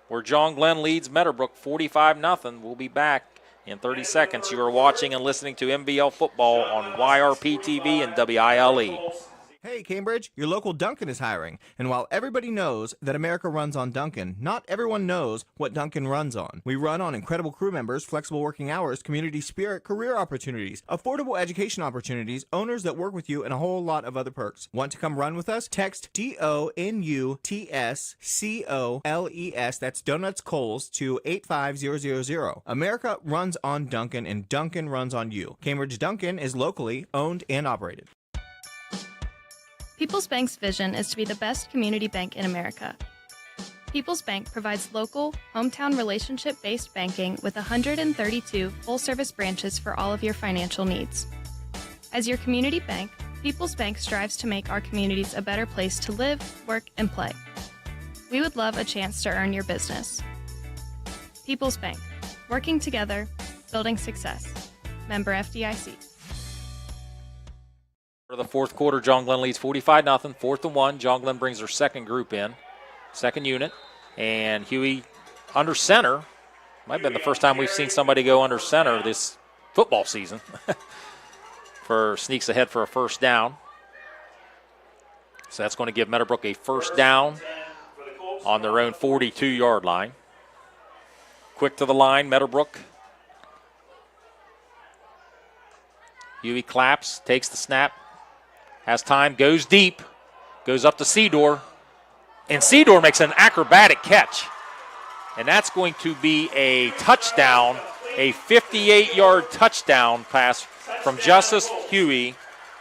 where John Glenn leads Meadowbrook 45-0. We'll be back in 30 seconds. You are watching and listening to MVL football on YRPtv and WILE. Hey, Cambridge, your local Dunkin' is hiring. And while everybody knows that America runs on Dunkin', not everyone knows what Dunkin' runs on. We run on incredible crew members, flexible working hours, community spirit, career opportunities, affordable education opportunities, owners that work with you, and a whole lot of other perks. Want to come run with us? Text DONUTSCOLES, that's Donuts Coles, to 85000. America runs on Dunkin', and Dunkin' runs on you. Cambridge Dunkin' is locally owned and operated. People's Bank's vision is to be the best community bank in America. People's Bank provides local, hometown relationship-based banking with 132 full-service branches for all of your financial needs. As your community bank, People's Bank strives to make our communities a better place to live, work, and play. We would love a chance to earn your business. People's Bank, working together, building success. Member FDIC. For the 4th quarter, John Glenn leads 45-0, 4th and 1. John Glenn brings their second group in, second unit. And Huey under center. Might have been the first time we've seen somebody go under center this football season. Sneaks ahead for a first down. So that's going to give Meadowbrook a first down on their own 42-yard line. Quick to the line, Meadowbrook. Huey claps, takes the snap. Has time, goes deep, goes up to Seedor, and Seedor makes an acrobatic catch. And that's going to be a touchdown, a 58-yard touchdown pass from Justice Huey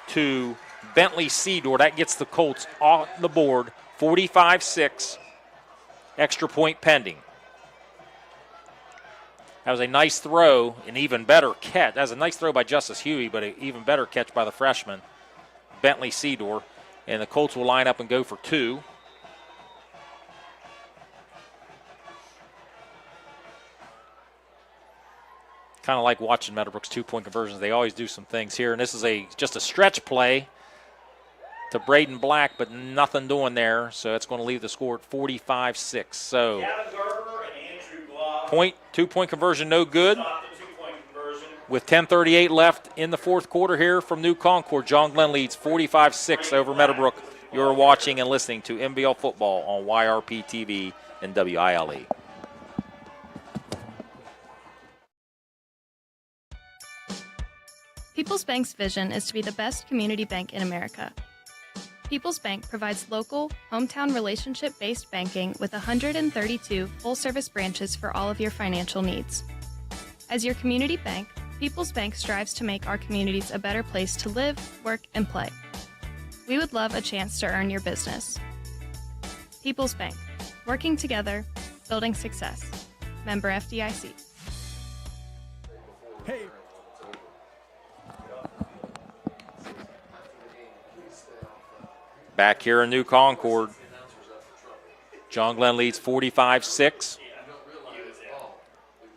to Bentley Seedor. That gets the Colts on the board, 45-6, extra point pending. That was a nice throw, an even better catch. That was a nice throw by Justice Huey, but an even better catch by the freshman, Bentley Seedor. And the Colts will line up and go for 2. Kind of like watching Meadowbrook's 2-point conversions. They always do some things here. And this is just a stretch play to Braden Black, but nothing doing there. So it's going to leave the score at 45-6. So 2-point conversion no good. With 10:38 left in the 4th quarter here from New Concord, John Glenn leads 45-6 over Meadowbrook. You're watching and listening to MVL football on YRPtv and WILE. People's Bank's vision is to be the best community bank in America. People's Bank provides local, hometown relationship-based banking with 132 full-service branches for all of your financial needs. As your community bank, People's Bank strives to make our communities a better place to live, work, and play. We would love a chance to earn your business. People's Bank, working together, building success. Member FDIC. Hey, Back here in New Concord, John Glenn leads 45-6.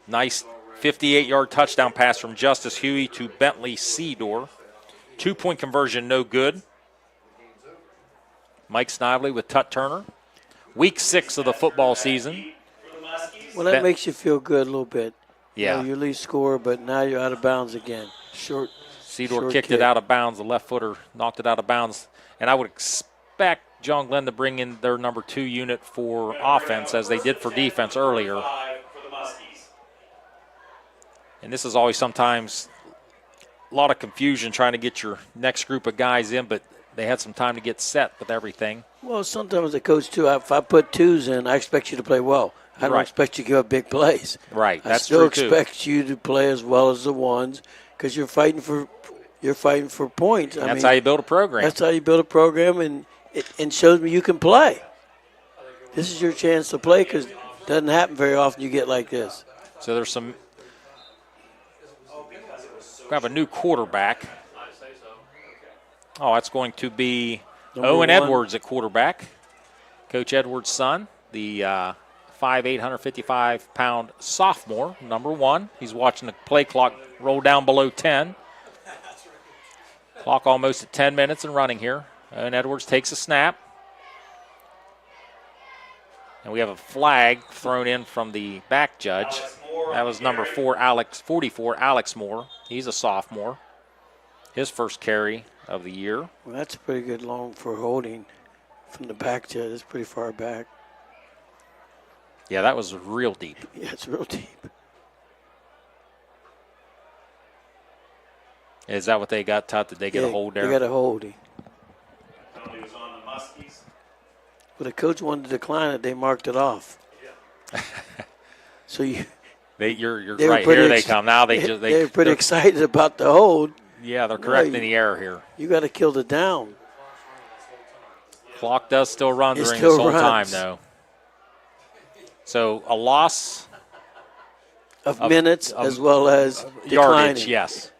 Nice 58-yard touchdown pass from Justice Huey to Bentley Seedor. 2-point conversion, no good. Mike Snively with Tut Turner. Week 6 of the football season. Well, that makes you feel good a little bit. Yeah. You know, your lead score, but now you're out of bounds again. Seedor kicked it out of bounds. The left footer knocked it out of bounds. And I would expect John Glenn to bring in their number 2 unit for offense as they did for defense earlier. And this is always sometimes a lot of confusion trying to get your next group of guys in, but they had some time to get set with everything. Well, sometimes the coach, too, if I put 2s in, I expect you to play well. I don't expect you to give up big plays. Right, that's true, true, I still expect you to play as well as the 1s because you're fighting for points. That's how you build a program. That's how you build a program, and it shows me you can play. This is your chance to play because it doesn't happen very often you get like this. So there's some – we have a new quarterback. Oh, that's going to be Owen Edwards at quarterback. Coach Edwards' son, the 5'8", 155-pound sophomore, number 1. He's watching the play clock roll down below 10. Clock almost at 10 minutes and running here. Owen Edwards takes a snap. And we have a flag thrown in from the back judge. That was number 44, Alex Moore. He's a sophomore. His first carry of the year. Well, that's pretty good long for holding from the back judge. It's pretty far back. Yeah, that was real deep. Yeah, it's real deep. Is that what they got, Todd? Did they get a hold there? They got a holding. Penalty was on the Muskies. But the coach wanted to decline it. They marked it off. Yeah. So you're right. Here they come. Now they're pretty excited about the hold. Yeah, they're correcting the error here. You got to kill the down. Clock does still run during this whole time, though. So a loss of minutes as well as yardage. Yes.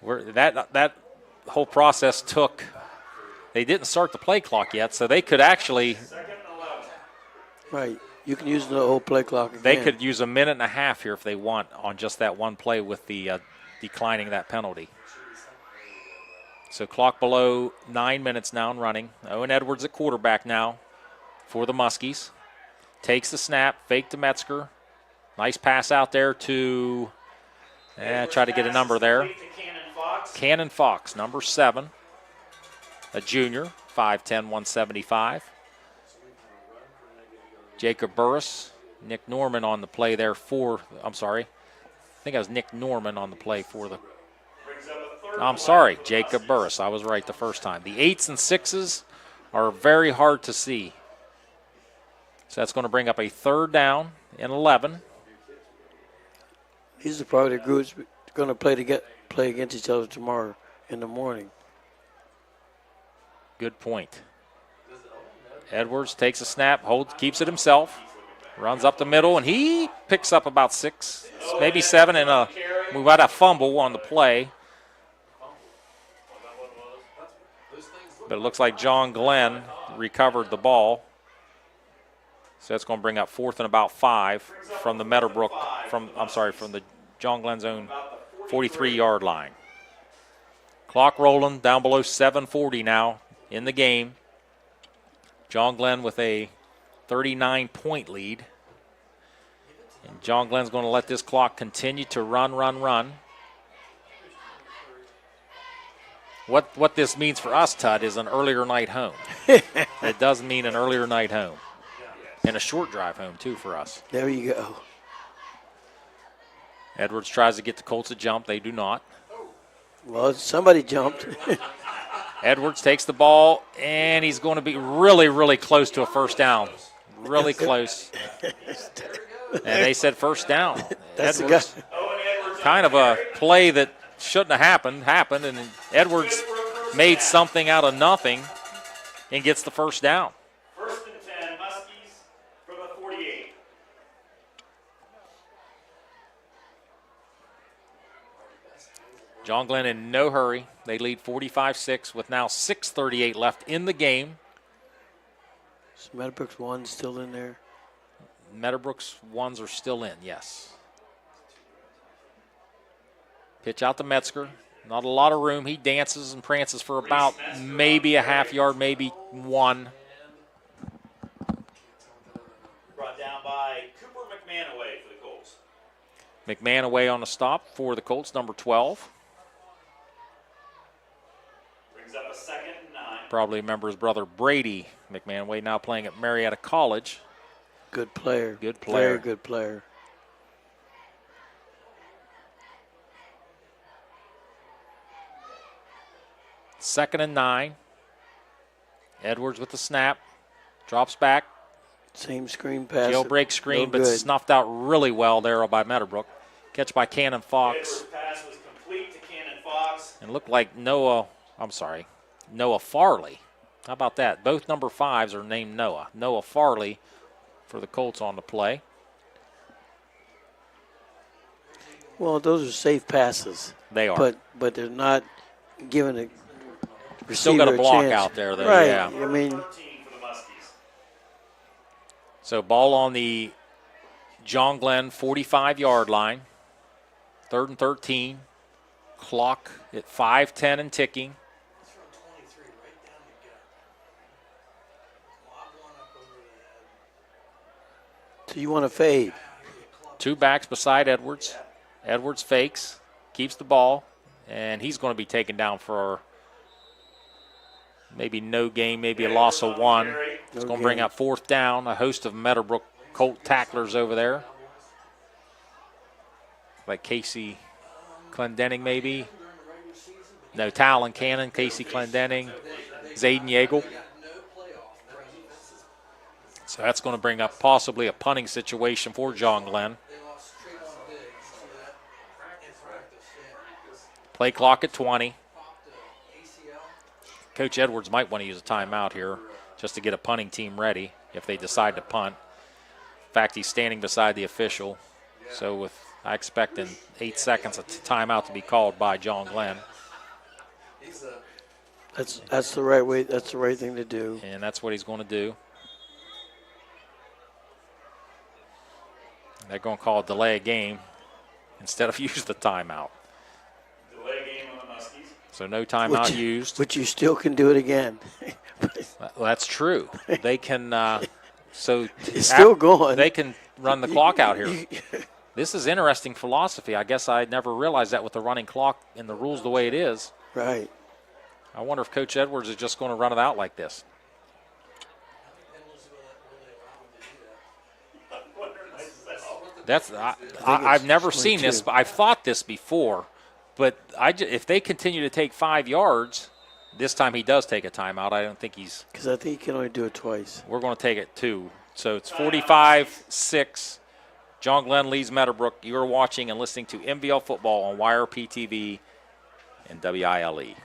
That whole process took. They didn't start the play clock yet, so they could actually. Right. You can use the whole play clock again. They could use a minute and a half here if they want on just that one play with the declining that penalty. So clock below 9 minutes now and running. Owen Edwards at quarterback now for the Muskies. Takes the snap, fake to Metzger. Nice pass out there to, try to get a number there. Cannon Fox, number 7. A junior, 5'10", 175. Jacob Burris, Nick Norman on the play there for, I think it was Nick Norman on the play for the, Jacob Burris. I was right the first time. The 8s and 6s are very hard to see. So that's going to bring up a 3rd down and 11. These are probably the groups going to play against each other tomorrow in the morning. Good point. Edwards takes a snap, keeps it himself, runs up the middle, and he picks up about 6, maybe 7, and we got a fumble on the play. But it looks like John Glenn recovered the ball. So that's going to bring up 4th and about 5 from the Meadowbrook, from the John Glenn's own 43-yard line. Clock rolling down below 7:40 now in the game. John Glenn with a 39-point lead. And John Glenn's going to let this clock continue to run. What this means for us, Todd, is an earlier night home. It does mean an earlier night home. And a short drive home, too, for us. There you go. Edwards tries to get the Colts to jump. They do not. Well, somebody jumped. Edwards takes the ball, and he's going to be really, really close to a first down. Really close. And they said first down. Edwards, kind of a play that shouldn't have happened, and Edwards made something out of nothing and gets the first down. First and 10, Muskies from the 48. John Glenn in no hurry. They lead 45-6 with now 6:38 left in the game. Is Meadowbrook's one still in there? Meadowbrook's ones are still in, yes. Pitch out to Metzger. Not a lot of room. He dances and prances for about maybe a half yard, maybe one. Brought down by Cooper McManaway for the Colts. McManaway on the stop for the Colts, number 12. Brings up a 2nd and 9. Probably remember his brother Brady McManaway, now playing at Marietta College. Good player. Good player. Very good player. Second and 9. Edwards with the snap. Drops back. Same screen pass. Jailbreak screen, no but good. snuffed out really well there by Meadowbrook. Catch by Cannon Fox. Edwards' pass was complete to Cannon Fox. And looked like Noah Farley. How about that? Both number 5s are named Noah. Noah Farley for the Colts on the play. Well, those are safe passes. They are. But they're not giving a Still got a block chance. out there, though. Right. Yeah. I mean, so ball on the John Glenn 45-yard line. 3rd and 13. Clock at 5:10 and ticking. so you want to fade. 2 backs beside Edwards. Edwards fakes, keeps the ball, and he's going to be taken down for maybe no gain, maybe a loss of 1. It's going to bring up 4th down. A host of Meadowbrook Colt tacklers over there. Like Casey Clendenning maybe. No, Talon Cannon, Casey Clendenning, Zayden Yeagle. So that's going to bring up possibly a punting situation for John Glenn. Play clock at 20. Coach Edwards might want to use a timeout here just to get a punting team ready if they decide to punt. In fact, he's standing beside the official. So I expect in 8 seconds a timeout to be called by John Glenn. That's the right way. That's the right thing to do. And that's what he's going to do. They're going to call a delay of game instead of use the timeout. Delay game on the Muskies. So no timeout used. But you still can do it again. Well, that's true. They can. It's still going. They can run the clock out here. This is interesting philosophy. I guess I never realized that with the running clock and the rules the way it is. Right. I wonder if Coach Edwards is just going to run it out like this. I've never seen this. I've thought this before, but if they continue to take 5 yards, this time he does take a timeout. I don't think he's. Because I think he can only do it twice. We're going to take it 2. So it's 45-6. John Glenn leads Meadowbrook. You are watching and listening to MVL Football on YRPtv and WILE.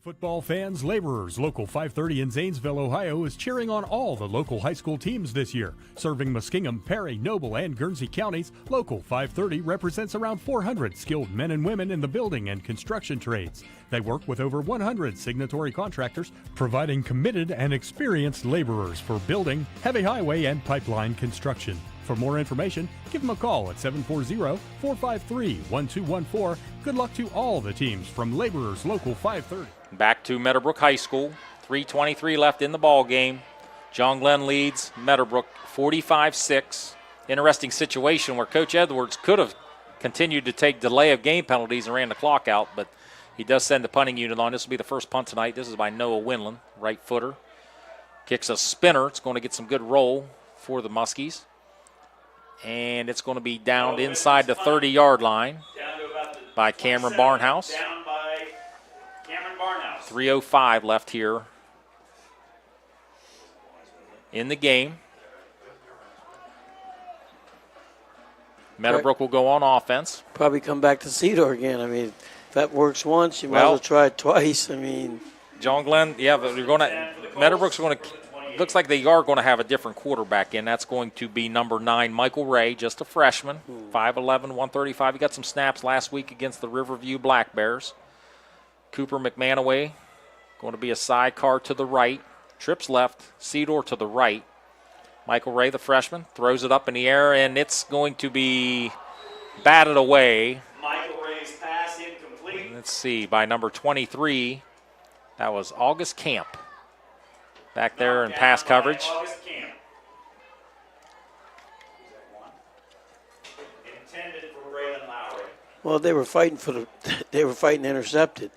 Football fans, Laborers, Local 530 in Zanesville, Ohio is cheering on all the local high school teams this year. Serving Muskingum, Perry, Noble, and Guernsey counties, Local 530 represents around 400 skilled men and women in the building and construction trades. They work with over 100 signatory contractors, providing committed and experienced laborers for building, heavy highway, and pipeline construction. For more information, give them a call at 740-453-1214. Good luck to all the teams from Laborers Local 530. Back to Meadowbrook High School. 3:23 left in the ball game. John Glenn leads Meadowbrook 45-6. Interesting situation where Coach Edwards could have continued to take delay of game penalties and ran the clock out, but he does send the punting unit on. This will be the first punt tonight. This is by Noah Winland, right footer. Kicks a spinner. It's going to get some good roll for the Muskies. And it's going to be downed inside the 30-yard line by Cameron Barnhouse. Down by Cameron Barnhouse. 3:05 left here in the game. Meadowbrook will go on offense. Probably come back to Cedar again. I mean, if that works once, you might as well try it twice. I mean, John Glenn, yeah, but you're going to Meadowbrook's going to looks like they are going to have a different quarterback in. That's going to be number 9, Michael Ray, just a freshman, 5'11", 135. He got some snaps last week against the Riverview Black Bears. Cooper McManaway going to be a sidecar to the right. Trips left, Cedar to the right. Michael Ray, the freshman, throws it up in the air, and it's going to be batted away. Michael Ray's pass incomplete. Let's see, by number 23, that was August Camp. Back there in pass coverage. August Camp. Intended for Braylon Lowry. Well, they were fighting intercepted.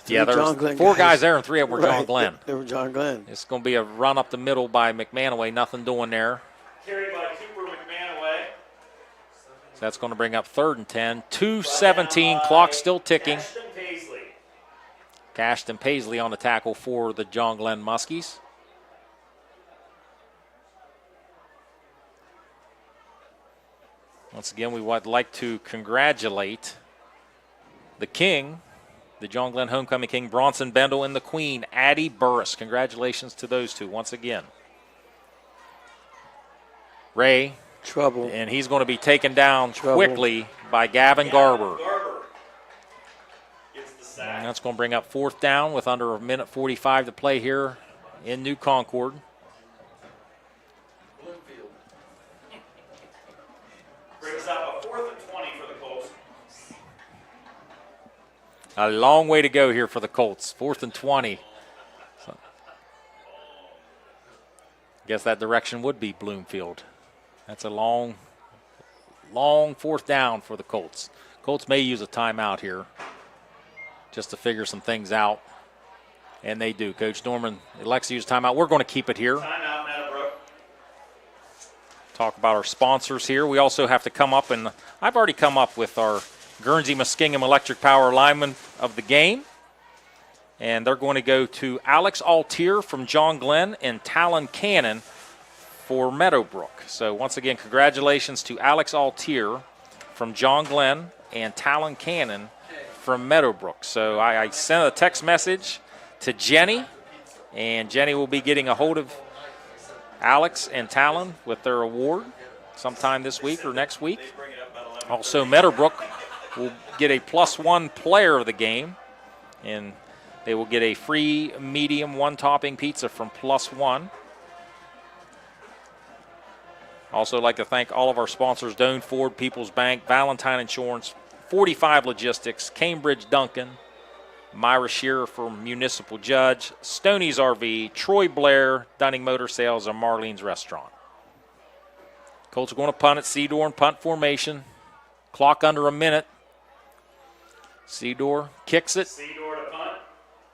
Yeah, there's 4 guys there, and 3 of them were John Glenn. They were John Glenn. It's going to be a run up the middle by McManaway. Nothing doing there. Carried by Cooper McManaway. So that's going to bring up 3rd and 10. 2:17, clock still ticking. Cashton Paisley on the tackle for the John Glenn Muskies. Once again, we would like to congratulate the King, the John Glenn Homecoming King, Bronson Bendel, and the Queen, Addie Burris. Congratulations to those two once again. Ray. Trouble. And he's going to be taken down quickly by Gavin Garber. And that's going to bring up 4th down with under 1:45 to play here in New Concord. Brings up a 4th and 20 for the Colts. A long way to go here for the Colts. 4th and 20. So, I guess that direction would be Bloomfield. That's a long 4th down for the Colts. Colts may use a timeout here just to figure some things out. And they do. Coach Norman elects to use timeout. We're going to keep it here. Timeout, Meadowbrook. Talk about our sponsors here. We also have to come up, and I've already come up with our Guernsey Muskingum Electric Power lineman of the game. And they're going to go to Alex Altier from John Glenn and Talon Cannon for Meadowbrook. So once again, congratulations to Alex Altier from John Glenn and Talon Cannon from Meadowbrook. So I sent a text message to Jenny, and Jenny will be getting a hold of Alex and Talon with their award sometime this week or next week. Also, Meadowbrook will get a +1 player of the game, and they will get a free medium 1-topping pizza from +1. Also like to thank all of our sponsors: Doane Ford, People's Bank, Valentine Insurance, 45 Logistics, Cambridge Duncan, Myra Shearer from Municipal Judge, Stoney's RV, Troy Blair, Dunning Motor Sales, and Marlene's Restaurant. Colts are going to punt at Cedar in punt formation. Clock under a minute. Cedar kicks it. Cedar to punt.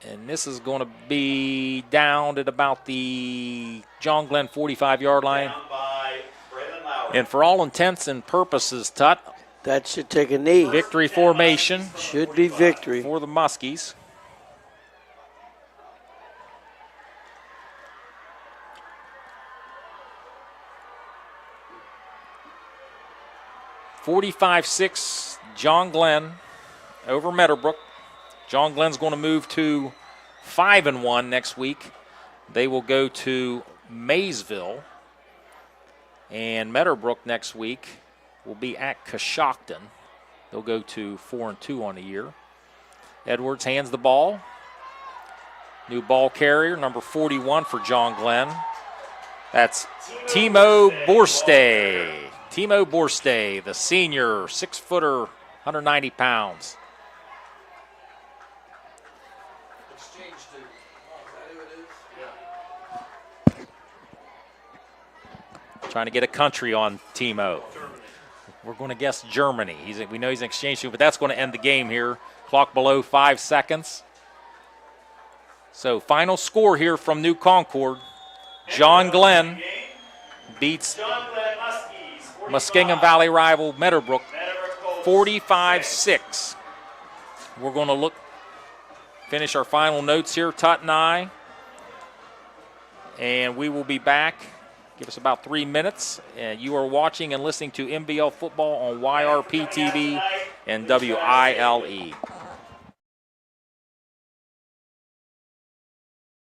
And this is going to be down at about the John Glenn 45-yard line. Down by Braylon Lowry. And for all intents and purposes, Tut, that should take a knee. Victory formation. Should be victory. For the Muskies. (45-6) John Glenn over Meadowbrook. John Glenn's going to move to 5-1 next week. They will go to Maysville. And Meadowbrook next week will be at Coshocton. They'll go to 4-2 on the year. Edwards hands the ball. New ball carrier, number 41 for John Glenn. That's Timo Borstay. Timo Borstay, the senior, 6-footer, 190 pounds. Trying to get a country on Timo. We're going to guess Germany. We know he's an exchange student, but that's going to end the game here. Clock below 5 seconds. So final score here from New Concord. John Glenn beats Muskingum Valley rival Meadowbrook 45-6. We're going to finish our final notes here, Tut and I. And we will be back. Give us about 3 minutes. And you are watching and listening to MVL football on YRPtv and WILE.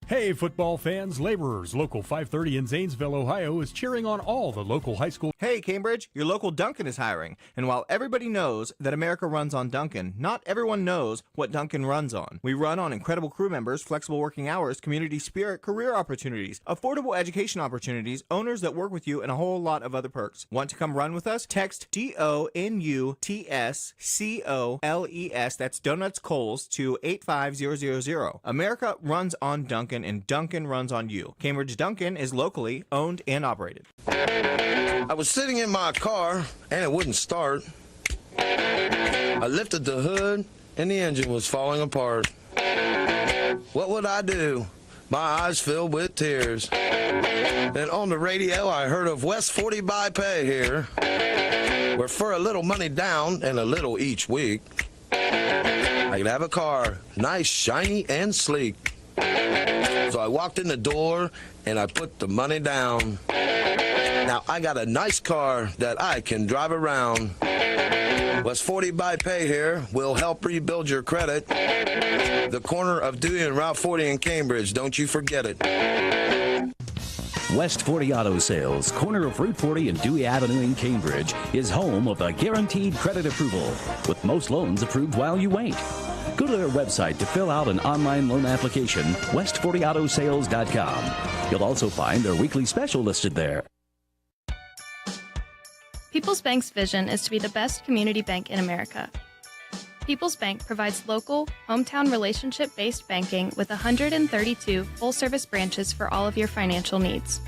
Hey, football fans, Laborers, Local 530 in Zanesville, Ohio is cheering on all the local high school. Hey, Cambridge, your local Dunkin' is hiring. And while everybody knows that America runs on Dunkin', not everyone knows what Dunkin' runs on. We run on incredible crew members, flexible working hours, community spirit, career opportunities, affordable education opportunities, owners that work with you, and a whole lot of other perks. Want to come run with us? Text DONUTSCOLES, that's Donuts Coles, to 85000. America runs on Dunkin', and Dunkin' runs on you. Cambridge Dunkin' is locally owned and operated. I was sitting in my car and it wouldn't start. I lifted the hood and the engine was falling apart. What would I do? My eyes filled with tears. Then on the radio I heard of West 40 by Pay here, where for a little money down and a little each week, I could have a car, nice, shiny, and sleek. So I walked in the door and I put the money down. Now I got a nice car that I can drive around. West 40 by Pay here will help rebuild your credit. The corner of Dewey and Route 40 in Cambridge, don't you forget it. West 40 Auto Sales, corner of Route 40 and Dewey Avenue in Cambridge, is home of the guaranteed credit approval, with most loans approved while you wait. Go to their website to fill out an online loan application, west40autosales.com. You'll also find their weekly special listed there. People's Bank's vision is to be the best community bank in America. People's Bank provides local, hometown relationship-based banking with 132 full-service branches for all of your financial needs.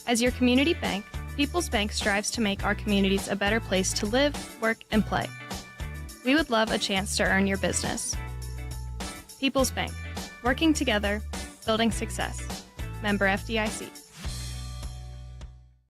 As your community bank, People's Bank strives to make our communities a better place to live, work, and play. We would love a chance to earn your business. People's Bank, working together, building success. Member FDIC.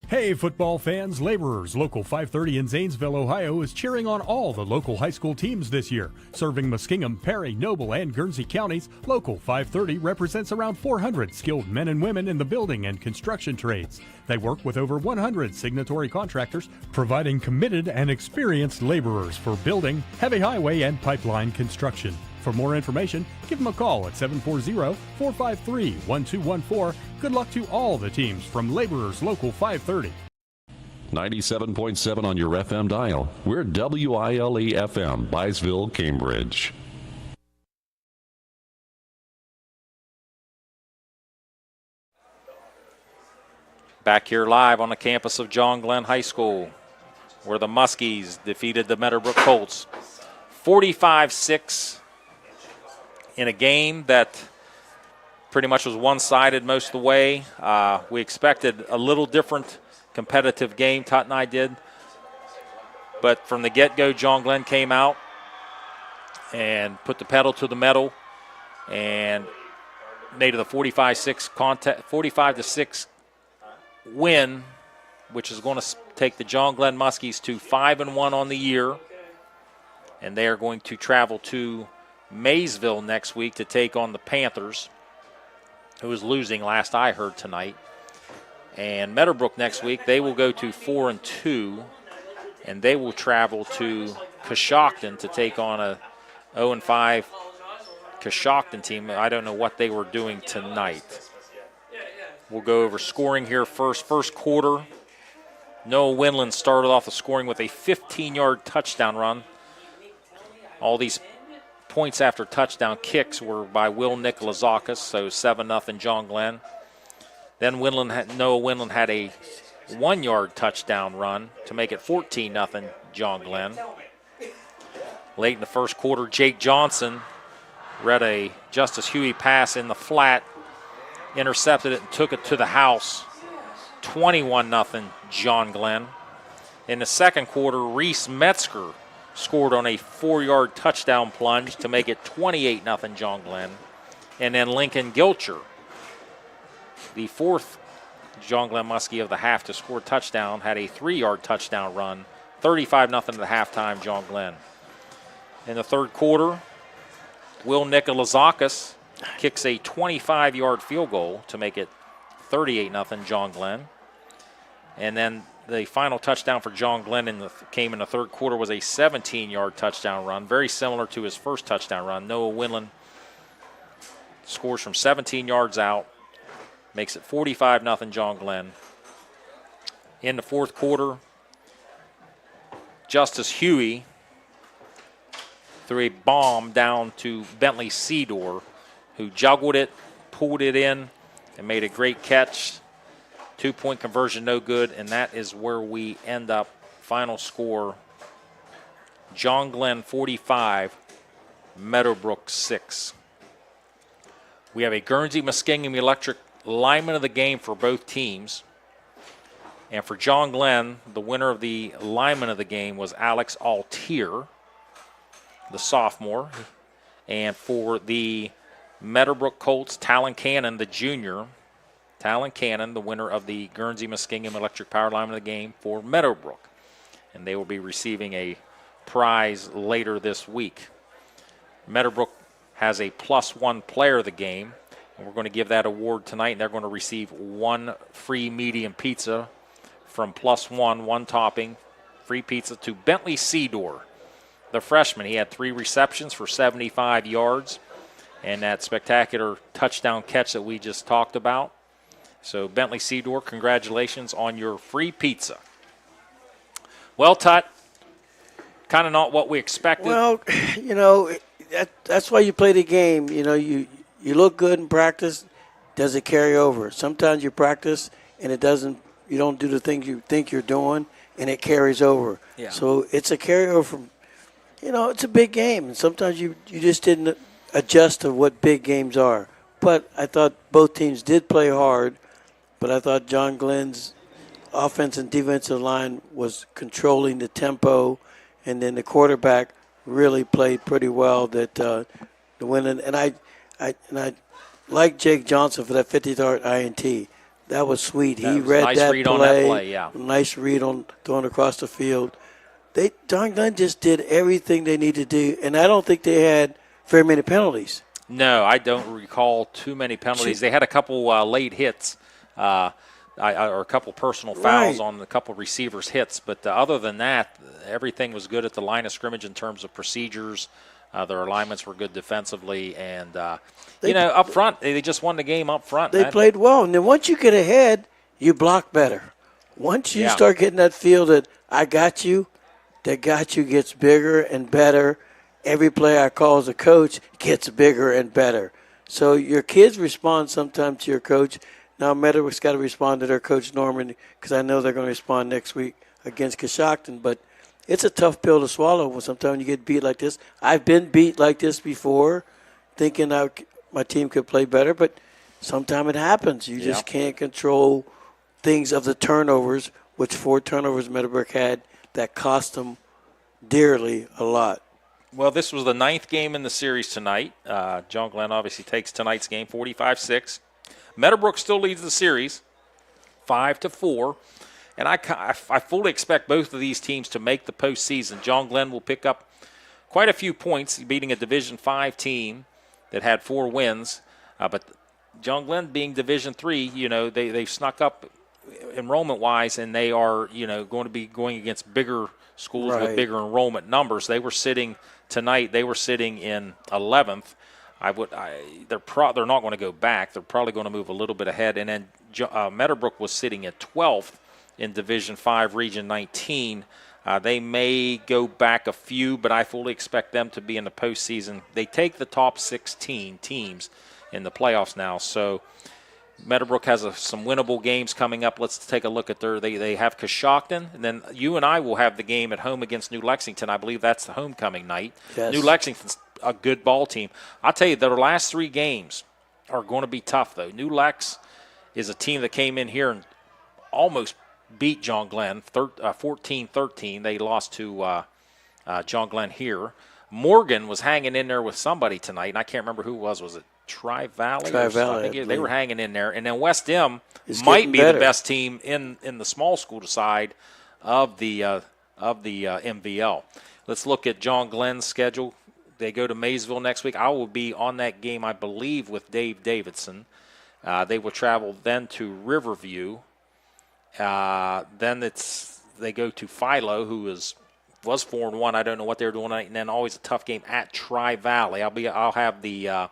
Hey, football fans, Laborers, Local 530 in Zanesville, Ohio is cheering on all the local high school teams this year. Serving Muskingum, Perry, Noble, and Guernsey counties, Local 530 represents around 400 skilled men and women in the building and construction trades. They work with over 100 signatory contractors, providing committed and experienced laborers for building, heavy highway, and pipeline construction. For more information, give them a call at 740-453-1214. Good luck to all the teams from Laborers Local 530. 97.7 on your FM dial. We're WILE FM, Byesville, Cambridge. Back here live on the campus of John Glenn High School, where the Muskies defeated the Meadowbrook Colts 45-6 in a game that pretty much was one-sided most of the way. We expected a little different competitive game, Tut and I did. But from the get-go, John Glenn came out and put the pedal to the metal and made it a 45-6 win, which is going to take the John Glenn Muskies to 5-1 on the year. And they are going to travel to Maysville next week to take on the Panthers, who is losing last I heard tonight. And Meadowbrook next week, they will go to 4-2, and they will travel to Coshocton to take on a 0-5 Coshocton team. I don't know what they were doing tonight. We'll go over scoring here first. First quarter, Noah Winland started off the scoring with a 15-yard touchdown run. All these points after touchdown kicks were by Will Nikolazakis, so 7-0 John Glenn. Then Noah Winland had a 1-yard touchdown run to make it 14-0 John Glenn. Late in the first quarter, Jake Johnson read a Justice Huey pass in the flat, intercepted it and took it to the house. 21-0 John Glenn. In the second quarter, Reese Metzger scored on a 4-yard touchdown plunge to make it 28-0 John Glenn. And then Lincoln Gilcher, the fourth John Glenn Muskie of the half to score a touchdown, had a 3-yard touchdown run, 35-0 at the halftime John Glenn. In the third quarter, Will Nikolazakis kicks a 25-yard field goal to make it 38-0 John Glenn. And then the final touchdown for John Glenn came in the third quarter was a 17-yard touchdown run, very similar to his first touchdown run. Noah Winland scores from 17 yards out, makes it 45-0 John Glenn. In the fourth quarter, Justice Huey threw a bomb down to Bentley Seedor, who juggled it, pulled it in, and made a great catch. 2-point conversion, no good, and that is where we end up. Final score, John Glenn 45, Meadowbrook 6. We have a Guernsey Muskingum Electric lineman of the game for both teams. And for John Glenn, the winner of the lineman of the game was Alex Altier, the sophomore. And for the Meadowbrook Colts, Talon Cannon, the junior. Talon Cannon, the winner of the Guernsey Muskingum Electric Power Lineman of the game for Meadowbrook. And they will be receiving a prize later this week. Meadowbrook has a +1 player of the game, and we're going to give that award tonight, and they're going to receive 1 free medium pizza from +1, 1 topping, free pizza to Bentley Seedor, the freshman. He had 3 receptions for 75 yards, and that spectacular touchdown catch that we just talked about. So Bentley Seedor, congratulations on your free pizza. Well, Tut, kind of not what we expected. Well, that's why you play the game. You look good in practice. Does it carry over? Sometimes you practice and it doesn't. You don't do the things you think you're doing, and it carries over. Yeah. So it's a carryover from. It's a big game, and sometimes you just didn't adjust to what big games are. But I thought both teams did play hard. But I thought John Glenn's offense and defensive line was controlling the tempo, and then the quarterback really played pretty well. That the winning, and I like Jake Johnson for that 50-yard INT. That was sweet. He read nice that read play. on that play, yeah. Nice read on throwing across the field. John Glenn just did everything they needed to do, and I don't think they had very many penalties. No, I don't recall too many penalties. They had a couple late hits. Or a couple personal fouls on a couple receivers' hits. But other than that, everything was good at the line of scrimmage in terms of procedures. Their alignments were good defensively. And, up front, they just won the game up front. They played well. And then once you get ahead, you block better. Once you start getting that feel that I got you, that got you gets bigger and better. Every play I call as a coach gets bigger and better. So your kids respond sometimes to your coach. Now, Meadowbrook's got to respond to their coach, Norman, because I know they're going to respond next week against Coshocton. But it's a tough pill to swallow when sometimes you get beat like this. I've been beat like this before, thinking my team could play better, but sometimes it happens. You just can't control things of the turnovers, which 4 turnovers Meadowbrook had that cost them dearly a lot. Well, this was the 9th game in the series tonight. John Glenn obviously takes tonight's game 45-6. Meadowbrook still leads the series 5-4, and I fully expect both of these teams to make the postseason. John Glenn will pick up quite a few points, beating a Division V team that had 4 wins. But John Glenn being Division III, they've snuck up enrollment-wise, and they are going to be going against bigger schools with bigger enrollment numbers. They were sitting tonight. They were sitting in 11th. They're not going to go back. They're probably going to move a little bit ahead. And then Meadowbrook was sitting at 12th in Division V, Region 19. They may go back a few, but I fully expect them to be in the postseason. They take the top 16 teams in the playoffs now. So Meadowbrook has some winnable games coming up. Let's take a look at they have Coshocton, and then you and I will have the game at home against New Lexington. I believe that's the homecoming night. Yes. New Lexington's a good ball team. I'll tell you, their last 3 games are going to be tough, though. New Lex is a team that came in here and almost beat John Glenn 14-13. They lost to John Glenn here. Morgan was hanging in there with somebody tonight, and I can't remember who it was. Was it Tri-Valley? Tri-Valley. They were hanging in there. And then West M might be the best team in the small school side of the MVL. Let's look at John Glenn's schedule. They go to Maysville next week. I will be on that game, I believe, with Dave Davidson. They will travel then to Riverview. Then they go to Philo, who was 4-1. I don't know what they're doing. And then always a tough game at Tri-Valley. I'll have the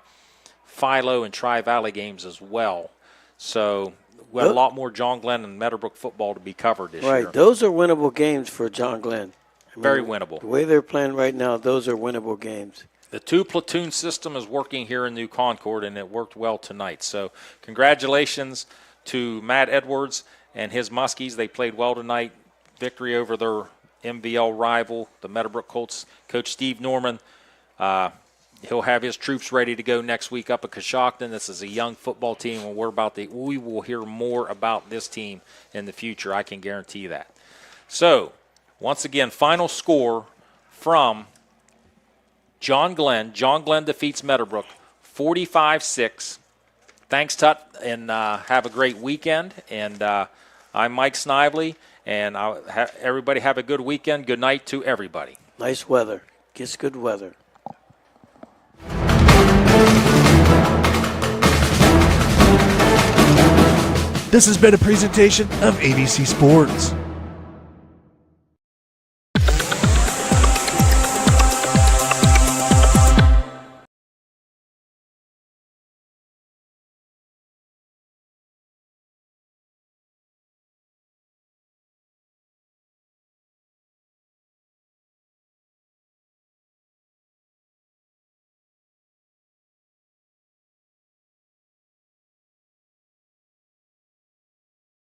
Philo and Tri-Valley games as well. So we have a lot more John Glenn and Meadowbrook football to be covered this year. Right. Those are winnable games for John Glenn. Very winnable. The way they're playing right now, those are winnable games. The 2-platoon system is working here in New Concord, and it worked well tonight. So congratulations to Matt Edwards and his Muskies. They played well tonight. Victory over their MVL rival, the Meadowbrook Colts. Coach Steve Norman, he'll have his troops ready to go next week up at Coshocton. This is a young football team, and we will hear more about this team in the future. I can guarantee that. So, once again, final score from John Glenn. John Glenn defeats Meadowbrook 45-6. Thanks, Tut, and have a great weekend. And I'm Mike Snively, and everybody have a good weekend. Good night to everybody. Nice weather. Gets good weather. This has been a presentation of AVC Sports.